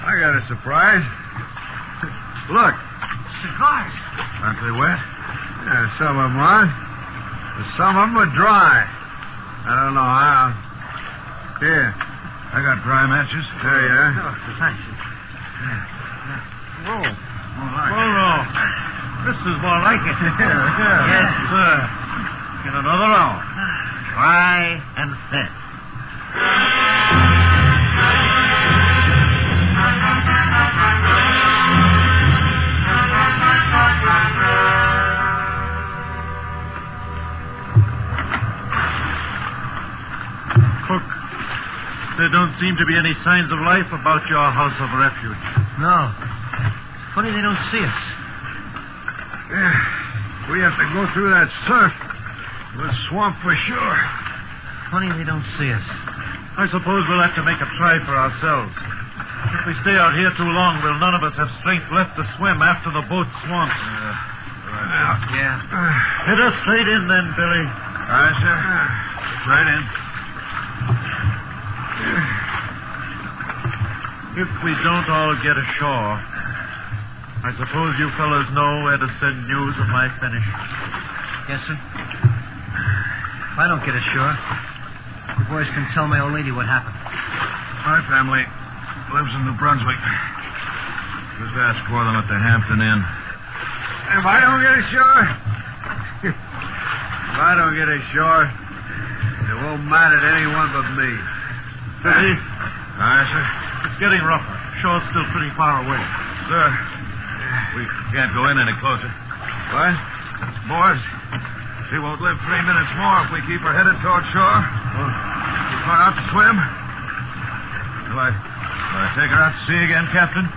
I got a surprise. Look. Cigars. Aren't they wet? Yeah, some of them are. Some of them are dry. I don't know how. Here. I got dry matches. There you are. Oh, thanks. Whoa. No. This is more like it. Yes, sir. Get another round. Dry and thin. Cook, there don't seem to be any signs of life about your house of refuge. No. It's funny they don't see us. Yeah, we have to go through that surf. The swamp for sure. Funny they don't see us. I suppose we'll have to make a try for ourselves. If we stay out here too long, will none of us have strength left to swim after the boat swamps? Yeah. Hit us straight in then, Billy. All right, sir. Right in. If we don't all get ashore, I suppose you fellas know where to send news of my finish. Yes, sir. If I don't get ashore, the boys can tell my old lady what happened. My family lives in New Brunswick. Just ask for them at the Hampton Inn. If I don't get ashore, it won't matter to anyone but me. Billy? Aye, sir. It's getting rougher. Shore's still pretty far away. Sir, we can't go in any closer. What? Boys, she won't live 3 minutes more if we keep her headed toward shore. You going out to swim? Will I take her out to sea again, Captain?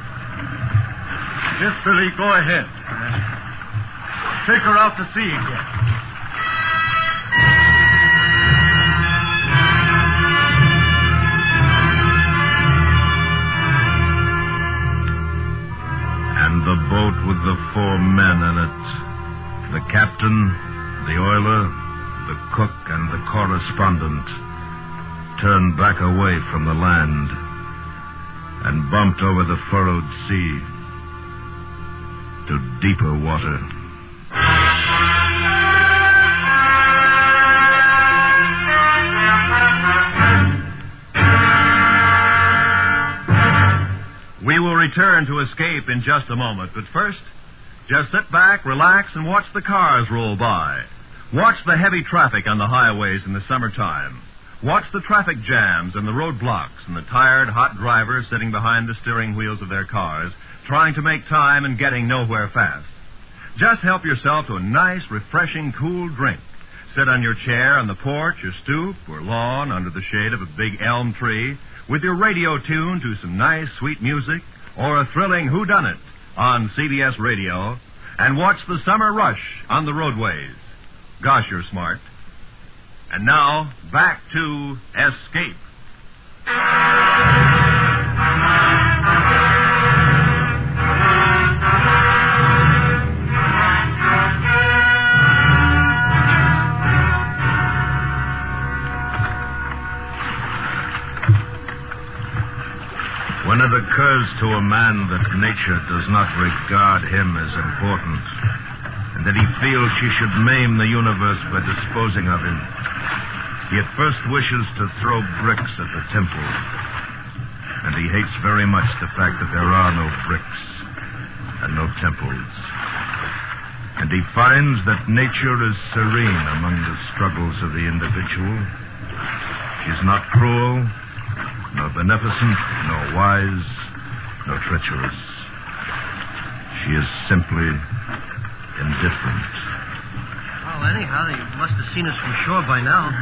Yes, Billy, go ahead. Take her out to sea again. And the boat with the 4 men in it, the captain, the oiler, the cook, and the correspondent, turned back away from the land and bumped over the furrowed sea to deeper water. We will return to Escape in just a moment, but first, just sit back, relax, and watch the cars roll by. Watch the heavy traffic on the highways in the summertime. Watch the traffic jams and the roadblocks and the tired, hot drivers sitting behind the steering wheels of their cars, trying to make time and getting nowhere fast. Just help yourself to a nice, refreshing, cool drink. Sit on your chair on the porch or stoop or lawn under the shade of a big elm tree with your radio tuned to some nice, sweet music or a thrilling whodunit on CBS Radio and watch the summer rush on the roadways. Gosh, you're smart. And now, back to Escape. When it occurs to a man that nature does not regard him as important, and that he feels she should maim the universe by disposing of him, he at first wishes to throw bricks at the temple. And he hates very much the fact that there are no bricks and no temples. And he finds that nature is serene among the struggles of the individual. She's not cruel, nor beneficent, nor wise, nor treacherous. She is simply indifferent. Well, anyhow, they must have seen us from shore by now.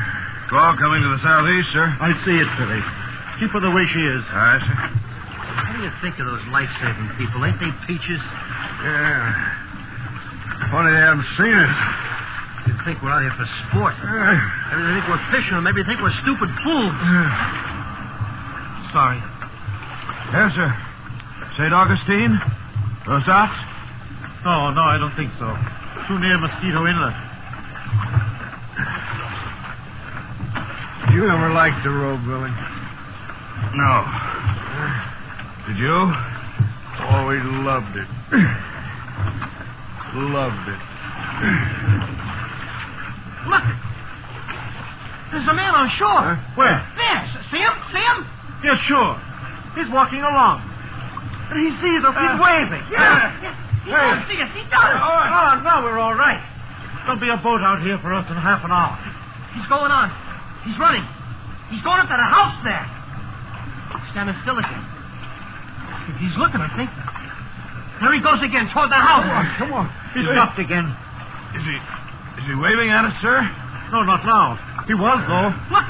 Squall coming to the southeast, sir. I see it, Billy. Keep her the way she is. All right, sir. What do you think of those life-saving people? Ain't they peaches? Yeah. Funny they haven't seen us. You'd think we're out here for sport. Maybe they think we're fishing, or maybe they think we're stupid fools. Sorry. Yes, sir. St. Augustine? Those dots? No, I don't think so. Too near Mosquito Inlet. You never liked the road, Billy? No. Did you? Always loved it. Loved it. Look! There's a man on shore. Where? There. See him? See him? Yeah, sure. He's walking along. He sees us. He's waving. Yeah. He does see us. He does. Oh, no, we're all right. There'll be a boat out here for us in half an hour. He's going on. He's running. He's going up to the house there. Standing still again. He's looking, I think. There he goes again, toward the house. Come on. He stopped again. Is he waving at us, sir? No, not now. He was, though. Look.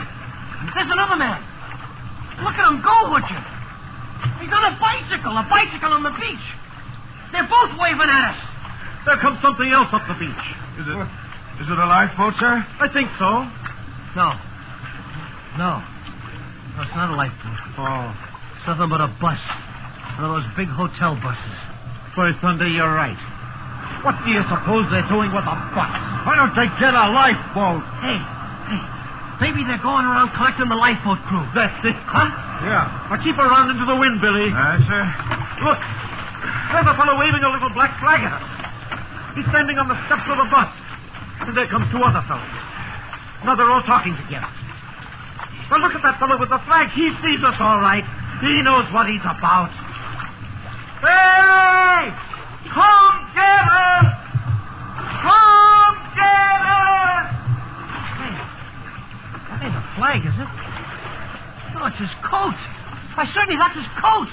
There's another man. Look at him go, would you? He's on a bicycle on the beach. They're both waving at us. There comes something else up the beach. Is it a lifeboat, sir? I think so. No, it's not a lifeboat. Oh. nothing but a bus. One of those big hotel buses. By thunder, you're right. What do you suppose they're doing with a bus? Why don't they get a lifeboat? Hey. Maybe they're going around collecting the lifeboat crew. That's it. Huh? Yeah. Now keep her round into the wind, Billy. Sir. Look. There's a fellow waving a little black flag at us. He's standing on the steps of the bus. And there comes two other fellows. Now they're all talking together. Well, look at that fellow with the flag. He sees us all right. He knows what he's about. Hey! Come get us! Come get us! Hey, that ain't a flag, is it? No, it's his coat. Why, certainly that's his coat.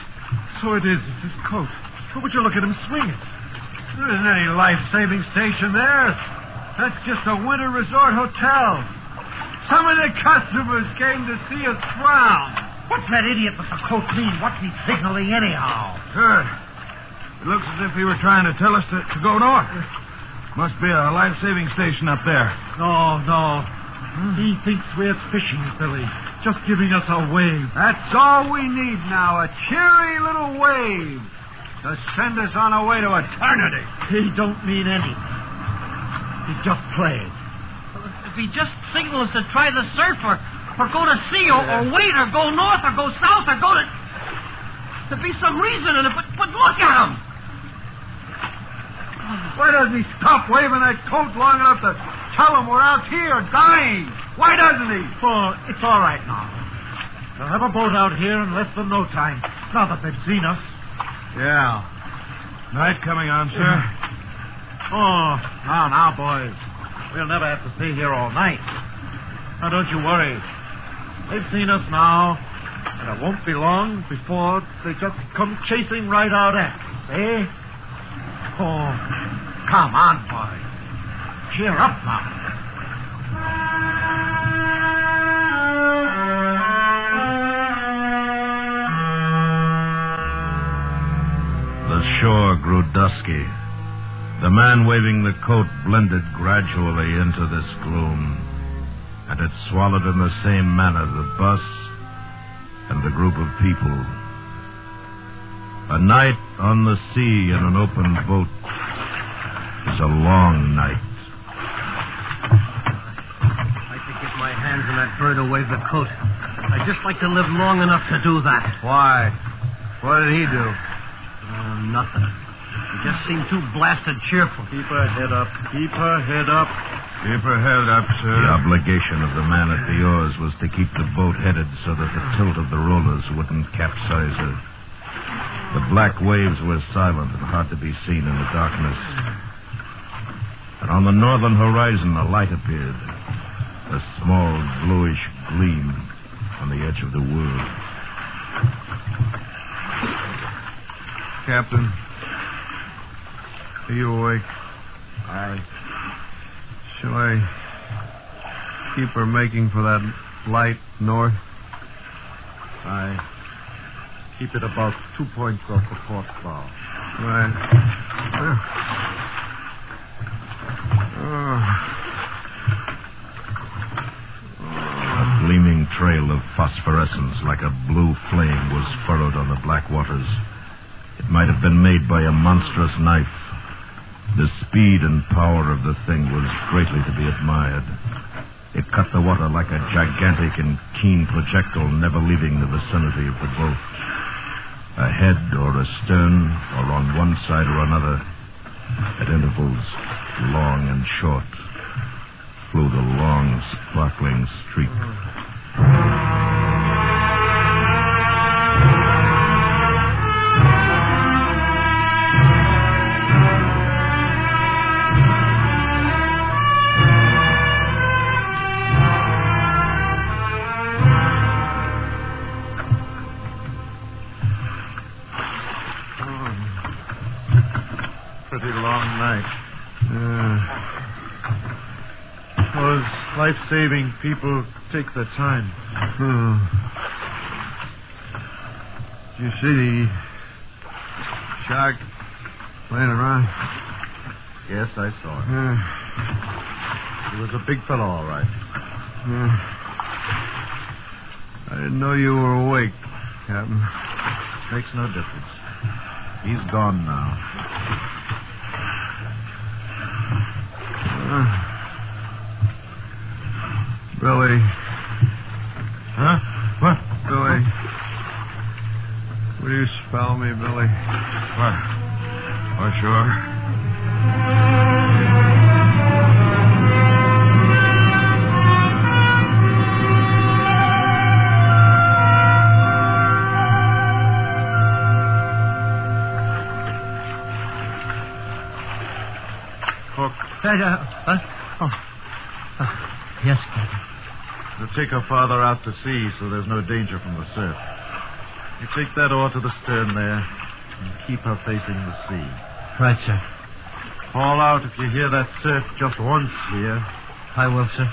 So it is. It's his coat. But would you look at him swing it? There isn't any life-saving station there. That's just a winter resort hotel. Some of the customers came to see us drown. What's that idiot with the coat mean? What's he signaling anyhow? Sure. It looks as if he were trying to tell us to go north. Must be a life-saving station up there. No. He thinks we're fishing, Billy. Just giving us a wave. That's all we need now, a cheery little wave to send us on our way to eternity. He don't mean anything. He's just playing. If he just signals to try the surf or go to sea or wait or go north or go south or go to... There'd be some reason in it, but look at him. Why doesn't he stop waving that coat long enough to tell him we're out here dying? Why doesn't he? Oh, it's all right now. They'll have a boat out here in less than no time, now that they've seen us. Yeah. Night coming on, sir. Oh, now, boys. We'll never have to stay here all night. Now, don't you worry. They've seen us now, and it won't be long before they just come chasing right out at us, eh? Oh, come on, boys. Cheer up now. The shore grew dusky. The man waving the coat blended gradually into this gloom, and it swallowed in the same manner the bus and the group of people. A night on the sea in an open boat is a long night. I'd like to get my hands on that bird who waved the coat. I'd just like to live long enough to do that. Why? What did he do? Nothing. He just seemed too blasted cheerful. Keep her head up. Keep her head up. Keep her head up, sir. The obligation of the man at the oars was to keep the boat headed so that the tilt of the rollers wouldn't capsize her. The black waves were silent and hard to be seen in the darkness. And on the northern horizon, a light appeared. A small, bluish gleam on the edge of the world. Captain, are you awake? Shall I keep her making for that light north? Keep it about 2 points off the port bow. Right. A gleaming trail of phosphorescence like a blue flame was furrowed on the black waters. It might have been made by a monstrous knife. The speed and power of the thing was greatly to be admired. It cut the water like a gigantic and keen projectile, never leaving the vicinity of the boat. Ahead or astern, or on one side or another, at intervals, long and short, flew the long, sparkling streak. Pretty long night. Those life-saving people take their time. Did you see the shark playing around? Yes, I saw it. He was a big fellow, all right. I didn't know you were awake. Captain. Makes no difference. He's gone now. Billy. Huh? What? Billy. Will you spell me, Billy? What? Oh, sure. Yes, Captain. We'll take our father out to sea so there's no danger from the surf. You take that oar to the stern there and keep her facing the sea. Right, sir. Haul out if you hear that surf just once, dear. I will, sir.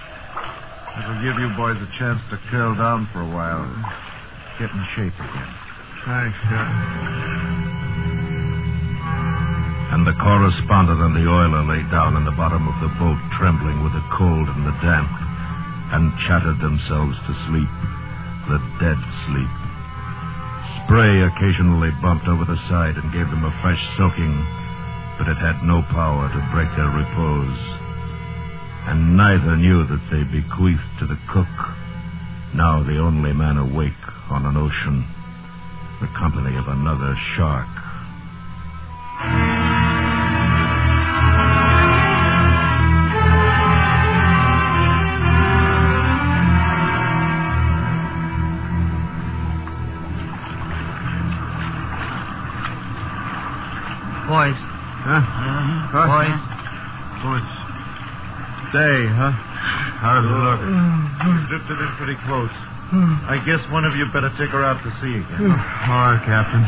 It'll give you boys a chance to curl down for a while. Get in shape again. Thanks, Captain. And the correspondent and the oiler lay down in the bottom of the boat, trembling with the cold and the damp, and chattered themselves to sleep, the dead sleep. Spray occasionally bumped over the side and gave them a fresh soaking, but it had no power to break their repose. And neither knew that they bequeathed to the cook, now the only man awake on an ocean, the company of another shark. Boys. Huh? Boys. Oh, it's day, huh? How does it look? Drifted in pretty close. I guess one of you better take her out to sea again. All right, Captain.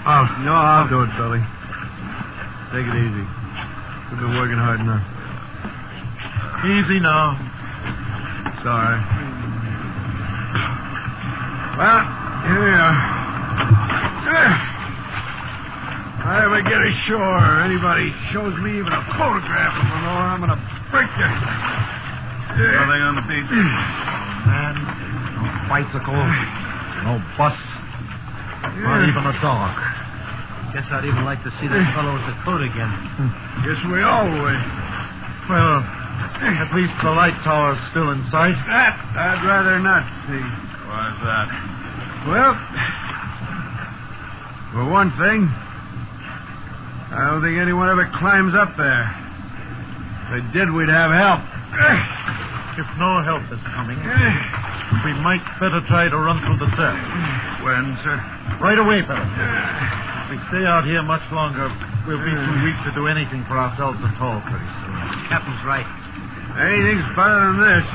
I'll do it, Billy. Take it easy. We've been working hard enough. Easy now. It's all right. Well, here we are. If I ever get ashore or anybody shows me even a photograph of an oar, I'm going to break you. Nothing on the beach. No man, no bicycle, no bus, not even a dog. Guess I'd even like to see that fellow with the coat again. Guess we all would. Well, at least the light tower's still in sight. That I'd rather not see. Why's that? Well, for one thing, I don't think anyone ever climbs up there. If they did, we'd have help. If no help is coming, we might better try to run through the surf. When, sir? Right away, Pebble. If we stay out here much longer, we'll be too weak to do anything for ourselves at all pretty soon. Captain's right. Anything's better than this.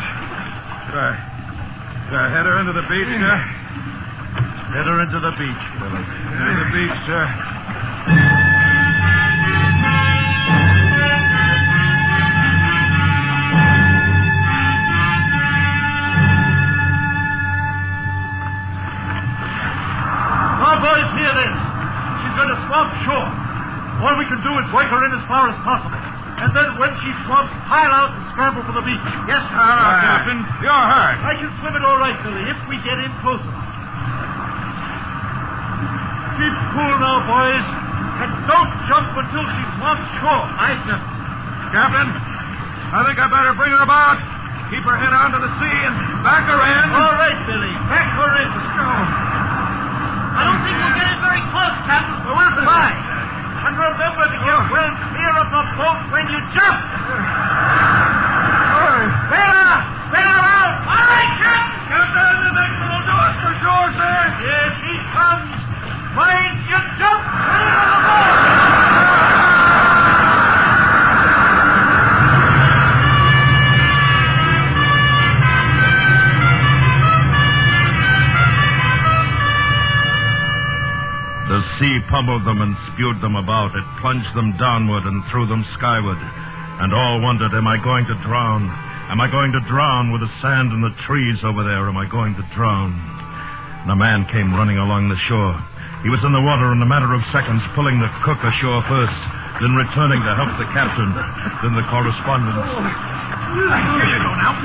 Should I head her into the beach, sir? Head her into the beach, Billy. Into the beach, sir. Boys, hear this. She's going to swamp shore. All we can do is work her in as far as possible. And then when she swamps, pile out and scramble for the beach. Yes, sir. Captain, you're hurt. I can swim it all right, Billy, if we get in close enough. Keep cool now, boys. And don't jump until she swamps shore. Aye, sir. Captain, I think I better bring her about. Keep her head onto the sea and back her in. All right, Billy. Back her in. I don't think we'll get in very close, Captain, but we'll try. And remember to get well clear of the boat when you jump. Bail her out. All right, Captain. Captain, you think we'll do it for sure, sir? Here she comes. Mind you jump. Bail her out. The sea pummeled them and spewed them about. It plunged them downward and threw them skyward. And all wondered, am I going to drown? Am I going to drown with the sand and the trees over there? Am I going to drown? And a man came running along the shore. He was in the water in a matter of seconds, pulling the cook ashore first. then returning to help the captain, then the correspondent. Here you go now.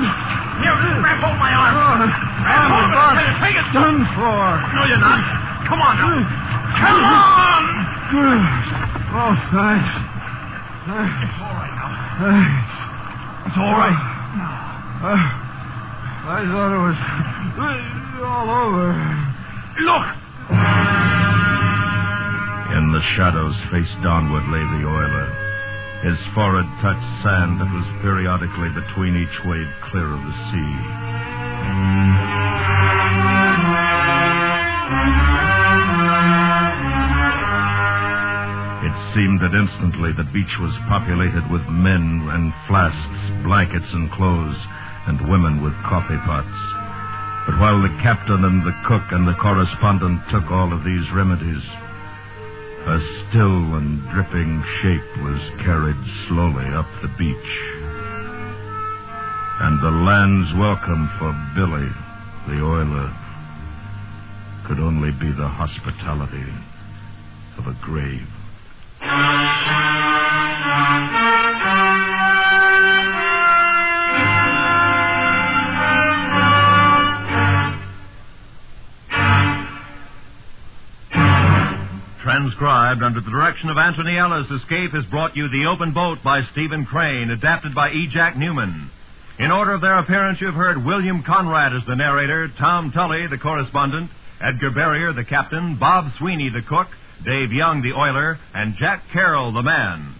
Here, grab hold of my arm. Grab hold of it. Take it. Done for. No, you're not. Come on now. Come on! Oh, thanks. It's all right now. It's all right. I thought it was all over. Look! In the shadows, face downward, lay the oiler. His forehead touched sand that was periodically between each wave clear of the sea. It seemed that instantly the beach was populated with men and flasks, blankets and clothes, and women with coffee pots. But while the captain and the cook and the correspondent took all of these remedies, a still and dripping shape was carried slowly up the beach. And the land's welcome for Billy, the oiler, could only be the hospitality of a grave. Transcribed under the direction of Anthony Ellis, Escape has brought you The Open Boat by Stephen Crane, adapted by E. Jack Newman. In order of their appearance, you've heard William Conrad as the narrator, Tom Tully, the correspondent, Edgar Barrier, the captain, Bob Sweeney, the cook, Dave Young, the oiler, and Jack Carroll, the man.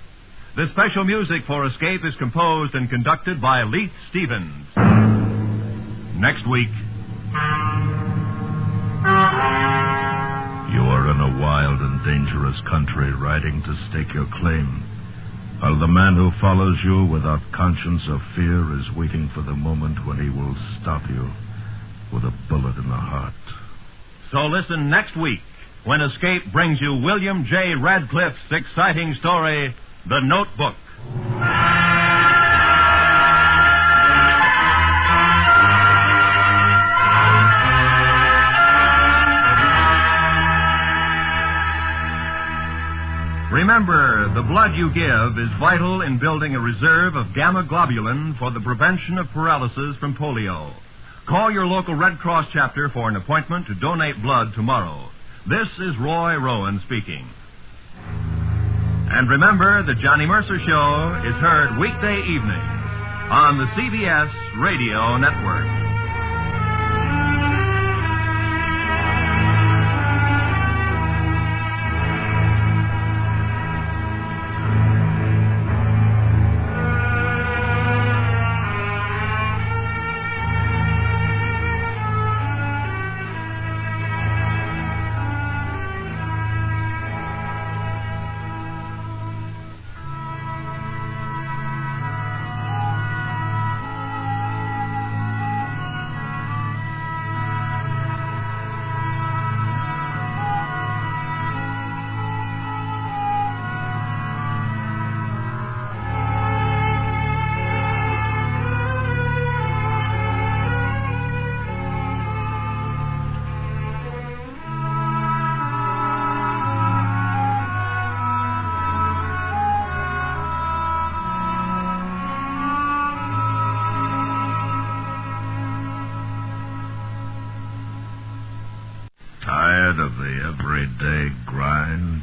The special music for Escape is composed and conducted by Leith Stevens. Next week. You are in a wild and dangerous country riding to stake your claim, while the man who follows you without conscience or fear is waiting for the moment when he will stop you with a bullet in the heart. So listen next week when Escape brings you William J. Radcliffe's exciting story, The Notebook. Remember, the blood you give is vital in building a reserve of gamma globulin for the prevention of paralysis from polio. Call your local Red Cross chapter for an appointment to donate blood tomorrow. This is Roy Rowan speaking. And remember, the Johnny Mercer Show is heard weekday evenings on the CBS Radio Network. Tired of the everyday grind?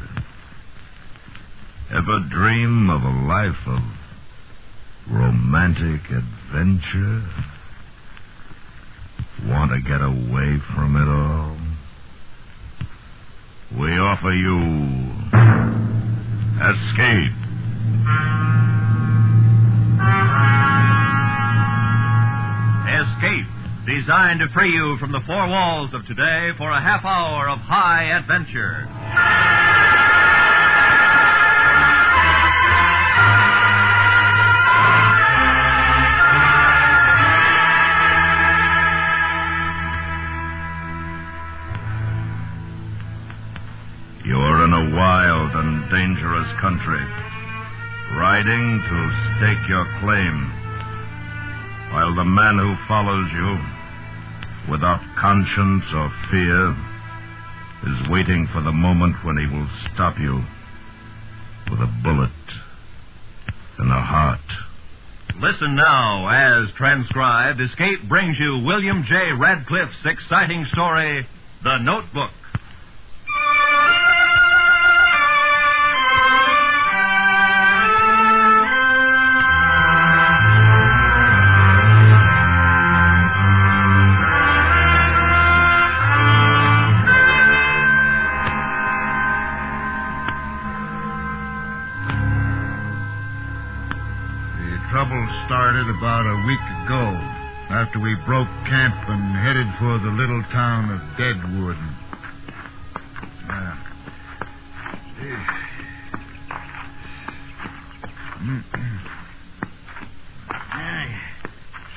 Ever dream of a life of romantic adventure? Want to get away from it all? We offer you Escape. Escape, designed to free you from the four walls of today for a half hour of high adventure. You're in a wild and dangerous country, riding to stake your claim, while the man who follows you, without conscience or fear, is waiting for the moment when he will stop you with a bullet and a heart. Listen now, as transcribed, Escape brings you William J. Radcliffe's exciting story, The Notebook. Trouble started about a week ago, after we broke camp and headed for the little town of Deadwood.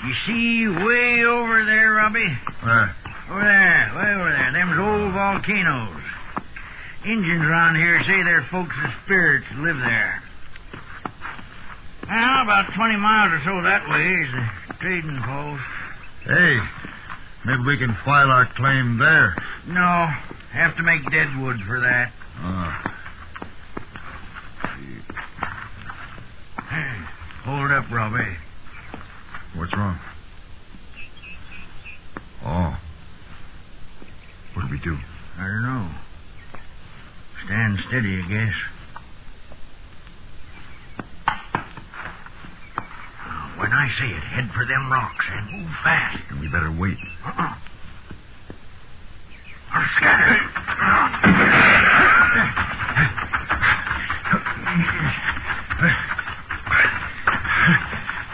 You see way over there, Robbie? Where? Over there, way over there. Them's old volcanoes. Injuns around here say their folks and spirits live there. Well, about 20 miles or so that way is the trading post. Hey, maybe we can file our claim there. No, have to make Deadwood for that. Hey, hold up, Robbie. What's wrong? Oh. What do we do? I don't know. Stand steady, I guess. When I say it, head for them rocks and move fast. And we better wait. Or scatter.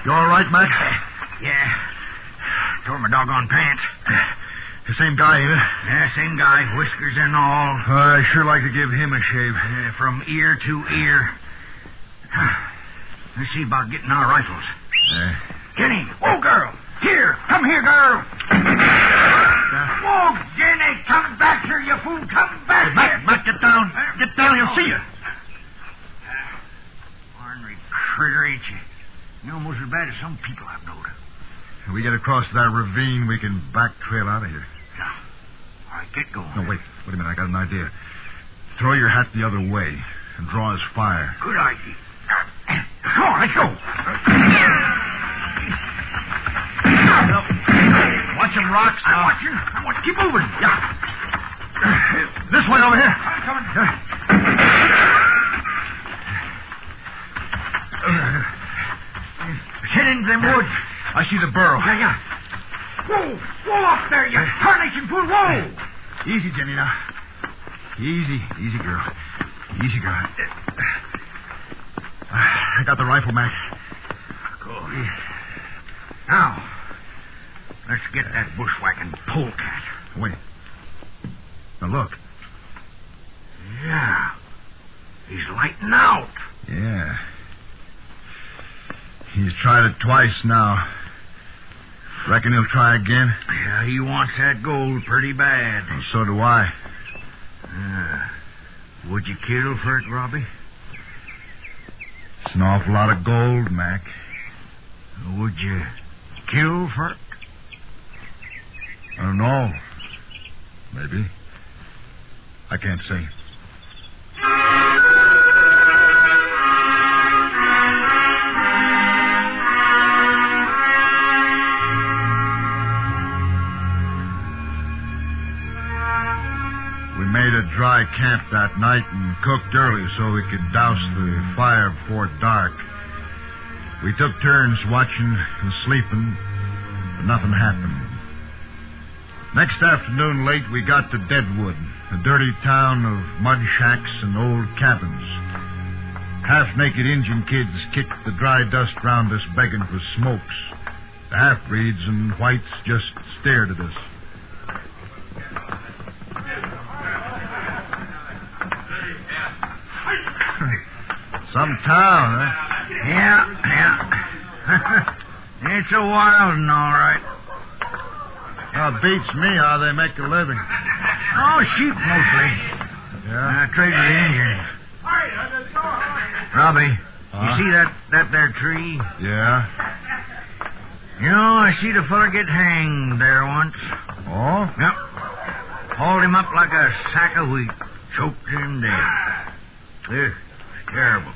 You all right, Mac? Yeah. Tore my doggone pants. The same guy, ain't it? Yeah, same guy. Whiskers and all. I'd sure like to give him a shave. From ear to ear. Let's see about getting our rifles. Jenny! Oh, girl! Here! Come here, girl! Oh, Jenny! Come back here, you fool! Come back here! Mac, get down! Get down, he'll see you! Ornery critter, ain't you? You're almost as bad as some people I've known. If we get across that ravine, we can back trail out of here. Yeah. All right, get going. No, wait a minute, I got an idea. Throw your hat the other way and draw his fire. Good idea. Come on, let's go. Watch them rocks. I'm watching. Keep moving. Yeah. This way over here. I'm coming. Head into them woods. I see the burrow. Yeah. Whoa up there, you tarnation fool. Whoa. Easy, Jenny, now. Easy, girl. Easy, girl. I got the rifle, Mac. Good. Now, let's get that bushwhacking polecat. Wait. Now, look. Yeah. He's lighting out. Yeah. He's tried it twice now. Reckon he'll try again? Yeah, he wants that gold pretty bad. Well, so do I. Would you kill for it, Robbie? It's an awful lot of gold, Mac. Would you kill for it? I don't know. Maybe. I can't say. We made a dry camp that night and cooked early so we could douse the fire before dark. We took turns watching and sleeping, but nothing happened. Next afternoon late, we got to Deadwood, a dirty town of mud shacks and old cabins. Half-naked Indian kids kicked the dry dust round us begging for smokes. The half-breeds and whites just stared at us. Some town, huh? Yeah. It's a wild one, all right. Well, it beats me how they make a living. Oh, sheep mostly. Yeah? Trade with Indians. Robbie, you see that there tree? Yeah? You know, I see the fella get hanged there once. Oh? Yep. Hauled him up like a sack of wheat. Choked him dead. It's terrible.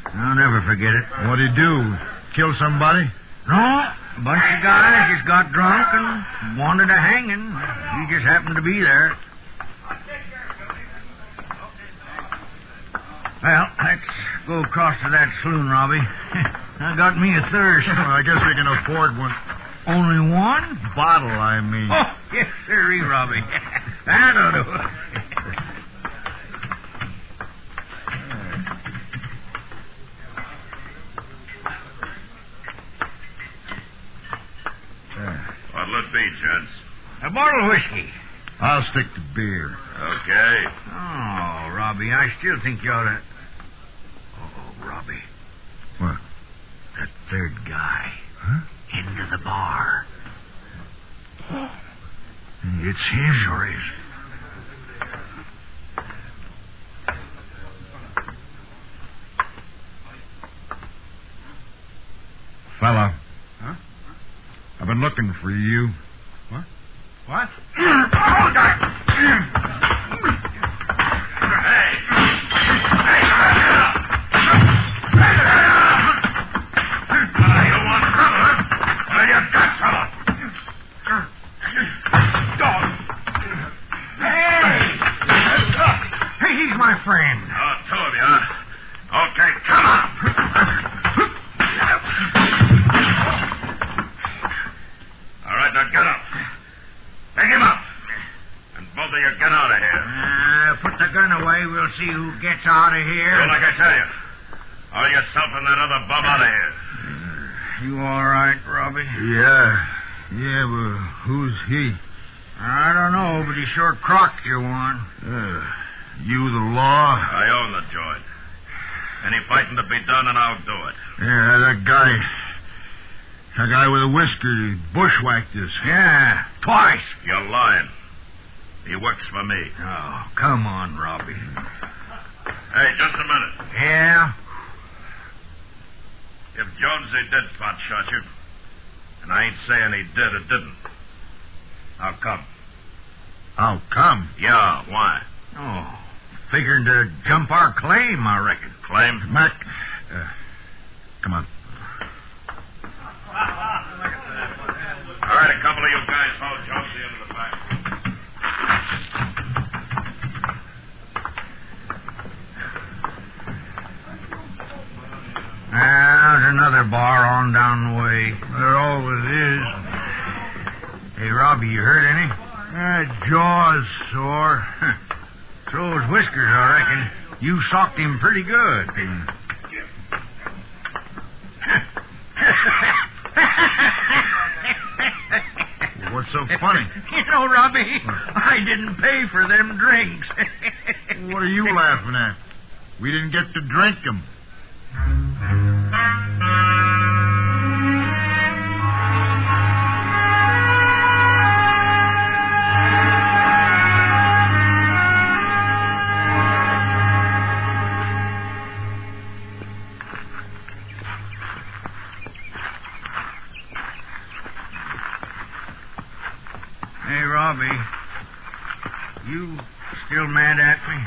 I'll never forget it. What'd he do? Kill somebody? No, a bunch of guys just got drunk and wanted a hanging. He just happened to be there. Well, let's go across to that saloon, Robbie. I got me a thirst. Well, I guess we can afford one. Only one? Bottle, I mean. Oh, yes, sirree, Robbie. That'll do it. What'll it be, gents? A bottle of whiskey. I'll stick to beer. Okay. Oh, Robbie, I still think you ought to... Oh, Robbie. What? That third guy. Huh? Into the bar. It's him. Sure is. Fella. Huh? I've been looking for you. What? What? Oh, God! Friend. Oh, two of you, huh? Okay, come on. All right, now get up. Pick him up. And both of you get out of here. Put the gun away. We'll see who gets out of here. Do like I tell you. Haul yourself and that other bum out of here. You all right, Robbie? Yeah, but who's he? I don't know, but he sure crocked you one. You the law? I own the joint. Any fighting to be done, and I'll do it. Yeah, that guy with the whisker, he bushwhacked us. Yeah, twice. You're lying. He works for me. Oh, come on, Robbie. Hey, just a minute. Yeah? If Jonesy did pot shot you, and I ain't saying he did or didn't, I'll come. I'll come? Yeah, why? Oh, figuring to jump our claim, I reckon. Claim? Mac, come on. All right, a couple of you guys hold Jonesy into the back. There's another bar on down the way. There always is. Hey, Robbie, you heard any? Jaw's sore. So's whiskers, I reckon. You socked him pretty good. What's so funny? You know, Robbie, I didn't pay for them drinks. What are you laughing at? We didn't get to drink them. Hey, Robbie, you still mad at me?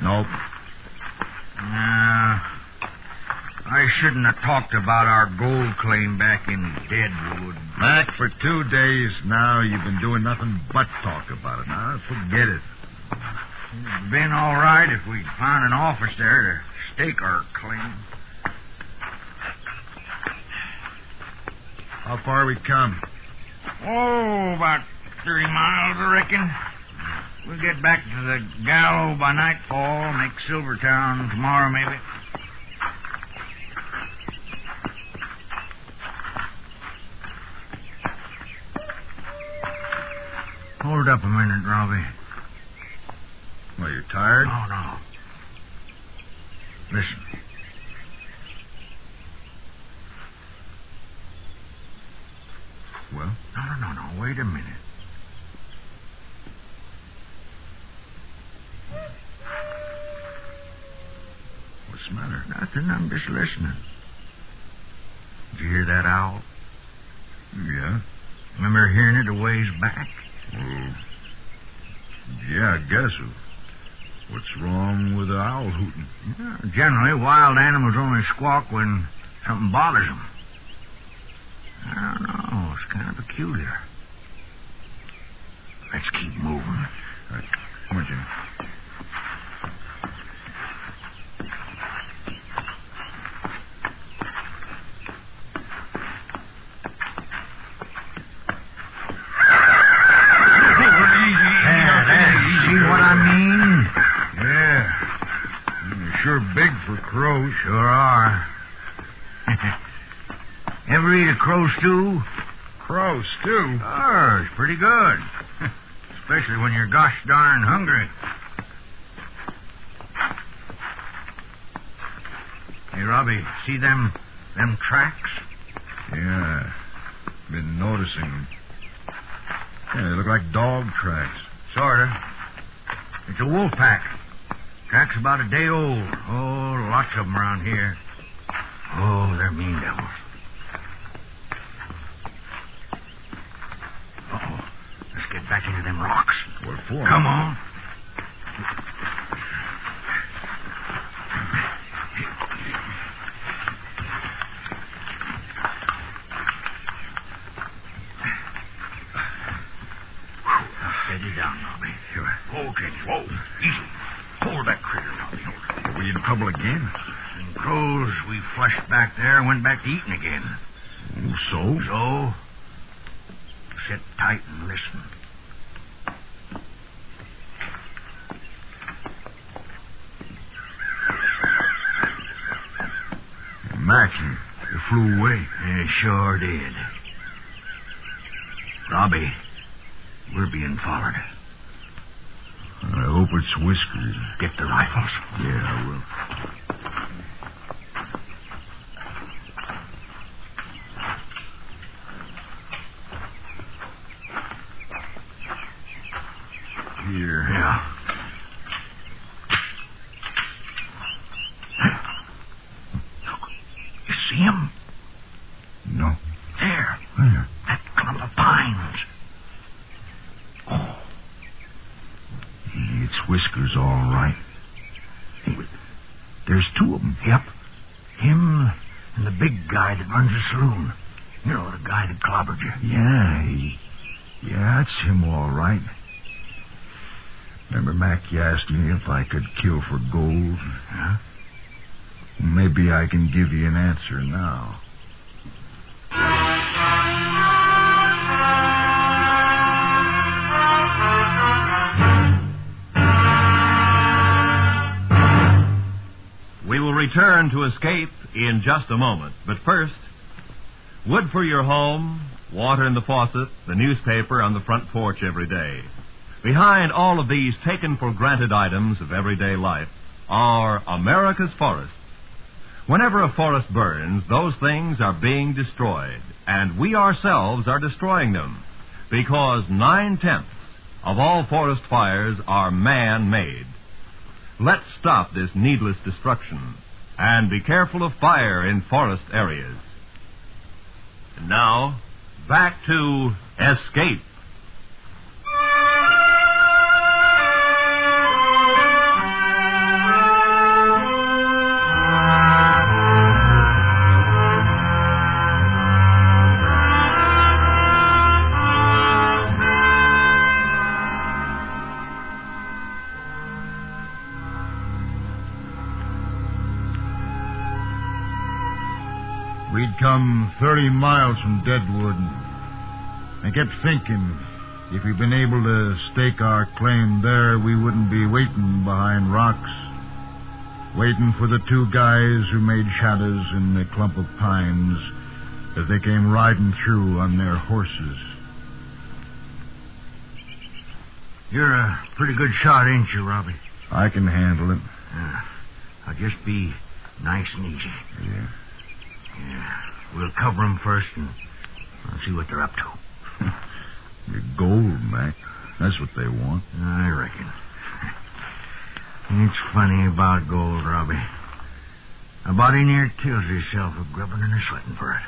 Nope. I shouldn't have talked about our gold claim back in Deadwood. Mac, for 2 days now, you've been doing nothing but talk about it. Now, forget it. It'd been all right if we'd found an office there to stake our claim. How far we come? Oh, about 30 miles, I reckon. We'll get back to the Gallo by nightfall, make Silvertown tomorrow, maybe. Hold up a minute, Robbie. Well, you're tired? Oh, no. Listen. Well? No. Wait a minute. What's the matter? Nothing. I'm just listening. Did you hear that owl? Yeah. Remember hearing it a ways back? Well, yeah, I guess so. What's wrong with the owl hooting? Generally, wild animals only squawk when something bothers them. I don't know. It's kind of peculiar. Let's keep moving. All right. Come on, Jimmy. See what I mean? Yeah. They're sure big for crows. Sure are. Ever eat a crow stew? Crow stew? Oh, it's pretty good. Especially when you're gosh darn hungry. Hey, Robbie, see them tracks? Yeah. Been noticing them. Yeah, they look like dog tracks. Sort of. It's a wolf pack. Tracks about a day old. Oh, lots of them around here. Oh, they're mean devils. Uh-oh. Let's get back into them rocks. What for? Come on. Steady down, Robbie. Sure. Okay, whoa. Easy. Hold that critter, Robbie. Are we in trouble again? Them crows, we flushed back there and went back to eating again. So? So? Sit tight and listen. Mac, you flew away. It sure did. Robbie, we're being followed. I hope it's Whiskers. Get the rifles. Yeah, I will. Here. Yeah. Look, you see him? No. There. Where? That clump of pines. Oh. It's Whiskers, all right. Hey, there's two of them. Yep. Him and the big guy that runs the saloon. You know, the guy that clobbered you. Yeah, it's him, all right. Remember, Mac, you asked me if I could kill for gold? Huh? Maybe I can give you an answer now. We will return to Escape in just a moment. But first, wood for your home, water in the faucet, the newspaper on the front porch every day. Behind all of these taken-for-granted items of everyday life are America's forests. Whenever a forest burns, those things are being destroyed, and we ourselves are destroying them, because 9/10 of all forest fires are man-made. Let's stop this needless destruction, and be careful of fire in forest areas. And now, back to Escape. We'd come 30 miles from Deadwood. I kept thinking, if we'd been able to stake our claim there, we wouldn't be waiting behind rocks, waiting for the two guys who made shadows in the clump of pines as they came riding through on their horses. You're a pretty good shot, ain't you, Robbie? I can handle it. I'll just be nice and easy. Yeah. Yeah. We'll cover them first and see what they're up to. Your gold, Mac. That's what they want. I reckon. It's funny about gold, Robbie. A body near kills himself a grubbing and a sweating for it.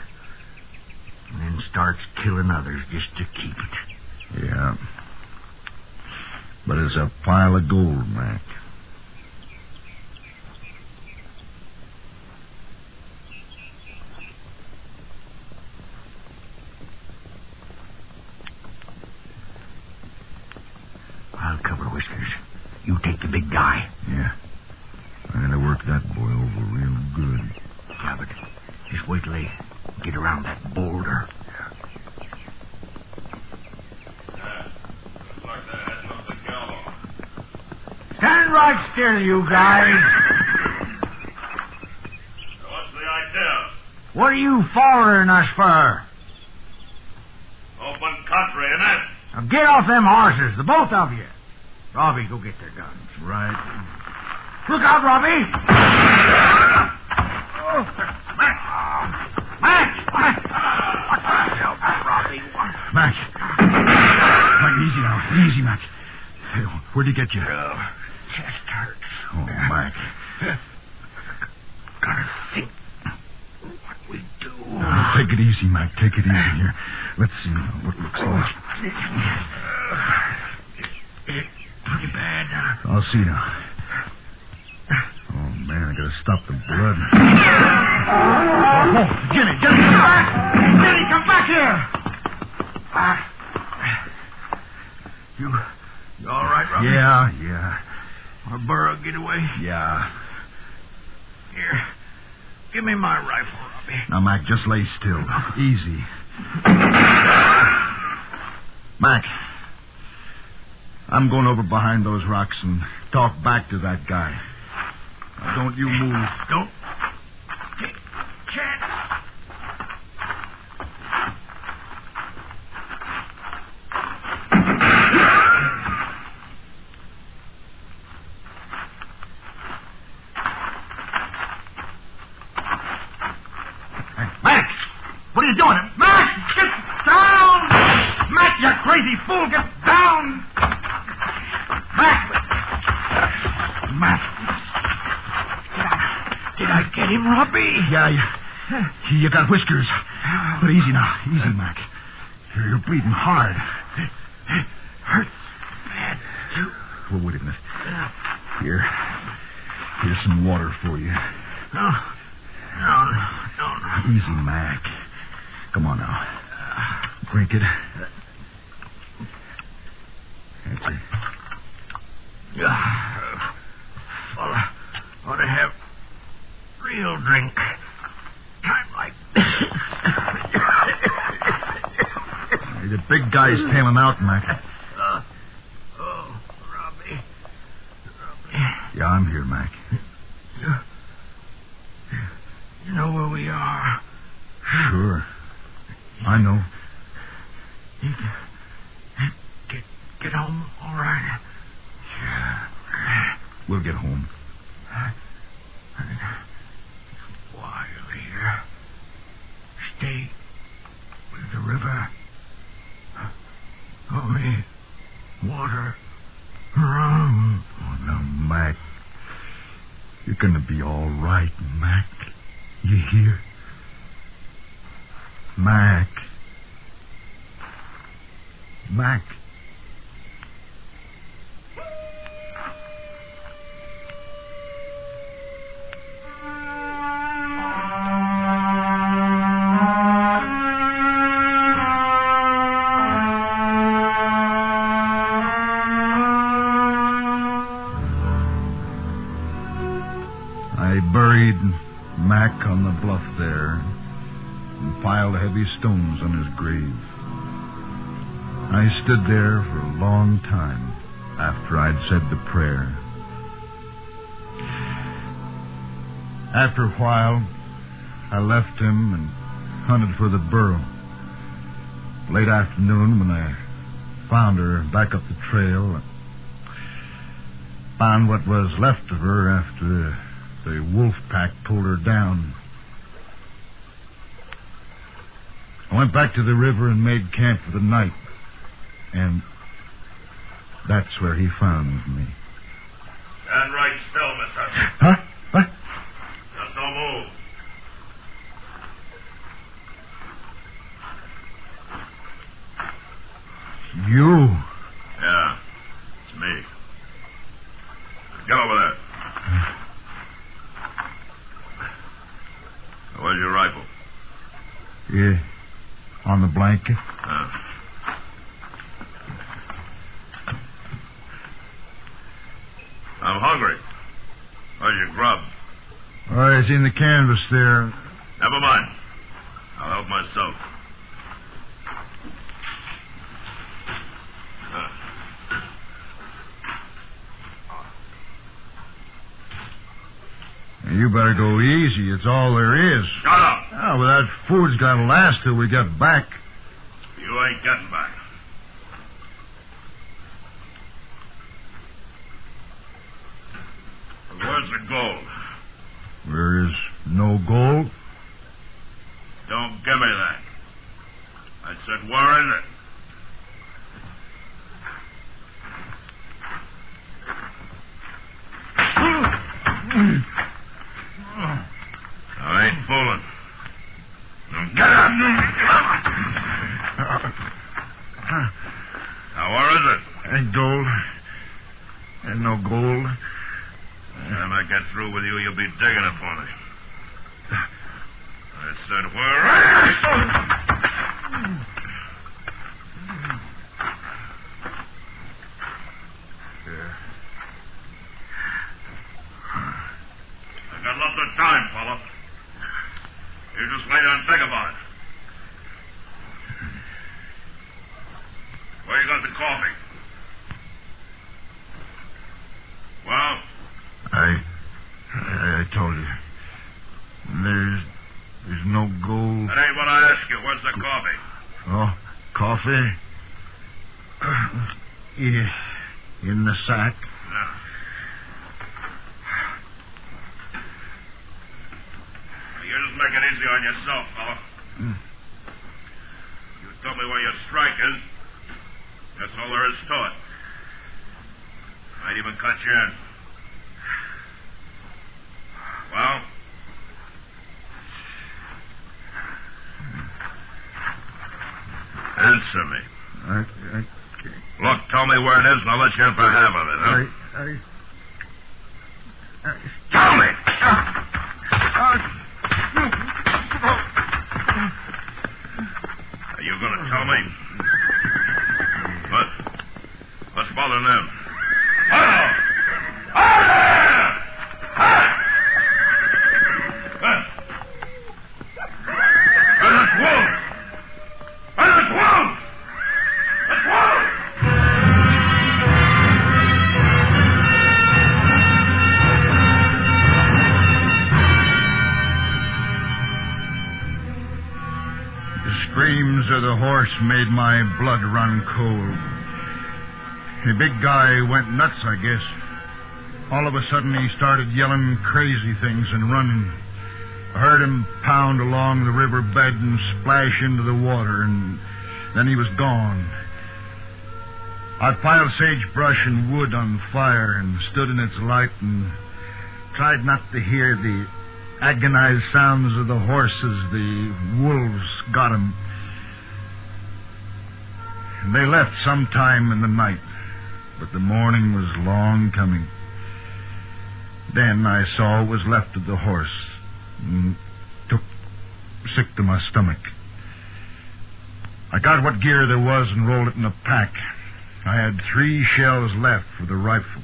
And then starts killing others just to keep it. Yeah. But it's a pile of gold, Mac. a big guy. Yeah. I'm going to work that boy over real good. Yeah, but just wait till they get around that boulder. Stand right still, you guys. What's the idea? What are you following us for? Open country, innit? Now get off them horses, the both of you. Robbie, go get their guns. Right. Look out, Robbie! Oh, Mac! Mac! What the hell, Robbie? Mac. Mac, easy now. Easy, Mac. Hey, where'd he get you? Chest hurts. Oh, Mac. Gotta think what we do. Take it easy, Mac. Take it easy here. Let's see what it looks like. It's pretty bad. I'll see now. Oh, man, I gotta stop the blood. Oh, Jimmy, come back! Jenny, come back here! You all right, Robbie? Yeah. Our burro get away? Yeah. Here, give me my rifle, Robbie. Now, Mac, just lay still. Easy. Mac, I'm going over behind those rocks and talk back to that guy. Now, don't you move. Don't take a chance. Mac! What are you doing? Mac! Get down! Mac, you crazy fool! Get down! Mac! Did I get him, Robbie? Yeah, you got whiskers. But easy now. Easy, Mac. You're bleeding hard. Hurts bad, too. Well, wait a minute. Here's some water for you. No. Easy, Mac. Come on now. Drink it. That's it. Fella ought to have real drink. Time like this. The big guy's tailing out, Mac. Robbie. Yeah, I'm here, Mac. You know where we are? Sure. I know. Get home all right? Yeah. We'll get home. Wild here. Stay with the river. Only water around. Oh, now, Mac. You're going to be all right, Mac. You hear? Mac. Mac. I buried Mac on the bluff there and piled heavy stones on his grave. I stood there for a long time after I'd said the prayer. After a while, I left him and hunted for the burro. Late afternoon, when I found her back up the trail, I found what was left of her after the wolf pack pulled her down. I went back to the river and made camp for the night. And that's where he found me. Stand right still, mister. Huh? What? Just don't move. You? Yeah, it's me. Get over there. Where's your rifle? Yeah, on the blanket. I'm hungry. Where's your grub? Oh, it's in the canvas there. Never mind. I'll help myself. You better go easy. It's all there is. Shut up. Oh, but that food's got to last till we get back. You ain't getting back. Where's the gold? There is no gold. Don't give me that. I said, where is it? I ain't fooling. Get up! Now, where is it? Ain't gold. Ain't no gold. When I get through with you, you'll be digging it for me. I said, where is it? I got lots of time, fella. You just lay down and think about it. Where you got the coffee? Well? I told you. There's no gold. That ain't what I asked you. Where's the coffee? Oh, coffee? Yeah, in the sack. No. You just make it easy on yourself, fella. You tell me where your strike is. That's all there is to it. Might even cut you in. Well? Answer me. Look, tell me where it is, and I'll let you in for half of it, huh? Tell me! Are you going to tell me? What's bothering them? Of the horse made my blood run cold. The big guy went nuts, I guess. All of a sudden, he started yelling crazy things and running. I heard him pound along the river bed and splash into the water, and then he was gone. I piled sagebrush and wood on fire and stood in its light and tried not to hear the agonized sounds of the horses. The wolves got him. They left sometime in the night, but the morning was long coming. Then I saw what was left of the horse and took sick to my stomach. I got what gear there was and rolled it in a pack. I had 3 shells left for the rifle.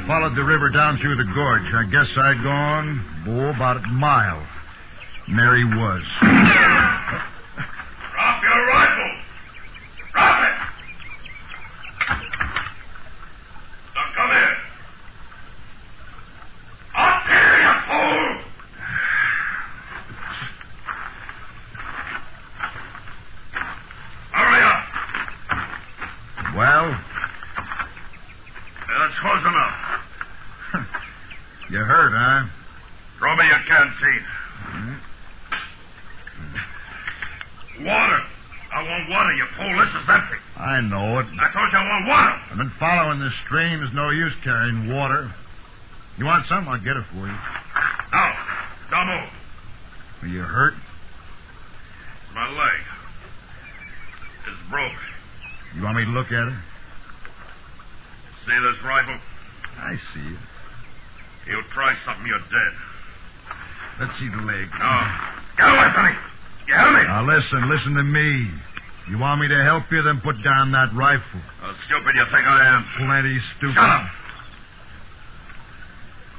Followed the river down through the gorge. I guess I'd gone, about a mile. And there he was. Drop your rifle! Drop it! Now come here. Up here, you fool! Hurry up! Well? That's close enough. You hurt, huh? Throw me your canteen. Water. I want water, you fool. This is empty. I know it. I told you I want water. I've been following this stream. There's no use carrying water. You want some? I'll get it for you. No. Don't move. Are you hurt? My leg. It's broke. You want me to look at it? See this rifle? I see it. You try something, you're dead. Let's see the leg. No. Get away from me. You hear me? Now, listen to me. You want me to help you, then put down that rifle. How stupid you think I am? Plenty stupid. Shut up.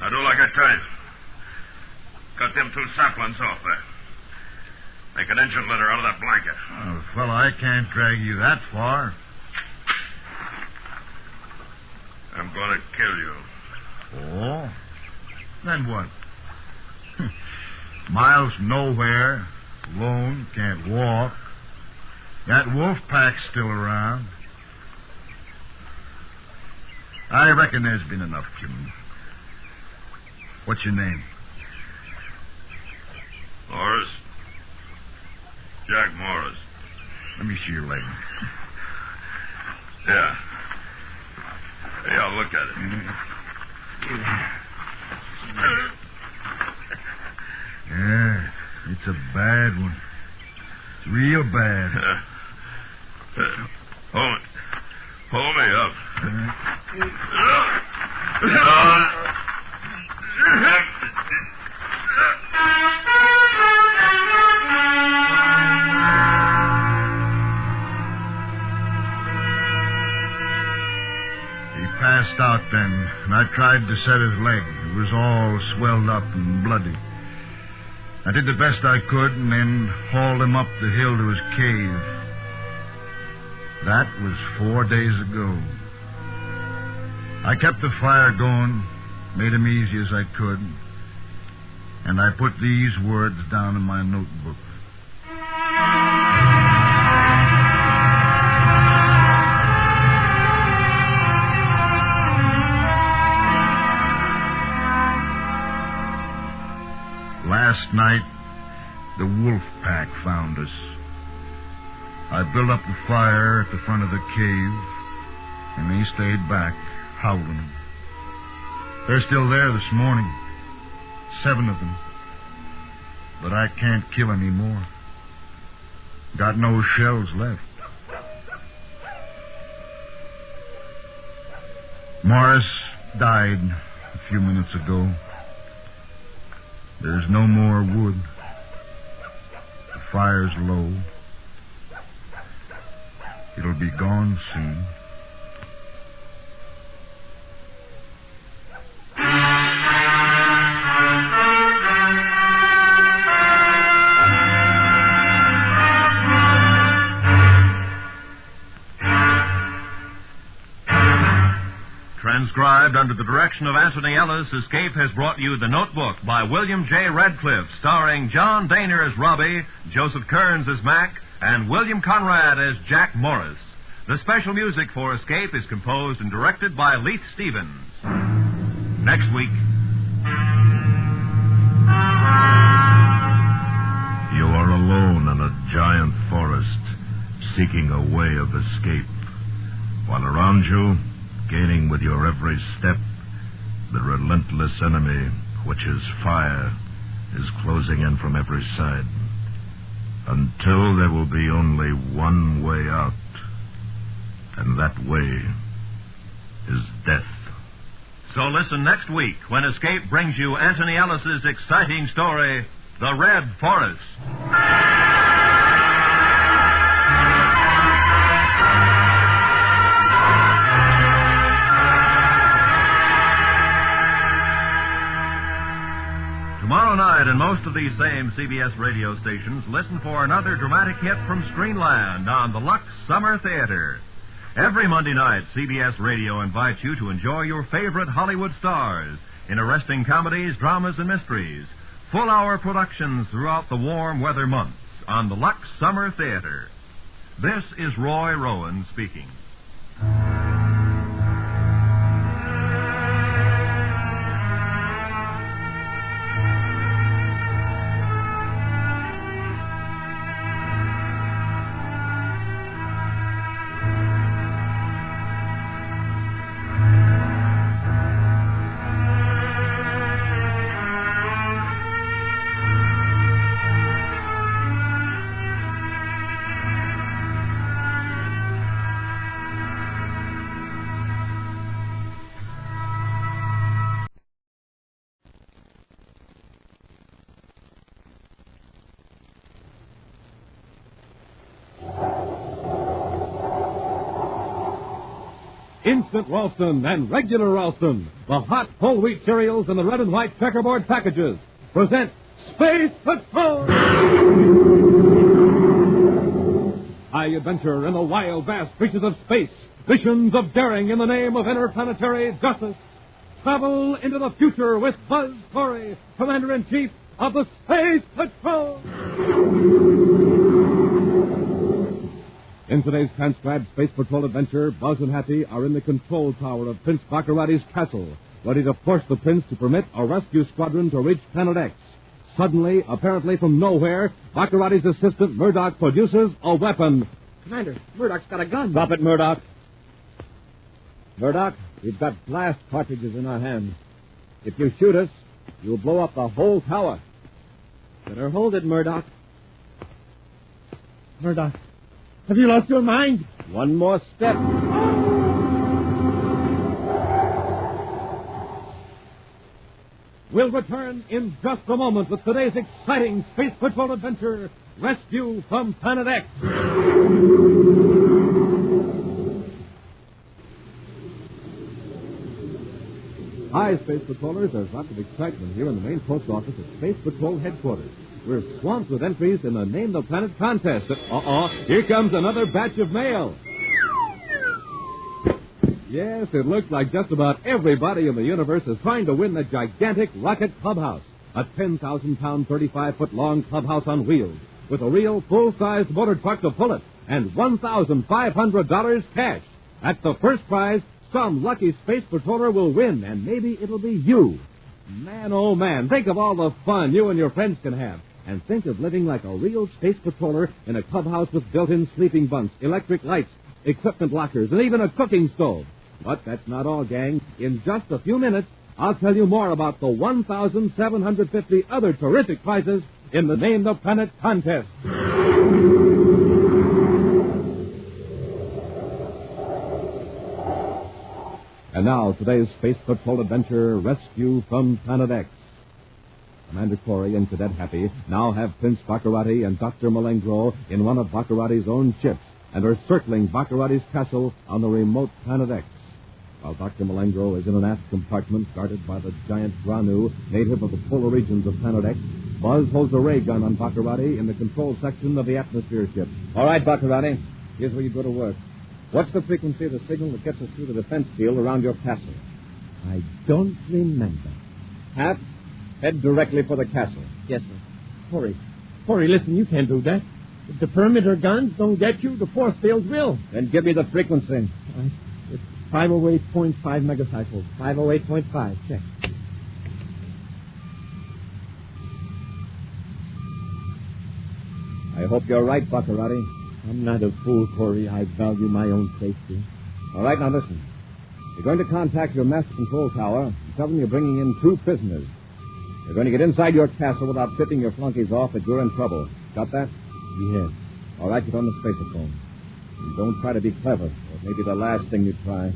Now do like I tell you. Cut them 2 saplings off there. Make an engine litter out of that blanket. Oh, fella, I can't drag you that far. I'm going to kill you. Oh? Then what? Miles from nowhere, alone, can't walk. That wolf pack's still around. I reckon there's been enough killing. What's your name? Morris. Jack Morris. Let me see your leg. Yeah. Hey, I'll look at it. Yeah, it's a bad one. It's real bad. Pull me up. Passed out then, and I tried to set his leg. It was all swelled up and bloody. I did the best I could and then hauled him up the hill to his cave. That was 4 days ago. I kept the fire going, made him easy as I could, and I put these words down in my notebook. Last night, the wolf pack found us. I built up the fire at the front of the cave, and they stayed back, howling. They're still there this morning, 7 of them. But I can't kill any more. Got no shells left. Morris died a few minutes ago. There's no more wood. The fire's low. It'll be gone soon. Transcribed under the direction of Anthony Ellis, Escape has brought you The Notebook by William J. Radcliffe, starring John Daner as Robbie, Joseph Kearns as Mac, and William Conrad as Jack Morris. The special music for Escape is composed and directed by Leith Stevens. Next week. You are alone in a giant forest, seeking a way of escape, while around you, gaining with your every step, the relentless enemy, which is fire, is closing in from every side, until there will be only one way out, and that way is death. So listen next week when Escape brings you Anthony Ellis's exciting story, The Red Forest. Tomorrow night, in most of these same CBS radio stations, listen for another dramatic hit from Screenland on the Lux Summer Theater. Every Monday night, CBS Radio invites you to enjoy your favorite Hollywood stars in arresting comedies, dramas, and mysteries. Full-hour productions throughout the warm weather months on the Lux Summer Theater. This is Roy Rowan speaking. Instant Ralston and regular Ralston, the hot whole wheat cereals in the red and white checkerboard packages, present Space Patrol! High adventure in the wild, vast reaches of space. Missions of daring in the name of interplanetary justice. Travel into the future with Buzz Corey, Commander-in-Chief of the Space Patrol. In today's transcribed Space Patrol adventure, Buzz and Happy are in the control tower of Prince Baccarati's castle, ready to force the prince to permit a rescue squadron to reach Planet X. Suddenly, apparently from nowhere, Baccarati's assistant, Murdoch, produces a weapon. Commander, Murdoch's got a gun. Drop it, Murdoch. Murdoch, we've got blast cartridges in our hands. If you shoot us, you'll blow up the whole tower. Better hold it, Murdoch. Murdoch, have you lost your mind? One more step. We'll return in just a moment with today's exciting Space Patrol adventure, Rescue from Planet X. Hi, Space Patrollers. There's lots of excitement here in the main post office at Space Patrol headquarters. We're swamped with entries in the Name the Planet contest. Here comes another batch of mail. Yes, it looks like just about everybody in the universe is trying to win the gigantic Rocket Clubhouse, a 10,000-pound, 35-foot-long clubhouse on wheels, with a real full-sized motor truck to pull it, and $1,500 cash. That's the first prize some lucky Space Patroller will win, and maybe it'll be you. Man, oh man, think of all the fun you and your friends can have. And think of living like a real Space Patroller in a clubhouse with built-in sleeping bunks, electric lights, equipment lockers, and even a cooking stove. But that's not all, gang. In just a few minutes, I'll tell you more about the 1,750 other terrific prizes in the Name the Planet contest. And now, today's Space Patrol adventure, Rescue from Planet X. Commander Corey and Cadet Happy now have Prince Baccarati and Dr. Malengro in one of Baccarati's own ships and are circling Baccarati's castle on the remote Planet X. While Dr. Malengro is in an aft compartment guarded by the giant Granu, native of the polar regions of Planet X, Buzz holds a ray gun on Baccarati in the control section of the atmosphere ship. All right, Baccarati, here's where you go to work. What's the frequency of the signal that gets us through the defense field around your castle? I don't remember. Hap, head directly for the castle. Yes, sir. Corey, listen, you can't do that. If the perimeter guns don't get you, the force field will. Then give me the frequency. It's 508.5 megacycles. 508.5. Check. I hope you're right, Baccarati. I'm not a fool, Corey. I value my own safety. All right, now listen. You're going to contact your master control tower and tell them you're bringing in 2 prisoners. You're going to get inside your castle without tipping your flunkies off that you're in trouble. Got that? Yes. All right, get on the spacerphone. And don't try to be clever, or it may be the last thing you try.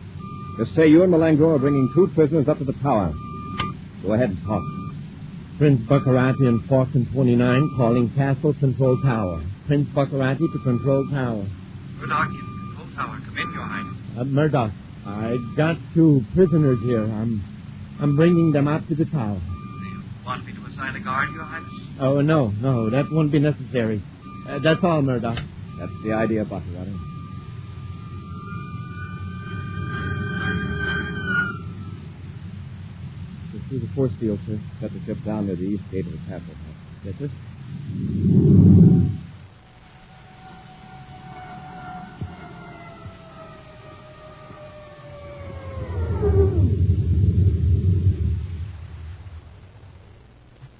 Just say you and Malengro are bringing 2 prisoners up to the tower. Go ahead and talk. Prince Baccarati and Falcon 29 calling Castle Control Tower. Prince Baccarati to Control Tower. Murdoch in Control Tower. Come in, Your Highness. Murdoch, I got 2 prisoners here. I'm bringing them up to the tower. Do you want me to assign a guard, Your Highness? Oh, no, that won't be necessary. That's all, Murdoch. That's the idea, Baccarati. Through the force field, sir. Set the ship down near the east gate of the castle. Yes, sir.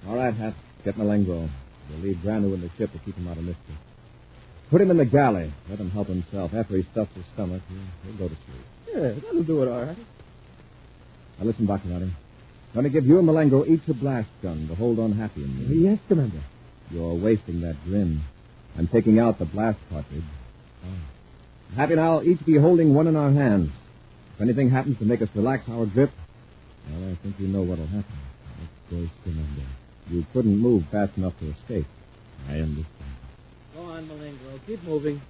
All right, Hap. Get Malengro. We'll leave Granu in the ship to keep him out of mischief. Put him in the galley. Let him help himself. After he stuffs his stomach, he'll go to sleep. Yeah, that'll do it all right. Now listen, Baccarati. I'm going to give you and Malengro each a blast gun to hold on Happy and me. Yes, Commander. You're wasting that grin. I'm taking out the blast cartridge. Oh. Happy and I'll each be holding one in our hands. If anything happens to make us relax our grip, well, I think you know what'll happen. Of course, Commander. You couldn't move fast enough to escape. I understand. Go on, Malengro. Keep moving.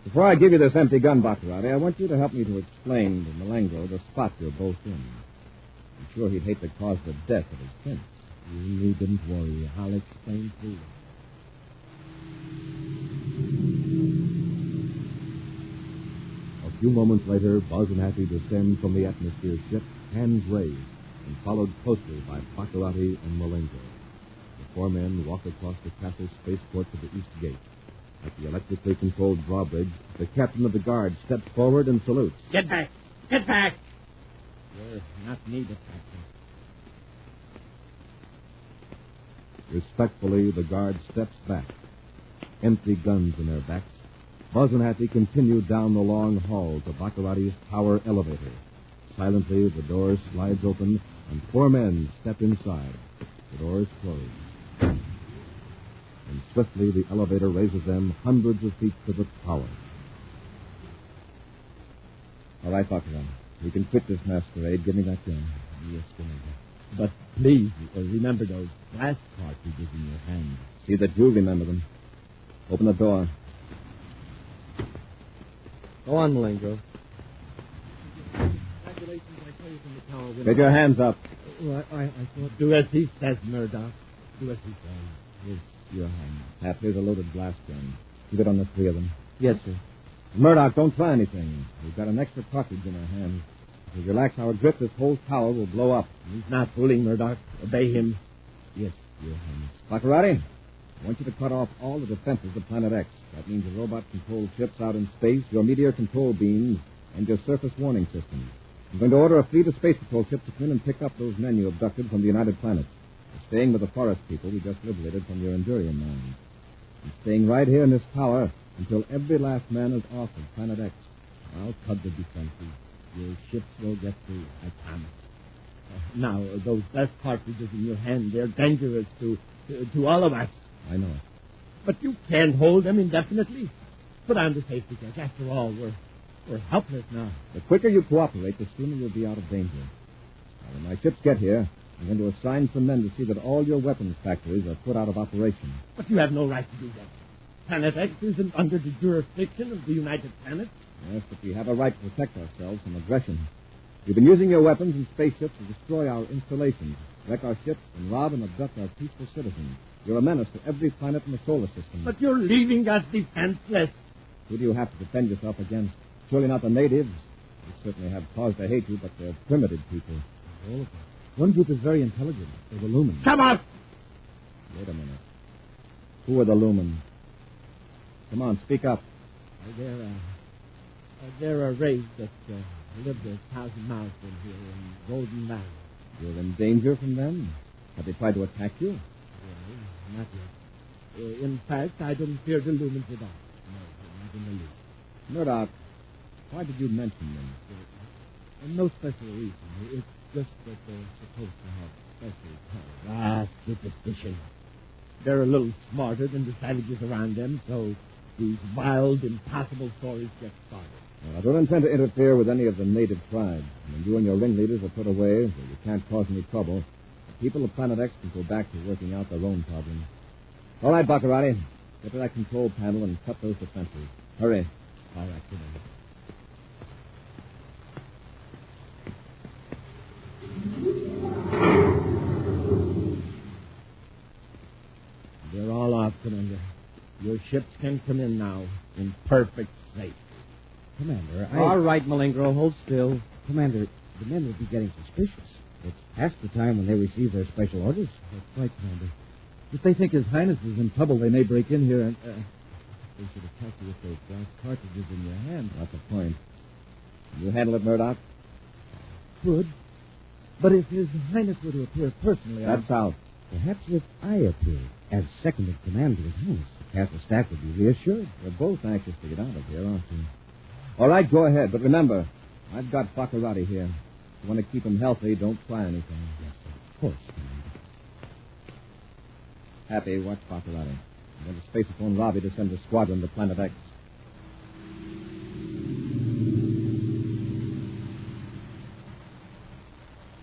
Before I give you this empty gun, Baccarati, I want you to help me to explain to Malengo the spot you're both in. I'm sure he'd hate to cause the death of his prince. You needn't worry. I'll explain to you. A few moments later, Buzz and Happy descend from the atmosphere ship, hands raised, and followed closely by Baccarati and Malengo. The four men walk across the castle spaceport to the east gate. At the electrically controlled drawbridge, the captain of the guard steps forward and salutes. Get back! Get back! You're not needed, Captain. Respectfully, the guard steps back. Empty guns in their backs, Buzz and Happy continue down the long hall to Baccarati's tower elevator. Silently, the door slides open, and four men step inside. The doors close. And swiftly, the elevator raises them hundreds of feet to the tower. All right, Baccarati. We can quit this masquerade. Give me that gun. Yes, Commander. But please, remember those glass cartridges in your hand. See that you remember them. Open the door. Go on, Malengo. Congratulations, I saw you from the tower window. Get your hands up. Well, I thought... Do as he says, Murdoch. Do as he says. Here's your hand. Half, here's a loaded glass gun. You get on the three of them. Yes, sir. Murdoch, don't try anything. We've got an extra cartridge in our hands. If we relax our grip, this whole tower will blow up. He's not fooling, Murdoch. Obey him. Yes, your hands. Baccarati, I want you to cut off all the defenses of Planet X. That means the robot-controlled ships out in space, your meteor control beams, and your surface warning systems. I'm going to order a fleet of Space Patrol ships to come in and pick up those men you abducted from the United Planets. They're staying with the forest people we just liberated from your Endurian mines. I'm staying right here in this tower until every last man is off of Planet X. I'll cut the defenses. Your ships will get through, I promise. Now, those glass cartridges in your hand, they're dangerous to all of us. I know it. But you can't hold them indefinitely. Put on the safety catch. After all, we're helpless now. The quicker you cooperate, the sooner you'll be out of danger. Now, when my ships get here, I'm going to assign some men to see that all your weapons factories are put out of operation. But you have no right to do that. Planet X isn't under the jurisdiction of the United Planets. Yes, but we have a right to protect ourselves from aggression. You've been using your weapons and spaceships to destroy our installations, wreck our ships, and rob and abduct our peaceful citizens. You're a menace to every planet in the solar system. But you're leaving us defenseless. Who do you have to defend yourself against? Surely not the natives. They certainly have cause to hate you, but they're primitive people. All of them. One group is very intelligent. They're the Lumens. Come on! Wait a minute. Who are the Lumens? Come on, speak up. They're a race that lived 1,000 miles from here in Golden Valley. You're in danger from them? Have they tried to attack you? Well, not yet. In fact, I don't fear the Lumens at all. No, not in the least. Murdoch, why did you mention them? No special reason. It's just that they're supposed to have special powers. Superstition. They're a little smarter than the savages around them, so these wild, impossible stories get started. Well, I don't intend to interfere with any of the native tribes. When you and your ringleaders are put away, where you can't cause any trouble, the people of Planet X can go back to working out their own problems. All right, Baccarati. Get to that control panel and cut those defenses. Hurry. All right, Commander. They're all off, Commander. Your ships can come in now in perfect safety. Commander, All right, Malingro, hold still. Commander, the men would be getting suspicious. It's past the time when they receive their special orders. That's right, Commander. If they think His Highness is in trouble, they may break in here and... They should attack you with those glass cartridges in your hand. That's the point. Can you handle it, Murdoch? Good. But if His Highness were to appear personally... That's out. Perhaps if I appear as second in command to His Highness, the castle staff would be reassured. We're both anxious to get out of here, aren't we? All right, go ahead. But remember, I've got Baccarati here. If you want to keep him healthy, don't try anything. Yes, sir. Of course, Commander. Happy, watch Baccarati. I'm going to Spacephone Robbie to send a squadron to Planet X.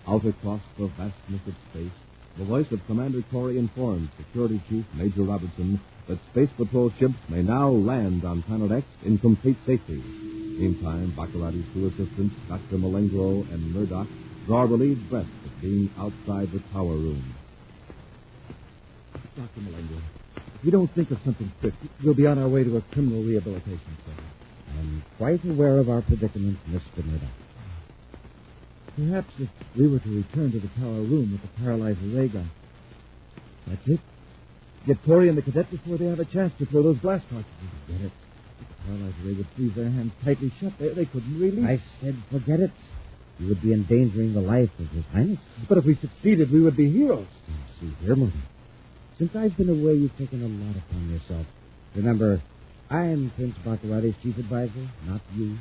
Out across the vastness of space, the voice of Commander Corey informs Security Chief Major Robertson that Space Patrol ships may now land on Planet X in complete safety. Meantime, Baccarati's two assistants, Dr. Malengro and Murdoch, draw relieved breaths at being outside the tower room. Dr. Malengro, if we don't think of something quick, we'll be on our way to a criminal rehabilitation center. I'm quite aware of our predicament, Mr. Murdoch. Perhaps if we were to return to the tower room with the paralyzer ray gun. That's it. Get Corey and the cadet before they have a chance to throw those blast cartridges. Forget it. The paralyzer ray would freeze their hands tightly shut. They couldn't release. I said forget it. You would be endangering the life of His Highness. But if we succeeded, we would be heroes. See here, Murdoch. Since I've been away, you've taken a lot upon yourself. Remember, I'm Prince Baccarati's chief advisor, not you.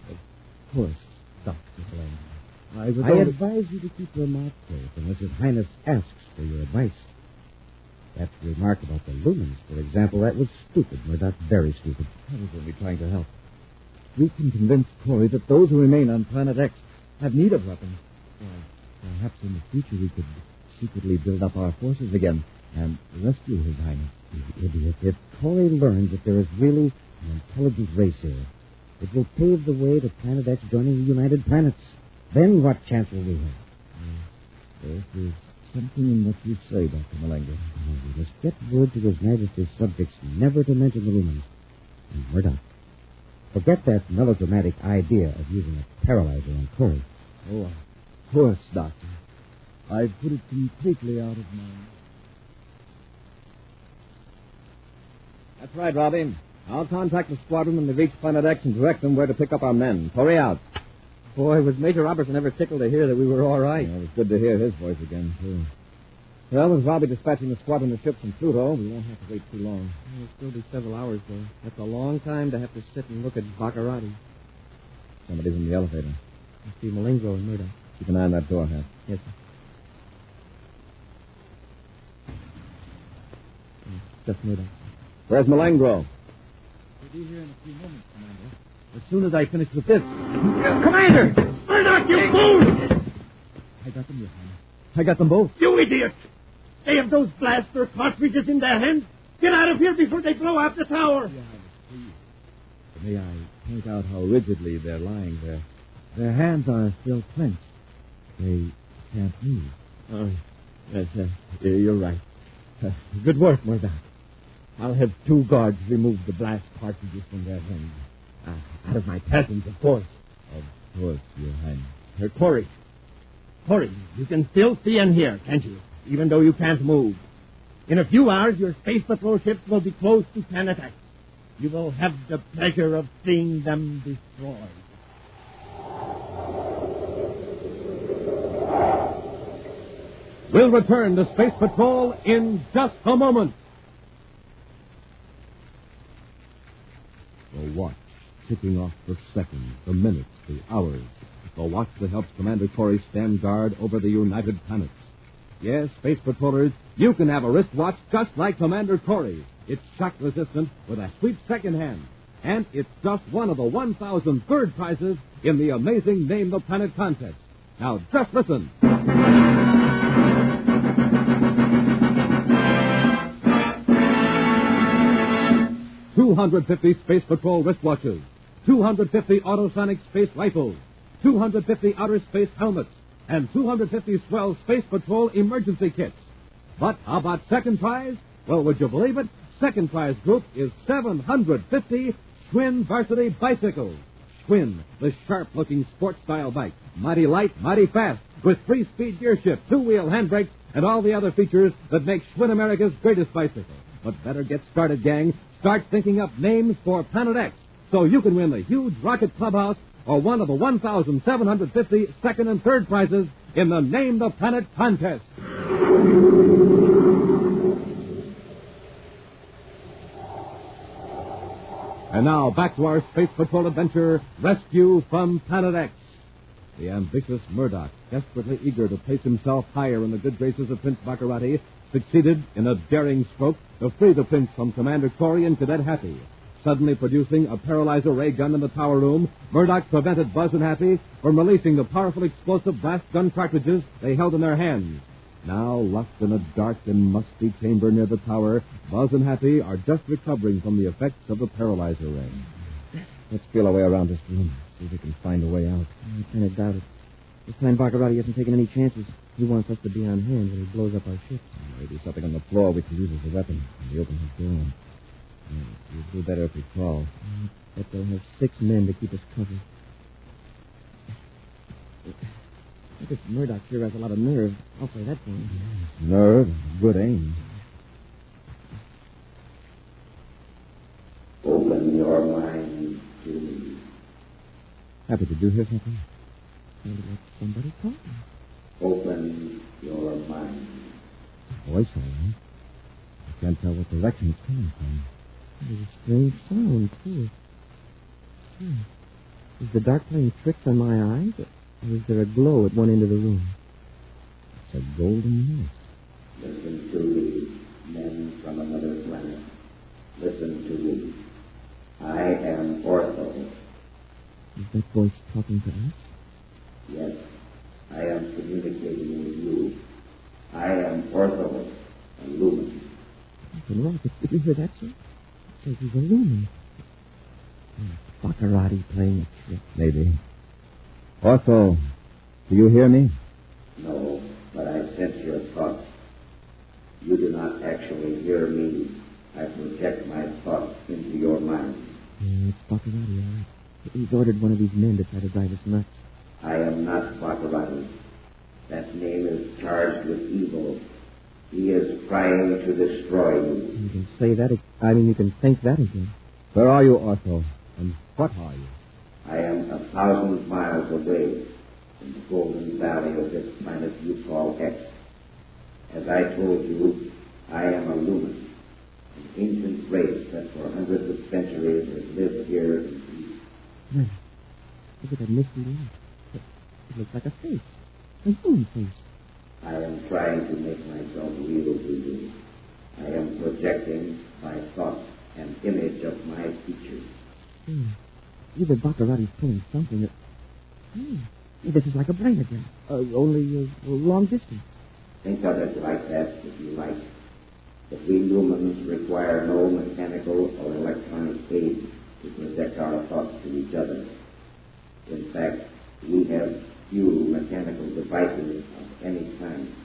Of course, Dr. Elaine. I advise you to keep your mouth closed unless His Highness asks for your advice. That remark about the lumens, for example, that was stupid, Murdoch, very stupid. I was only trying to help. We can convince Corey that those who remain on Planet X have need of weapons. Perhaps in the future we could secretly build up our forces again and rescue His Highness. You idiot. If Corey learns that there is really an intelligent race here, it will pave the way to Planet X joining the United Planets. Then what chance will we have? There's something in what you say, Dr. Malengro. We must get word to His Majesty's subjects never to mention the lumens. And Murdoch, forget that melodramatic idea of using a paralyzer on Corey. Oh, of course, Doctor. I've put it completely out of mind. That's right, Robbie. I'll contact the squadron when they reach Planet X and direct them where to pick up our men. Corey out. Boy, was Major Robertson ever tickled to hear that we were all right. Yeah, it was good to hear his voice again, too. Well, with Robbie dispatching the squadron of ships from Pluto, we won't have to wait too long. It'll still be several hours, though. That's a long time to have to sit and look at Baccarati. Somebody's in the elevator. I see Malengro and Murdoch. Keep an eye on that door, Hap. Yes, sir. Just Murdoch. Where's Malengro? He'll be here in a few moments, Commander. As soon as I finish with this. Commander! Murdoch, you fool! I got them, Your Highness. I got them both. You idiot! They have those blaster cartridges in their hands. Get out of here before they blow up the tower. Your Highness, please. May I point out how rigidly they're lying there? Their hands are still clenched. They can't move. Oh, yes, you're right. Good work, Murdoch. I'll have 2 guards remove the blast cartridges from their hands. Out of my presence, of course. Of course, Your Highness. Corey, you can still see and hear, can't you? Even though you can't move. In a few hours, your Space Patrol ships will be close to Planet X. You will have the pleasure of seeing them destroyed. We'll return to Space Patrol in just a moment. The watch, ticking off the seconds, the minutes, the hours. The watch that helps Commander Corey stand guard over the United Planets. Yes, Space Patrollers, you can have a wristwatch just like Commander Corey. It's shock-resistant with a sweep second hand. And it's just one of the 1,000 third prizes in the amazing Name the Planet contest. Now, just listen. 250 Space Patrol wristwatches, 250 autosonic space rifles, 250 outer space helmets, and 250 swell Space Patrol emergency kits. But how about second prize? Well, would you believe it? Second prize group is 750 Schwinn varsity bicycles. Schwinn, the sharp-looking sports-style bike. Mighty light, mighty fast, with 3-speed gear shift, 2-wheel handbrakes, and all the other features that make Schwinn America's greatest bicycle. But better get started, gang. Start thinking up names for Planet X so you can win the huge rocket clubhouse or one of the 1,750 second and third prizes in the Name the Planet contest. And now, back to our Space Patrol adventure, Rescue from Planet X. The ambitious Murdoch, desperately eager to place himself higher in the good graces of Prince Baccarati, succeeded in a daring stroke to free the prince from Commander Corey and Cadet Happy. Suddenly producing a paralyzer ray gun in the tower room, Murdoch prevented Buzz and Happy from releasing the powerful explosive blast gun cartridges they held in their hands. Now, locked in a dark and musty chamber near the tower, Buzz and Happy are just recovering from the effects of the paralyzer ray. Let's feel our way around this room. See if we can find a way out. I kind of doubt it. This time Baccarati hasn't taken any chances. He wants us to be on hand when he blows up our ship. Maybe something on the floor we can use as a weapon when we open his door. We'll do better if we crawl. But they'll have 6 men to keep us covered. I guess Murdoch sure has a lot of nerve. I'll say that for him. Nerve, good aim. Open your mind to me. Happy, did you hear something? Sounded like somebody talking. Open your mind. Voice, all right. I can't tell what direction it's coming from. There's a strange sound, too. Is the dark playing tricks on my eyes? Or is there a glow at one end of the room? It's a golden mist. Listen to me, men from another planet. Listen to me. I am Ortho. Is that voice talking to us? Yes, I am communicating with you. I am Ortho, a lumen. Did you hear that, sir? It says he's a lumen. Baccarati playing a trick. Maybe. Ortho, do you hear me? No, but I sense your thoughts. You do not actually hear me. I project my thoughts into your mind. It's Baccarati, all right. He's ordered one of these men to try to drive us nuts. I am not Baccarati. That name is charged with evil. He is trying to destroy you. You can say that. You can think that again. Where are you, Ortho? And what are you? I am 1,000 miles away in the golden valley of this planet you call X. As I told you, I am a lumen, an ancient race that for hundreds of centuries has lived here in peace. Look at that misty light. It looks like a face. A human face. I am trying to make myself real to you. I am projecting by thought an image of my features. Either Baccarati's pulling something. This is like a brain again. Only long distance. Think of it like that if you like. But we lumens require no mechanical or electronic aid to project our thoughts to each other. In fact, we have few mechanical devices of any kind.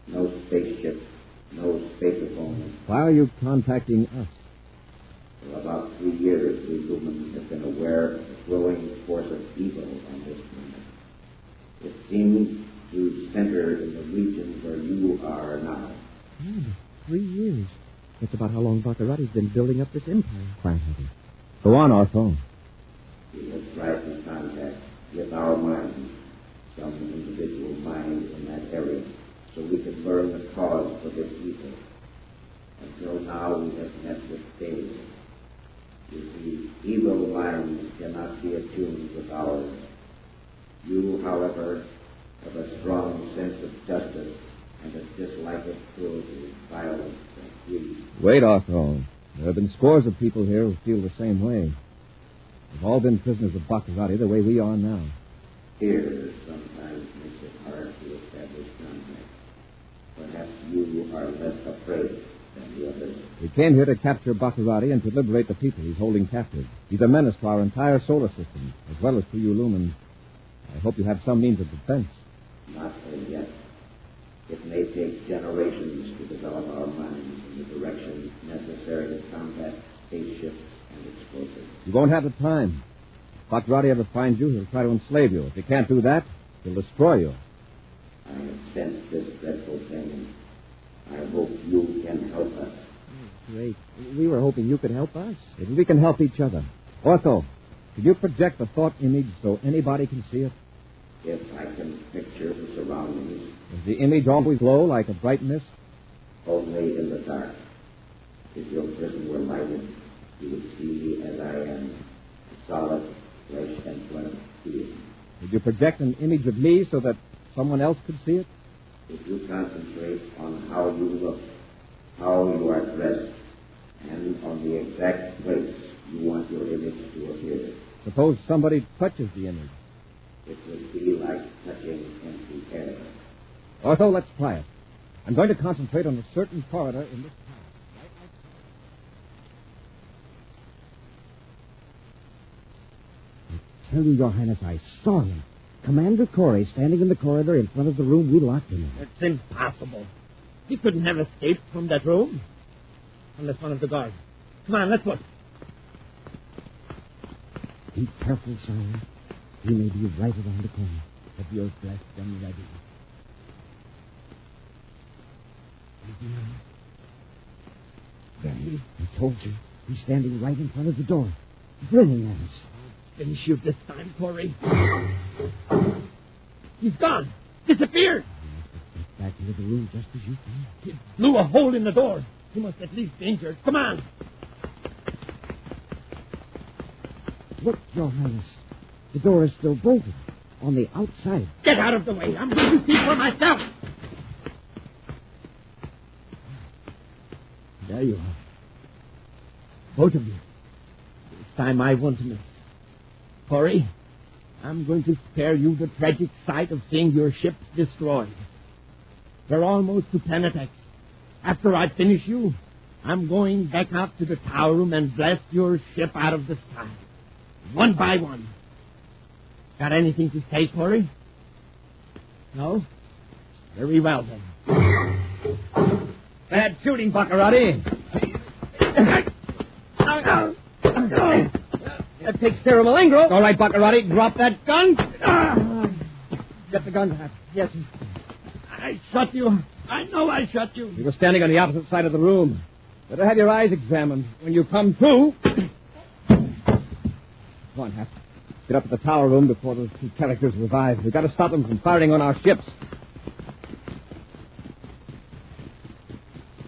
No spaceship, no spaceophone. Why are you contacting us? For about 3 years, we lumens have been aware of the growing force of evil on this planet. It seems to center in the region where you are now. 3 years. That's about how long Baccarati's been building up this empire. Quiet, Happy. Go on, Ortho. We have tried to contact with our minds some individual mind in that area so we could learn the cause for this evil. Until now, we have met with failure. You see, evil minds cannot be attuned with ours. You, however, have a strong sense of justice and a dislike of cruelty, violence, and greed. Wait, Ortho. There have been scores of people here who feel the same way. They've all been prisoners of Baccarati the way we are now. Fear sometimes makes it hard to establish contact. Perhaps you are less afraid than the others. We came here to capture Baccarati and to liberate the people he's holding captive. He's a menace to our entire solar system, as well as to you lumens. I hope you have some means of defense. Not as yet. It may take generations to develop our minds in the direction necessary to combat spaceships and explosives. You won't have the time. If Baccarati ever finds you, he'll try to enslave you. If he can't do that, he'll destroy you. I have sensed this dreadful thing. I hope you can help us. Great. We were hoping you could help us. Maybe we can help each other. Ortho, could you project the thought image so anybody can see it? If I can picture the surroundings. Does the image always glow like a bright mist? Only in the dark. If your prison were lighted, you would see me as I am, a solid flesh and blood being. Would you project an image of me so that someone else could see it? If you concentrate on how you look, how you are dressed, and on the exact place you want your image to appear. Suppose somebody touches the image. It would be like touching empty air. Ortho, let's try it. I'm going to concentrate on a certain corridor in this town. Right outside. I tell you, Your Highness, I saw him. Commander Corey standing in the corridor in front of the room we locked him in. It's impossible. He couldn't have escaped from that room. Unless one of the guards. Come on, let's look. Be careful, Sire. He may be right around the corner. Have your blast gun ready. There he is. I told you. He's standing right in front of the door, grinning at us. Finish you this time, Corey. He's gone. Disappeared. Get back into the room just as you can. He blew a hole in the door. He must at least be injured. Come on. Look, Your Highness. The door is still bolted. On the outside. Get out of the way. I'm going to see for myself. There you are. Both of you. It's time I won't miss. Corey, I'm going to spare you the tragic sight of seeing your ships destroyed. They're almost to Planet X. After I finish you, I'm going back out to the tower room and blast your ship out of the sky. One by one. Got anything to say, Corey? No? Very well, then. Bad shooting, Baccarati. That takes care of Malingro. All right, Baccarati, drop that gun. Get the gun, Pat. Yes, sir. I shot you. I know I shot you. You were standing on the opposite side of the room. Better have your eyes examined. When you come to... Come on, Hap. Get up to the tower room before those two characters revive. We've got to stop them from firing on our ships.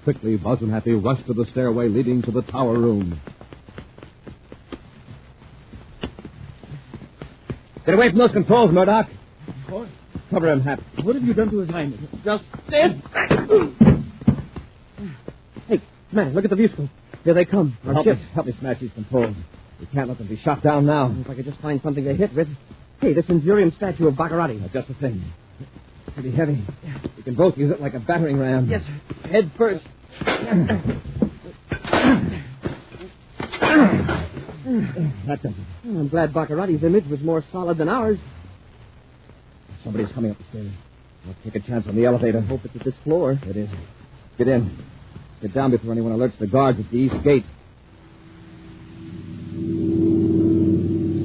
Quickly, Buzz and Happy rushed to the stairway leading to the tower room. Get away from those controls, Murdoch. Of course. Cover him, Hap. What have you done to his Highness? Just this. Hey, man, look at the view scope. Here they come. Our Help ships. me. Help me smash these controls. We can't let them be shot down now. If I could just find something to hit with. Hey, this Endurium statue of Baccarati. Just the thing. It's pretty heavy. We can both use it like a battering ram. Yes, sir. Head first. That does it. I'm glad Baccarati's image was more solid than ours. Somebody's coming up the stairs. We'll take a chance on the elevator. Hope it's at this floor. It is. Get in. Get down before anyone alerts the guards at the east gate.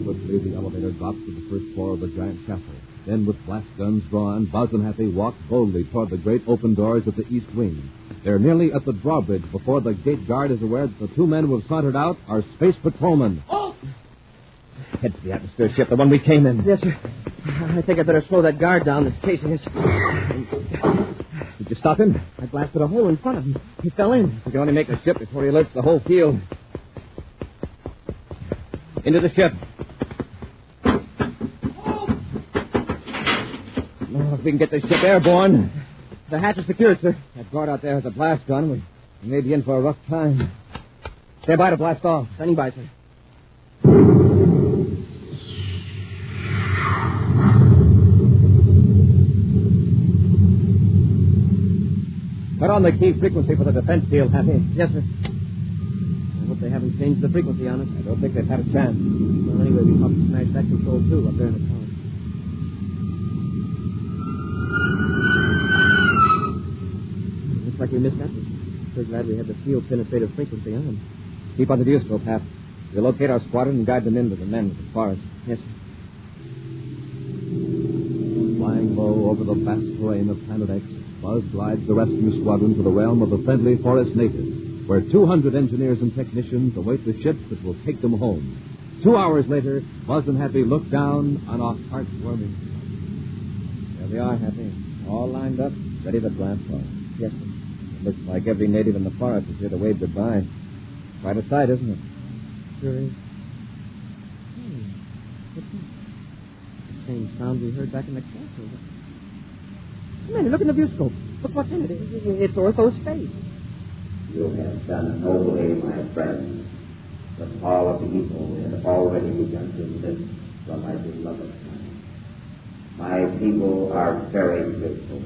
Swiftly, the elevator drops to the first floor of the giant castle. Then, with blast guns drawn, Buzz and Happy walk boldly toward the great open doors of the east wing. They're nearly at the drawbridge before the gate guard is aware that the two men who have sauntered out are space patrolmen. Oh! Head to the atmosphere ship, the one we came in. Yes, sir. I think I better slow that guard down that's chasing us. Did you stop him? I blasted a hole in front of him. He fell in. We can only make the ship before he alerts the whole field. Into the ship. Oh, if we can get this ship airborne. The hatch is secured, sir. That guard out there has a blast gun. We may be in for a rough time. Stand by to blast off. Standing by, sir. Put on the key frequency for the defense field, Happy. Yes, sir. I hope they haven't changed the frequency on us. I don't think they've had a chance. Well, anyway, we probably smashed that control, too, up there in the tower. Looks like we missed that one. Sure glad we had the field penetrative frequency on. Keep on the viewscope, Hap. We'll locate our squadron and guide them in with the men of the forest. Yes, sir. Flying low over the vast terrain of Planet X, Buzz glides the rescue squadron to the realm of the friendly forest natives, where 200 engineers and technicians await the ships that will take them home. 2 hours later, Buzz and Happy look down on a heartwarming sight. There they are, Happy. All lined up, ready to blast off. Yes, sir. It looks like every native in the forest is here to wave goodbye. Quite a sight, isn't it? Sure is. What's that? The same sound we heard back in the castle. Man, look in the viewscope. Look what's in it. It's Ortho's face. You have done nobly, my friends. The fall of evil has already begun to lift from my beloved land. My people are very grateful.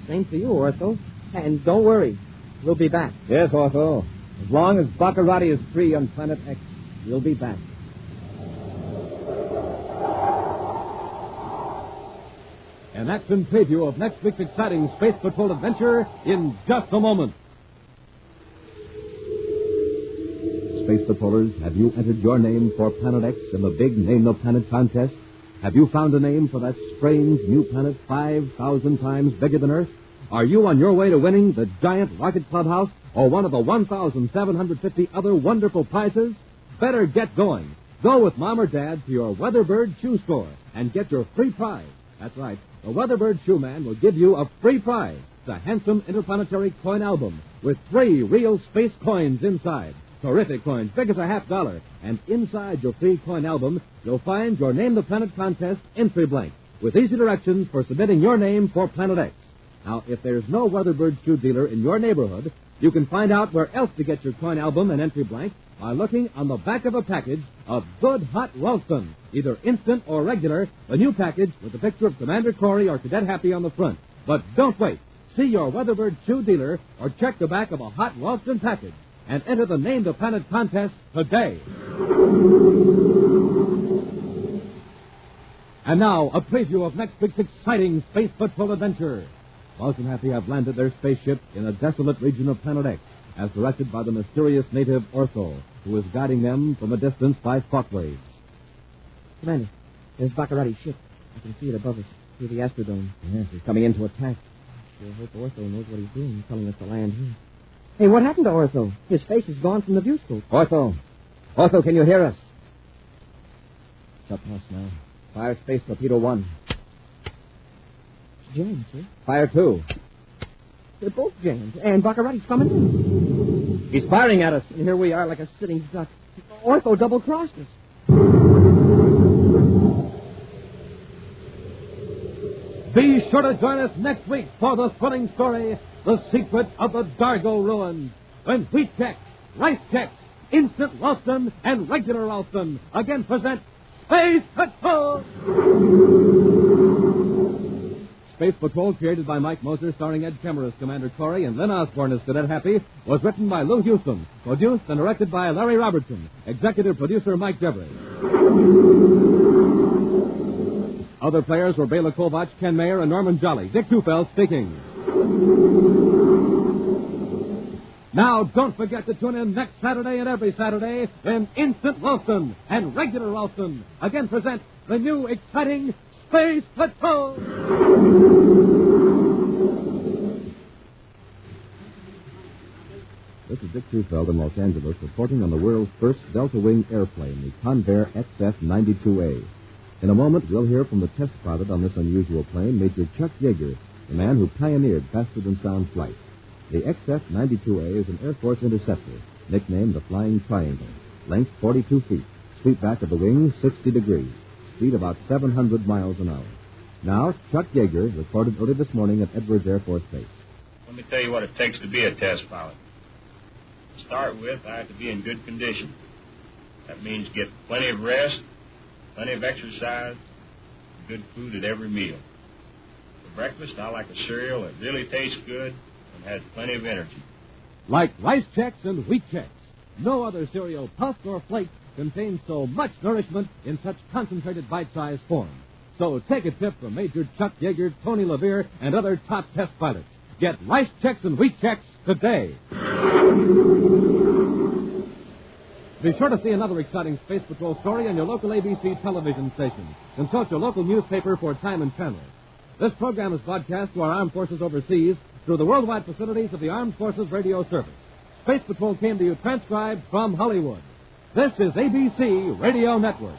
Same for you, Ortho. And don't worry. We'll be back. Yes, Ortho. As long as Baccarati is free on Planet X, we'll be back. An action preview of next week's exciting Space Patrol adventure in just a moment. Space Patrollers, have you entered your name for Planet X in the big Name the Planet contest? Have you found a name for that strange new planet 5,000 times bigger than Earth? Are you on your way to winning the giant rocket clubhouse or one of the 1,750 other wonderful prizes? Better get going. Go with Mom or Dad to your Weatherbird shoe store and get your free prize. That's right. The Weatherbird Shoe Man will give you a free prize. It's a handsome interplanetary coin album with 3 real space coins inside. Terrific coins, big as a $50. And inside your free coin album, you'll find your Name the Planet contest entry blank with easy directions for submitting your name for Planet X. Now, if there's no Weatherbird shoe dealer in your neighborhood, you can find out where else to get your coin album and entry blank by looking on the back of a package of Good Hot Ralston, either instant or regular, the new package with a picture of Commander Corey or Cadet Happy on the front. But don't wait. See your Weatherbird shoe dealer or check the back of a Hot Ralston package and enter the Name the Planet contest today. And now, a preview of next week's exciting Space Patrol adventure. Buzz and Happy have landed their spaceship in a desolate region of Planet X, as directed by the mysterious native Ortho, who is guiding them from a distance by thought waves. Commander, there's Baccarati's ship. I can see it above us through the Astrodome. Yes, he's coming in to attack. Sure hope Ortho knows what he's doing, telling us to land here. Hey, what happened to Ortho? His face is gone from the viewscope. Ortho, can you hear us? It's up close now. Fire Space Torpedo 1. It's jammed, sir. Fire 2. They're both jammed, and Baccarati's coming in. He's firing at us. And here we are like a sitting duck. Ortho double-crossed us. Be sure to join us next week for the thrilling story, The Secret of the Dargo Ruins, when Wheat Chex, Rice Chex, Instant Ralston, and Regular Ralston again present Space Patrol! Space Patrol, created by Mike Moser, starring Ed Kemmer as Commander Corey and Len Osborne as Cadet Happy, was written by Lou Houston, produced and directed by Larry Robertson, executive producer Mike Devery. Other players were Bela Kovach, Ken Mayer, and Norman Jolly. Dick Tufeld speaking. Now, don't forget to tune in next Saturday and every Saturday when Instant Ralston and Regular Ralston again present the new exciting Space Patrol! This is Dick Tufeld in Los Angeles reporting on the world's first Delta Wing airplane, the Convair XF-92A. In a moment, we'll hear from the test pilot on this unusual plane, Major Chuck Yeager, the man who pioneered faster-than-sound flight. The XF-92A is an Air Force interceptor, nicknamed the Flying Triangle. Length 42 feet, sweep back of the wing 60 degrees, speed about 700 miles an hour. Now, Chuck Yeager reported early this morning at Edwards Air Force Base. Let me tell you what it takes to be a test pilot. To start with, I have to be in good condition. That means get plenty of rest, plenty of exercise, good food at every meal. For breakfast, I like a cereal that really tastes good and has plenty of energy. Like Rice Chex and Wheat Chex, no other cereal, puffed or flaked, contains so much nourishment in such concentrated bite-sized form. So take a tip from Major Chuck Yeager, Tony LeVere, and other top test pilots. Get Rice Chex and Wheat Chex today. Be sure to see another exciting Space Patrol story on your local ABC television station. Consult your local newspaper for time and channel. This program is broadcast to our armed forces overseas through the worldwide facilities of the Armed Forces Radio Service. Space Patrol came to you transcribed from Hollywood. This is ABC Radio Network.